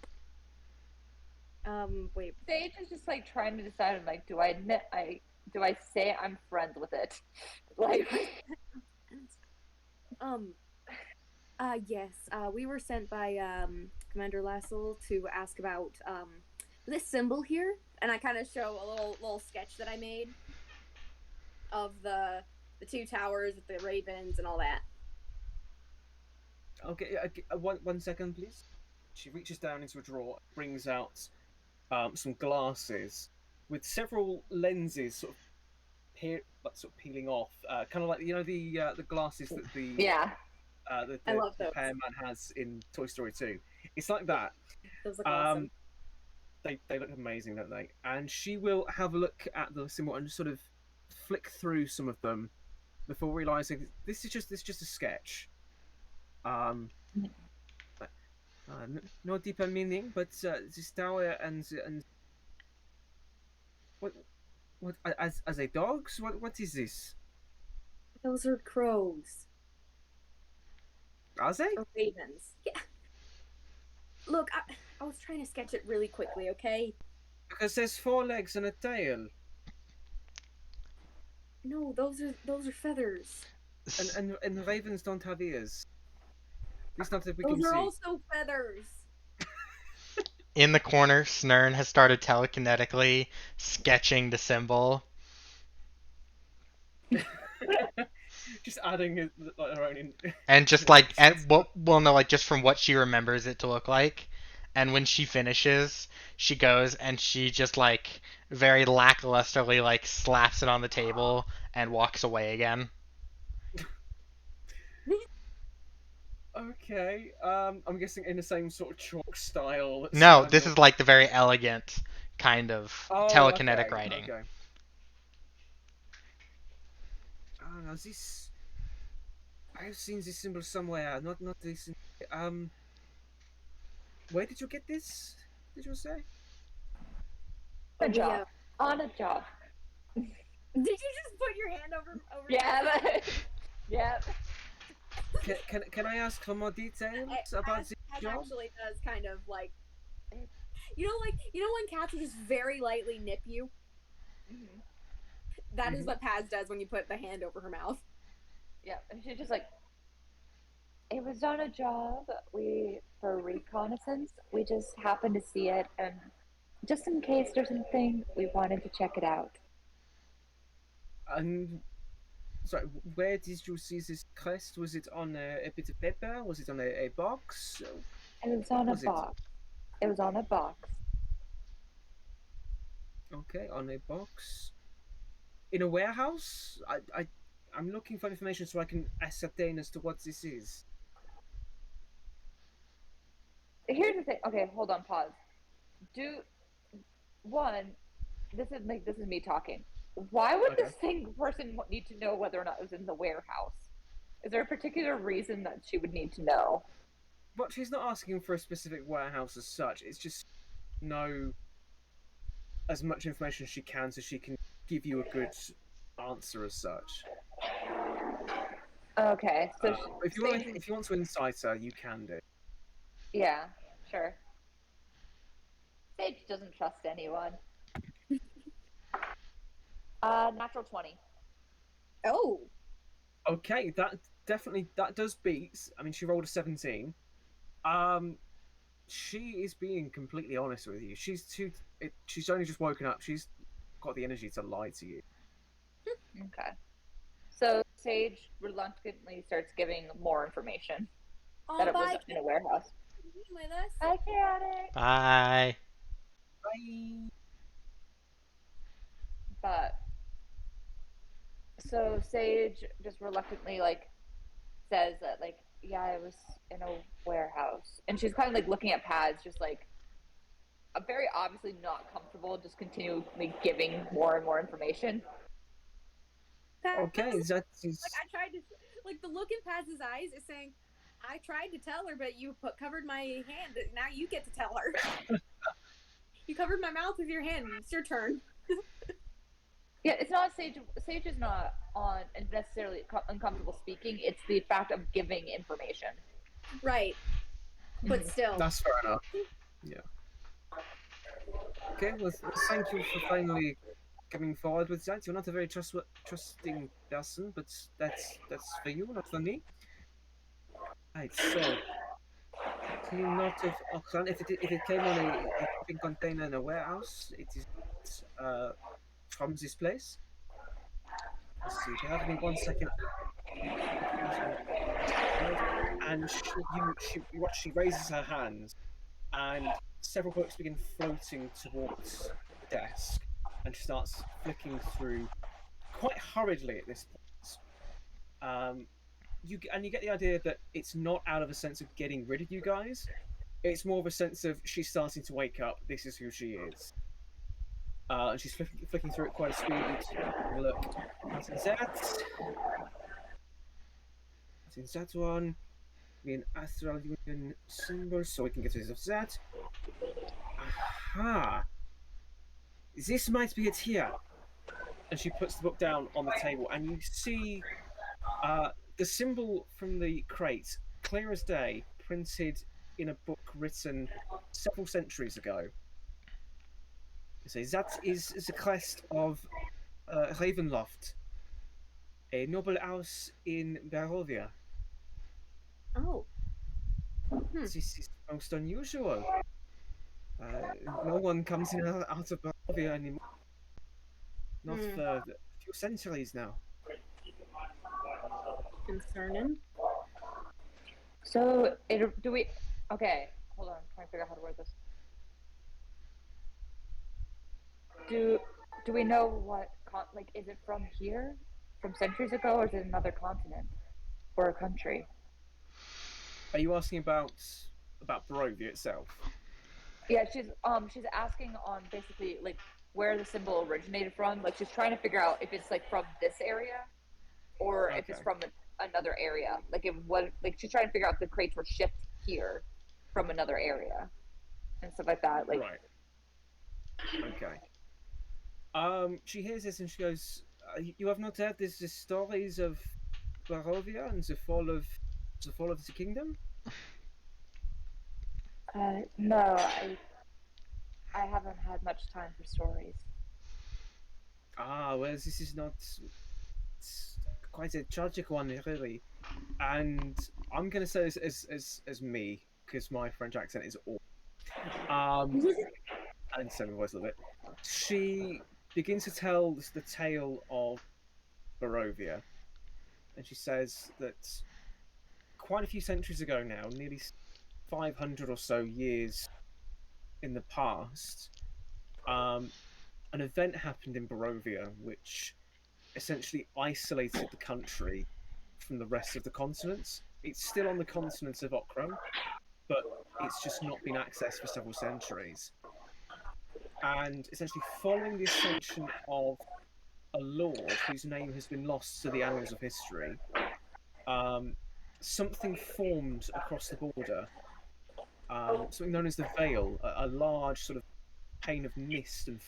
Wait. Sage is just like trying to decide, like, do I admit do I say I'm friends with it? Like, Um. Yes. We were sent by Commander Lassel to ask about this symbol here, and I kind of show a little sketch that I made of the two towers with the ravens and all that. Okay, one second, please. She reaches down into a drawer, brings out some glasses with several lenses sort of peeling off, kind of like the glasses that yeah. I love those. repairman has in Toy Story 2. It's like that. Those look awesome. They look amazing, don't they? And she will have a look at the symbol and sort of flick through some of them before realizing this is just a sketch. No deeper meaning, but this tower and what as a dogs? What is this? Those are crows. Are they? Or ravens. Yeah. Look, I was trying to sketch it really quickly, okay? Because there's 4 legs and a tail, No, those are feathers. and ravens don't have ears. At least not that we can Those are see. also feathers. In the corner, Snurn has started telekinetically sketching the symbol. Just adding like her own. And just like, and well, no, like just from what she remembers it to look like. And when she finishes, she goes and she just like very lacklusterly like slaps it on the table and walks away again. Okay. I'm guessing in the same sort of chalk style. No, this is like the very elegant kind of telekinetic okay, writing. Okay. Oh, now this. I've seen this symbol somewhere. Not this. Where did you get this? Did you say? A job. On a job. Did you just put your hand over? Yeah. Yeah. Can I ask for more details about this job? Actually does kind of like, you know when cats will just very lightly nip you. Mm-hmm. That is what Paz does when you put the hand over her mouth. Yeah, and she's just like, it was on a job for reconnaissance. We just happened to see it, and just in case there's something, we wanted to check it out. And sorry, where did you see this crest? Was it on a bit of paper? Was it on a box? It was on a box. It was on a box. Okay, on a box. In a warehouse? I'm looking for information so I can ascertain as to what this is. Here's the thing. Okay, hold on, pause. This is me talking. Why would this person need to know whether or not it was in the warehouse? Is there a particular reason that she would need to know? But she's not asking for a specific warehouse as such. It's just know as much information as she can so she can give you a good answer as such. Okay, so if you want to insight her, you can do. Yeah, sure. Sage doesn't trust anyone. Natural 20. Oh. Okay, that does beat. I mean, she rolled a 17. She is being completely honest with you. She's only just woken up. She's got the energy to lie to you. Okay. So Sage reluctantly starts giving more information that it was in a warehouse. Bye, chaotic. Bye. Bye. But So Sage just reluctantly like says that like yeah, I was in a warehouse, and she's kind of like looking at pads, just like very obviously not comfortable, just continually giving more and more information. Okay, that Like is I tried to, like the look in Paz's eyes is saying, "I tried to tell her, but you covered my hand. Now you get to tell her. You covered my mouth with your hand. It's your turn." Yeah, it's not Sage. Sage is not on necessarily uncomfortable speaking. It's the fact of giving information. Right, but still. that's fair enough. Yeah. Okay, well, thank you for finally coming forward with that. You're not a very trusting person, but that's for you, not for me. Right, so clean lot of Okran. If it came on a shipping container in a warehouse, it is from this place. Let's see. Bear with me 1 second. And you watch. She raises her hands, and several books begin floating towards the desk, and she starts flicking through quite hurriedly at this point. You get the idea that it's not out of a sense of getting rid of you guys. It's more of a sense of she's starting to wake up. This is who she is. And she's flicking through it quite a speed. Have a look. What's in that? What's in that one? An astral union symbol, so we can get rid of that. Aha! This might be it here. And she puts the book down on the table, and you see the symbol from the crate, clear as day, printed in a book written several centuries ago. It says, that is the crest of Ravenloft, a noble house in Barovia. Oh. This is most unusual. No one comes in and out of Barovia anymore. Not for a few centuries now. Concerning. So do we? Okay, hold on. I'm trying to figure out how to word this. Do we know what like is it from here, from centuries ago, or is it another continent or a country? Are you asking about Barovia itself? Yeah, she's asking on basically like where the symbol originated from. Like she's trying to figure out if it's like from this area or if it's Okay. from another area. Like if what like she's trying to figure out if the crates were shipped here from another area and stuff like that. Like Right. Okay. She hears this and she goes, "You have not heard the stories of Barovia and the fall of the kingdom?" no, I haven't had much time for stories. Ah, well, this is not. It's quite a tragic one, really. And I'm gonna say this as me because my French accent is awful. And so my voice a little bit. She begins to tell the tale of Barovia, and she says that quite a few centuries ago now, nearly 500 or so years in the past, an event happened in Barovia which essentially isolated the country from the rest of the continents. It's still on the continent of Okran, but it's just not been accessed for several centuries. And essentially, following the ascension of a lord whose name has been lost to the annals of history, something formed across the border, something known as the Veil, a large sort of pane of mist and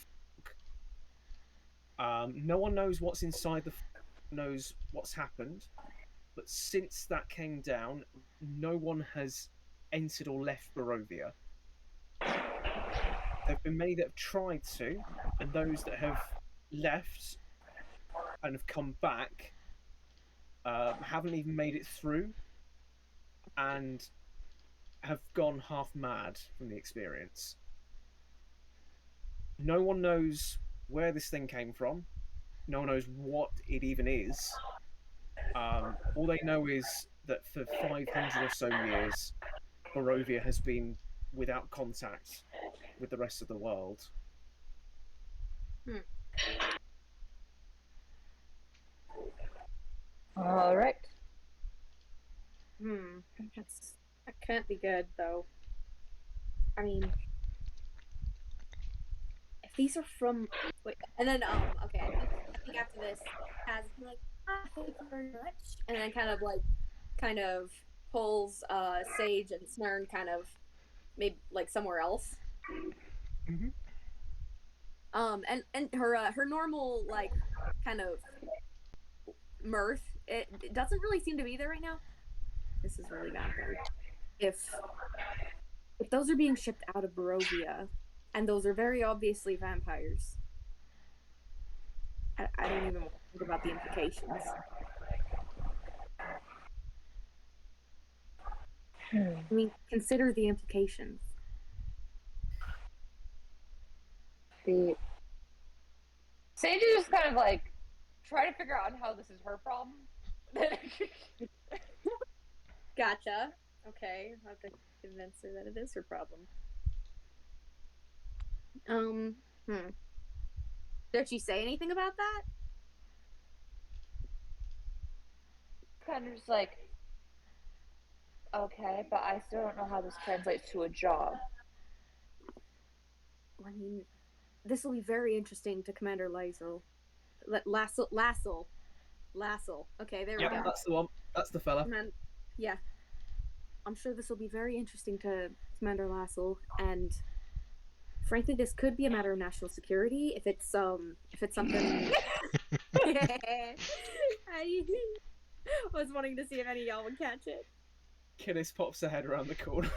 fog. No one knows what's inside the fog, knows what's happened, but since that came down, no one has entered or left Barovia. There have been many that have tried to, and those that have left and have come back haven't even made it through and have gone half mad from the experience. No one knows where this thing came from. No one knows what it even is. All they know is that for 500 or so years, Barovia has been without contact with the rest of the world. All right. Hmm. That can't be good though. I mean, if these are from wait, and then okay, I think after this, Kaz is like, thank you very much, and then kind of pulls Sage and Snurn kind of maybe like somewhere else. Hmm. And her normal like kind of mirth it doesn't really seem to be there right now. This is really bad, Bard. If if those are being shipped out of Barovia, and those are very obviously vampires, I don't even want to think about the implications. I mean, consider the implications. The Sage is just kind of like trying to figure out how this is her problem. Gotcha. Okay, I'll have to convince her that it is her problem. Um, hmm. Did she say anything about that? Kind of just like, okay, but I still don't know how this translates to a job. I mean, this will be very interesting to Commander Lassel. Lassel. Okay, there we Yep, go. that's the one. That's the fella. Yeah, I'm sure this will be very interesting to Commander Lassel, and frankly, this could be a matter of national security if it's something. I was wanting to see if any of y'all would catch it. Kiddes pops her head around the corner.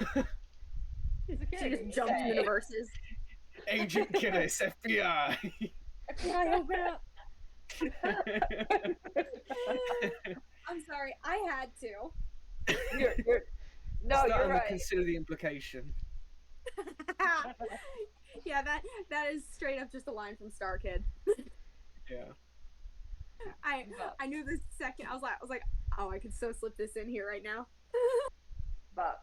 She just jumped into verses. Agent Kiddes, FBI. FBI, open up! I'm sorry, I had to. No, Start you're and right. consider the implication. Yeah, that is straight up just a line from Star Kid. Yeah. I knew the second I was like, oh, I could so slip this in here right now. But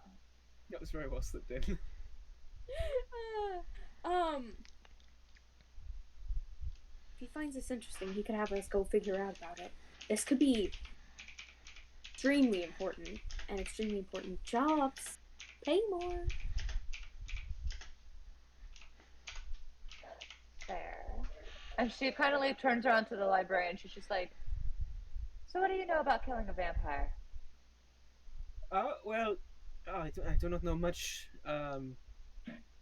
That was very well slipped in. If he finds this interesting, he could have us go figure out about it. This could be extremely important, and extremely important jobs pay more. fair. And she kind of like turns around to the librarian. She's just like, "So what do you know about killing a vampire?" Well, I do not know much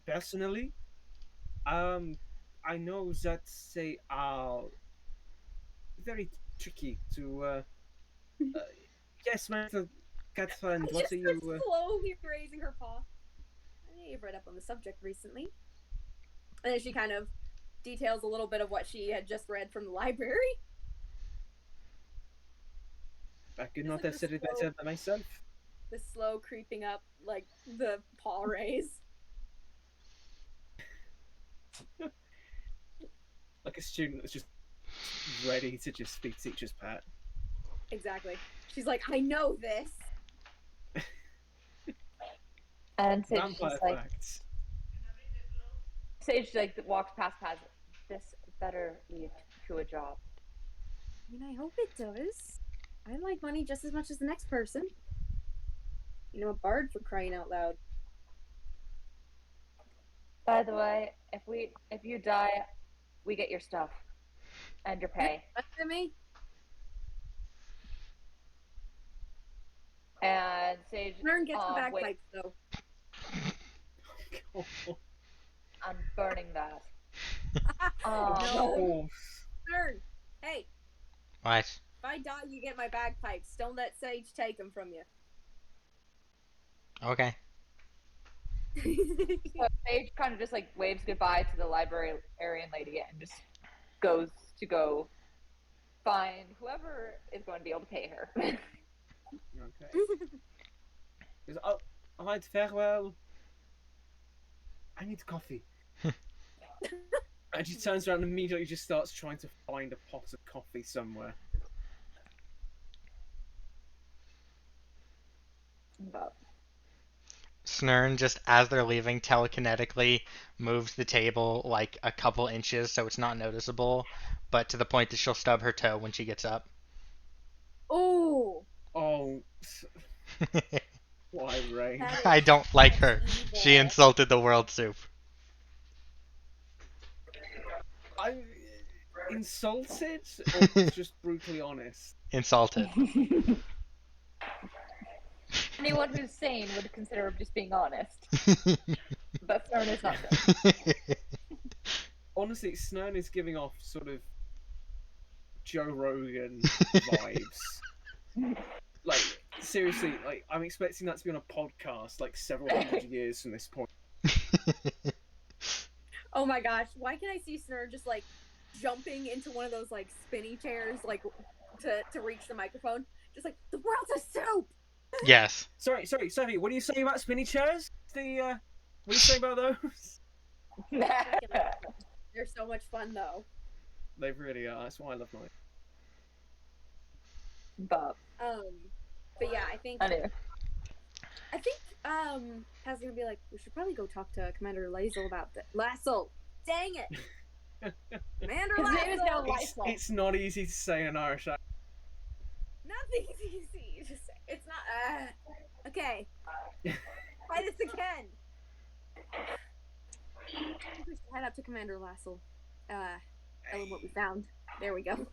personally. Um, I know that they are very tricky to. Uh, yes, my little cat friend. She What just are you? starts slowly raising her paw. I know you've read up on the subject recently. And then she kind of details a little bit of what she had just read from the library. I could Just not like have said it better by myself. the slow creeping up, like the paw raise. Like a student that's just ready to just be teacher's pet. Exactly. She's like, I know this. And Sage Vampire just like facts. walks past Paz. This better lead to a job. I mean, I hope it does. I like money just as much as the next person. You know, a bard for crying out loud. By the way, if you die, we get your stuff and your pay. Look at me. And Sage, Nern gets the wait, bagpipes though. I'm burning that. No. Nern, hey, What? if I die, you get my bagpipes. Don't let Sage take them from you. Okay. So Sage kind of just like waves goodbye to the librarian lady and just goes to go find whoever is going to be able to pay her. Okay. Oh, alright, farewell. I need coffee. And she turns around and immediately just starts trying to find a pot of coffee somewhere. But Snurn, just as they're leaving, telekinetically moves the table like a couple inches so it's not noticeable, but to the point that she'll stub her toe when she gets up. Oh, Oh, why, Rain? that I is don't like that's her. She evil. insulted the world soup. I'm insulted or just brutally honest? Insulted. Anyone who's sane would consider just being honest, but Fern is not sane. Honestly, Snern is giving off sort of Joe Rogan vibes. Like, seriously, like I'm expecting that to be on a podcast like several hundred years from this point. Oh my gosh, why can I see Snur just like jumping into one of those like spinny chairs like to reach the microphone? Just like the world's a soup. Yes. Sorry, Sophie, what are you saying about spinny chairs? What are you saying about those? They're so much fun though. They really are. That's why I love mine. But But yeah, I think anyway, Kaz gonna be like, we should probably go talk to Commander Lazel about that. Lassel, dang it, Commander his name is now Lassel. It's, Lysol. it's not easy to say in Irish accent. Nothing's easy. Just it's not. Okay, try this again. We should head up to Commander Lassel. Tell him what we found. There we go.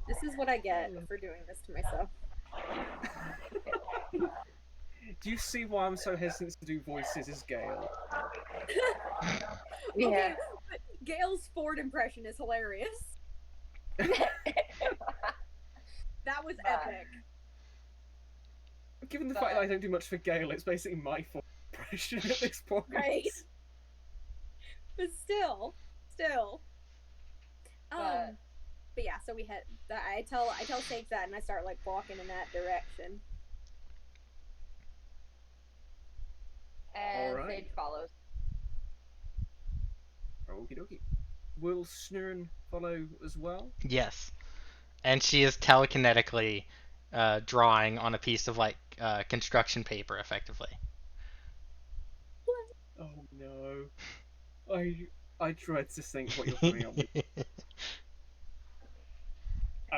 This is what I get for doing this to myself. Do you see why I'm so hesitant to do voices as Gale? Yeah. Okay, but Gail's Ford impression is hilarious. That was epic. Given the fact that I don't do much for Gale, it's basically my fault impression at this point. Right. But still. But yeah, so we head. I tell Sage that, and I start like walking in that direction. And Alright. Sage follows. Okie dokie. Will Snurn follow as well? Yes. And she is telekinetically drawing on a piece of like construction paper, effectively. Oh no. I dread to think what you're coming up with.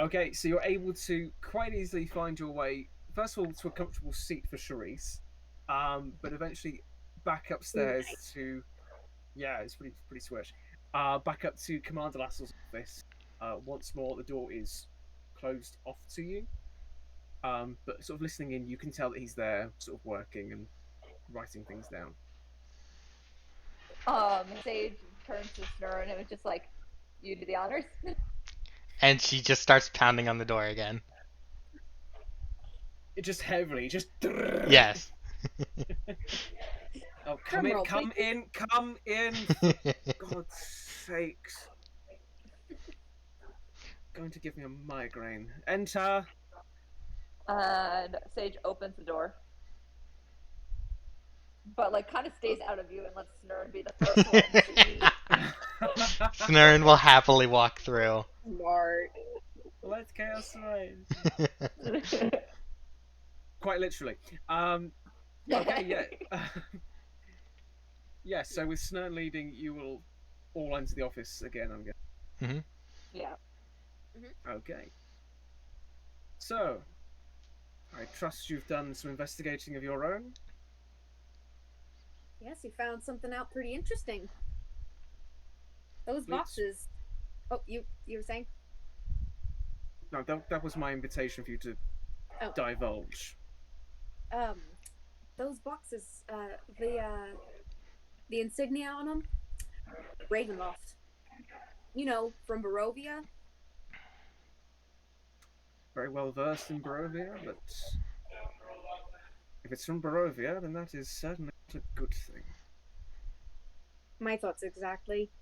Okay, so you're able to quite easily find your way, first of all, to a comfortable seat for Charisse, but eventually back upstairs to, yeah, it's pretty swish. Back up to Commander Lassel's office. Once more, the door is closed off to you, but sort of listening in, you can tell that he's there, sort of working and writing things down. Sage turns to Snur and it was just like, you do the honors. And she just starts pounding on the door again. It just heavily, just. Yes. Oh, come Drum roll, in! God's sakes. Going to give me a migraine. Enter. And Sage opens the door. But like kind of stays out of view and lets Snur be the first one to see. Snurn will happily walk through. Smart. Let's chaos reign. Quite literally. Okay, yeah. Yeah, so with Snurn leading, you will all enter the office again, I'm guessing. Mm-hmm. Yeah. Okay. So, I trust you've done some investigating of your own. Yes, you found something out pretty interesting. Those Please. boxes. Oh, you were saying? No, that was my invitation for you to divulge. Those boxes. The insignia on them. Ravenloft. You know, from Barovia. Very well versed in Barovia, but if it's from Barovia, then that is certainly not a good thing. My thoughts exactly.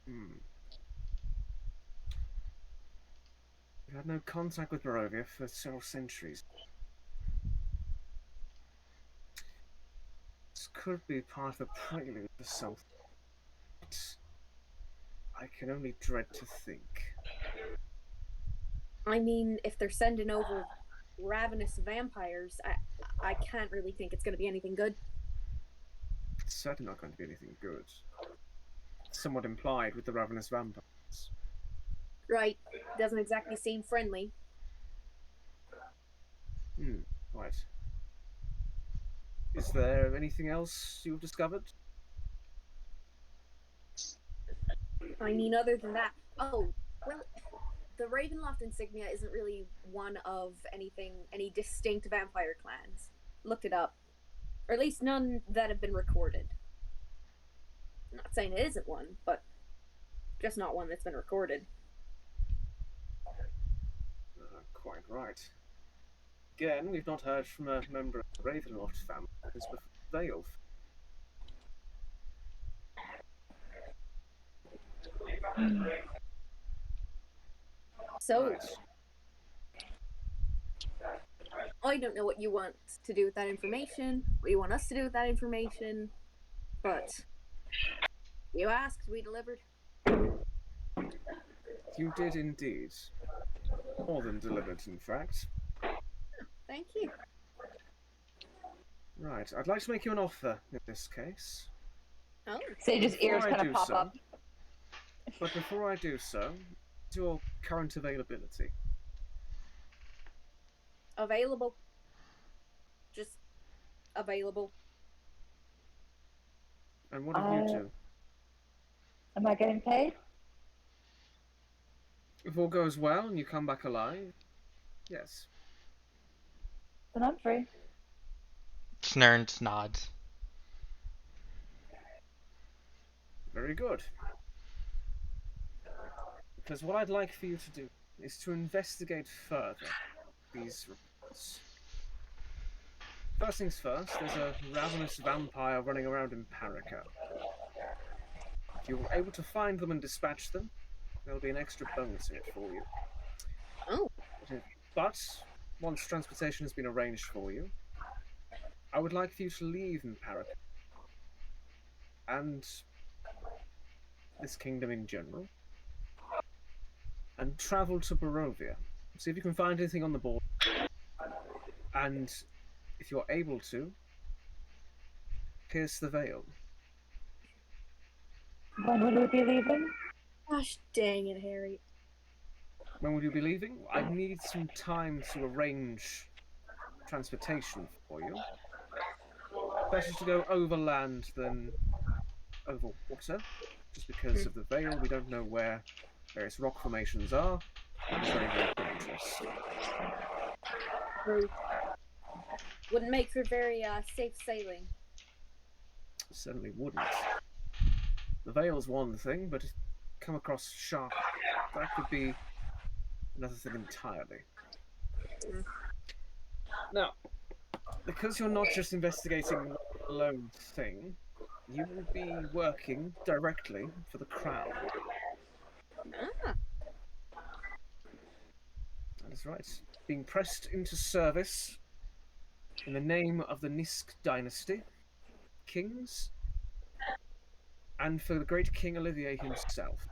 We've had no contact with Barovia for several centuries. This could be part of a prelude to something. But I can only dread to think. I mean, if they're sending over ravenous vampires, I can't really think it's going to be anything good. It's certainly not going to be anything good. Somewhat implied with the ravenous vampires. Right. Doesn't exactly seem friendly. Right. Is there anything else you've discovered? I mean, other than that. Oh, well, the Ravenloft insignia isn't really one of any distinct vampire clans. Looked it up. Or at least none that have been recorded. I'm not saying it isn't one, but just not one that's been recorded. Quite right. Again, we've not heard from a member of the Ravenloft family since before Vale. So, Right. I don't know what you want to do with that information, what you want us to do with that information, but you asked, we delivered. You did indeed. More than delivered, in fact. Thank you. Right. I'd like to make you an offer in this case. Oh, Sage's ears Before I kind of do pop so, up. But before I do so, what's your current availability? available. Just available. And what have you do? Am I getting paid? If all goes well and you come back alive, yes. Then I'm free. Snurns nods. Very good. Because what I'd like for you to do is to investigate further these reports. First things first, there's a ravenous vampire running around in Parika. If you're able to find them and dispatch them, there'll be an extra bonus in it for you. Oh. But once transportation has been arranged for you, I would like for you to leave in Parika and this kingdom in general, and travel to Barovia. See if you can find anything on the board, and if you're able to, pierce the veil. When will we be leaving? Gosh dang it, Harry. When will you be leaving? I need some time to arrange transportation for you. Better to go overland than over water, just because of the veil. We don't know where various rock formations are. It's very, very dangerous. Wouldn't make for very safe sailing. Certainly wouldn't. The veil's one thing, but come across shark, that could be another thing entirely. Now, because you're not just investigating one lone thing, you will be working directly for the crown. Ah. That is right. Being pressed into service in the name of the Nisk dynasty, kings, and for the great King Olivier himself.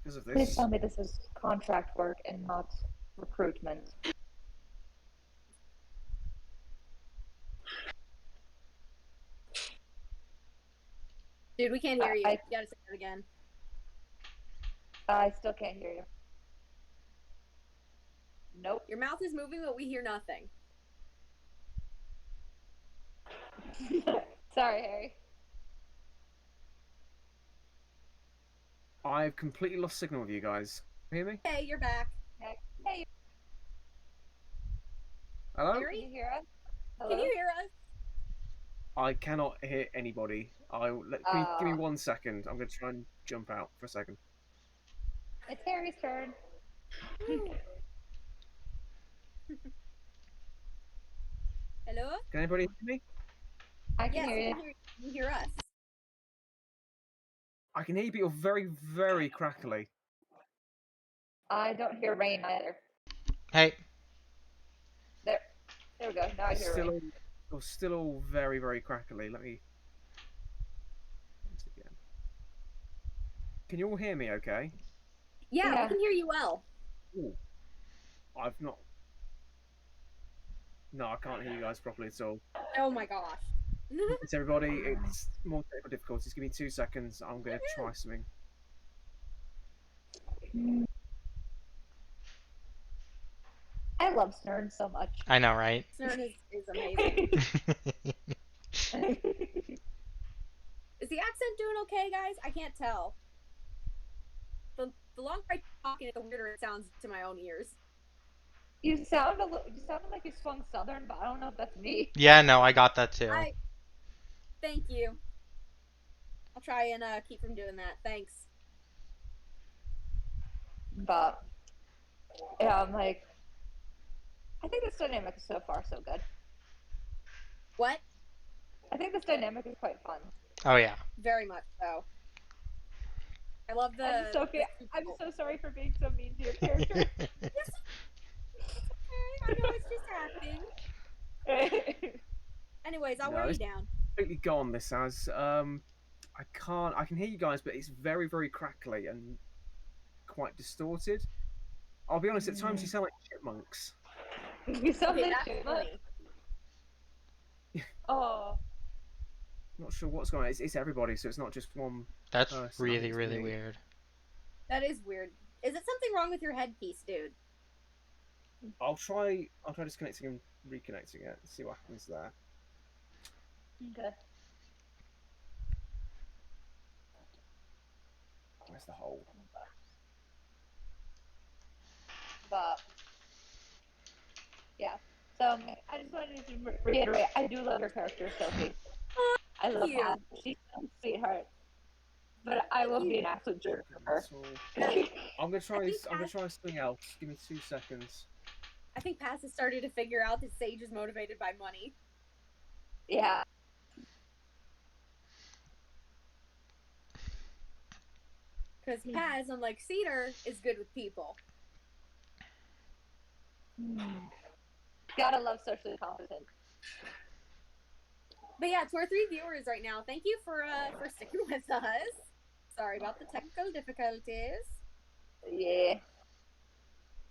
Because of Please this, tell me this is contract work and not recruitment. Dude, we can't hear you. I- You gotta say that again. I still can't hear you. Nope. Your mouth is moving, but we hear nothing. Sorry, Harry. I've completely lost signal with you guys. Can you hear me? Hey, you're back. Hey, Hello? can Harry? you hear us? Hello? Can you hear us? I cannot hear anybody. Give me 1 second. I'm going to try and jump out for a second. It's Harry's turn. Hello? Can anybody hear me? I can Yes, hear we you. can hear you. Can you hear us? I can hear you, but you're very, very crackly. I don't hear rain either. Hey, There we go. Now I You're hear still, rain. you're still all very, very crackly. Let me. Once again. Can you all hear me? Okay. Yeah, Yeah. we can hear you well. Ooh. I've not. No, I can't hear you guys properly at all. Oh my gosh. It's everybody. It's more technical difficulties. Give me 2 seconds. I'm going to try something. I love Snurn so much. I know, right? Snurn is amazing. Is the accent doing okay, guys? I can't tell. The longer I talk it, the weirder it sounds to my own ears. You sounded like you swung southern, but I don't know if that's me. Yeah, no, I got that too. Thank you. I'll try and keep from doing that. Thanks. But yeah, I'm like, I think this dynamic is so far so good. What? I think this dynamic is quite fun. Oh yeah. Very much so. I love the. I'm so sorry for being so mean to your character. Yes, it's okay. I know it's just acting. Anyways, I'll wear you down. Completely gone. This has. I can hear you guys, but it's very, very crackly and quite distorted. I'll be honest. At times, you sound like chipmunks. You sound Okay, like that's chipmunk. funny. Oh, Not sure what's going on. It's everybody, so it's not just one. That's person. really, It's really me. weird. That is weird. Is it something wrong with your headpiece, dude? I'll try disconnecting and reconnecting it. See what happens there. okay. Where's the hole? But yeah, so I just wanted to reiterate, I do love your character, Sophie. I love you. her. She's a sweetheart. But I will be an absolute jerk to her. I'm gonna try. think I'm gonna try something else. Give me 2 seconds. I think Paz has started to figure out that Sage is motivated by money. Yeah. Because Paz, unlike Cedar, is good with people. Gotta love socially competent. But yeah, to our 3 viewers right now, thank you for sticking with us. Sorry about the technical difficulties. Yeah.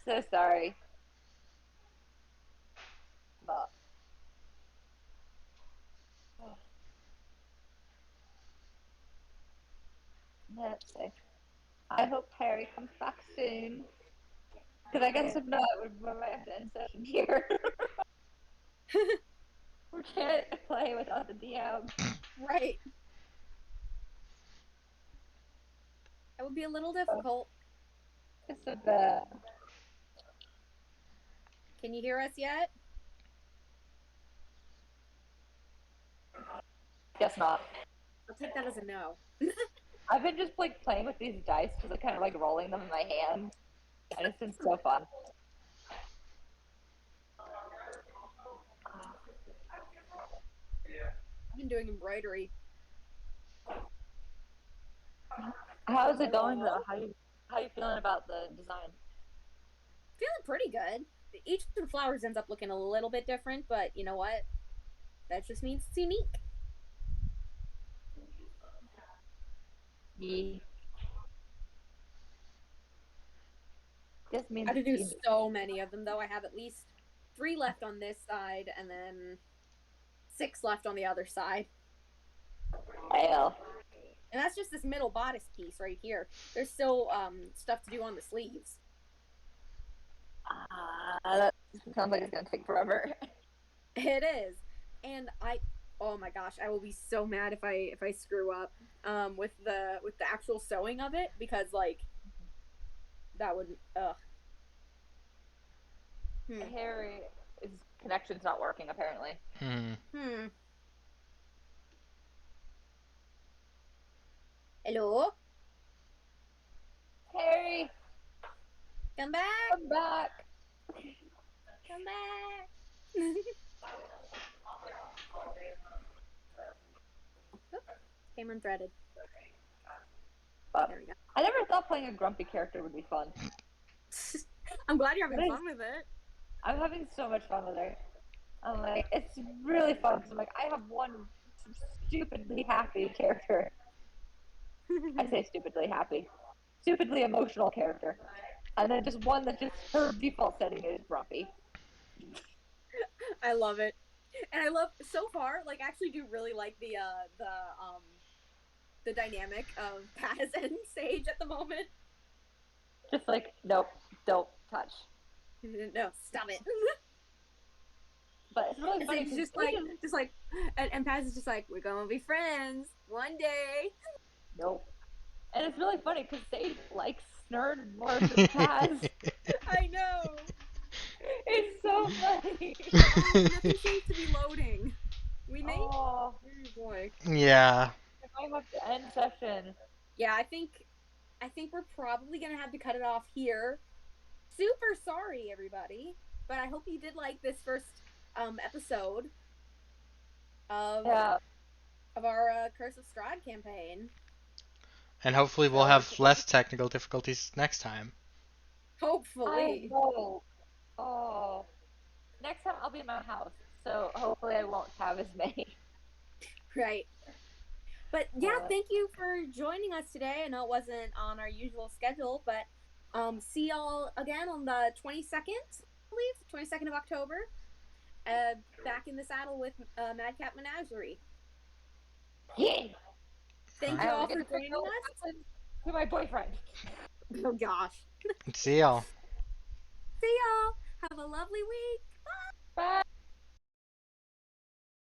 So sorry. But let's see. I hope Harry comes back soon. Because I guess if not, we might have to end session here. We can't play without the DM. Right. That would be a little difficult. It's a bit. Can you hear us yet? Guess not. I'll take that as a no. I've been just like playing with these dice because I kind of like rolling them in my hand, and it's been so fun. I've been doing embroidery. How's it going though? How you feeling about the design? Feeling pretty good. Each of the flowers ends up looking a little bit different, but you know what? That just means it's unique. Yeah. Just means I have to do it's so many of them, though. I have at least 3 left on this side, and then 6 left on the other side. hell. And that's just this middle bodice piece right here. There's still stuff to do on the sleeves. That sounds like it's gonna take forever. It is, and oh my gosh, I will be so mad if I screw up with the actual sewing of it, because like that would Harry, his connection's not working apparently. Hello, Harry, come back, come back. come back. Came unthreaded. But There we go. I never thought playing a grumpy character would be fun. I'm glad you're having fun with it. I'm having so much fun with her. I'm like, it's really fun because I'm like, I have one stupidly happy character. I say stupidly happy, stupidly emotional character, and then just one that just her default setting is grumpy. I love it, and I love so far. Like, I actually do really like the dynamic of Paz and Sage at the moment. Just like, nope, don't touch. No, stop it. But it's really funny It's because just like, and Paz is just like, we're gonna be friends one day. nope. And it's really funny because Sage likes Snurd more than Paz. I know. It's so funny. Oh, nothing seems to be loading. We may. Oh, Oh boy. Yeah. I might have to end session. Yeah, I think we're probably gonna have to cut it off here. Super sorry, everybody, but I hope you did like this first episode of Yeah, our Curse of Strahd campaign. And hopefully we'll so have less technical difficulties next time. I Hopefully, know. Oh, next time I'll be in my house, so hopefully I won't have as many. right? But yeah, But thank you for joining us today. I know it wasn't on our usual schedule, but see y'all again on the 22nd, I believe, 22nd of October. Back in the saddle with Madcap Menagerie. yeah, Thank I you have to all get for the joining crystal us. to my boyfriend. Oh gosh. See y'all. See y'all. Have a lovely week. Bye.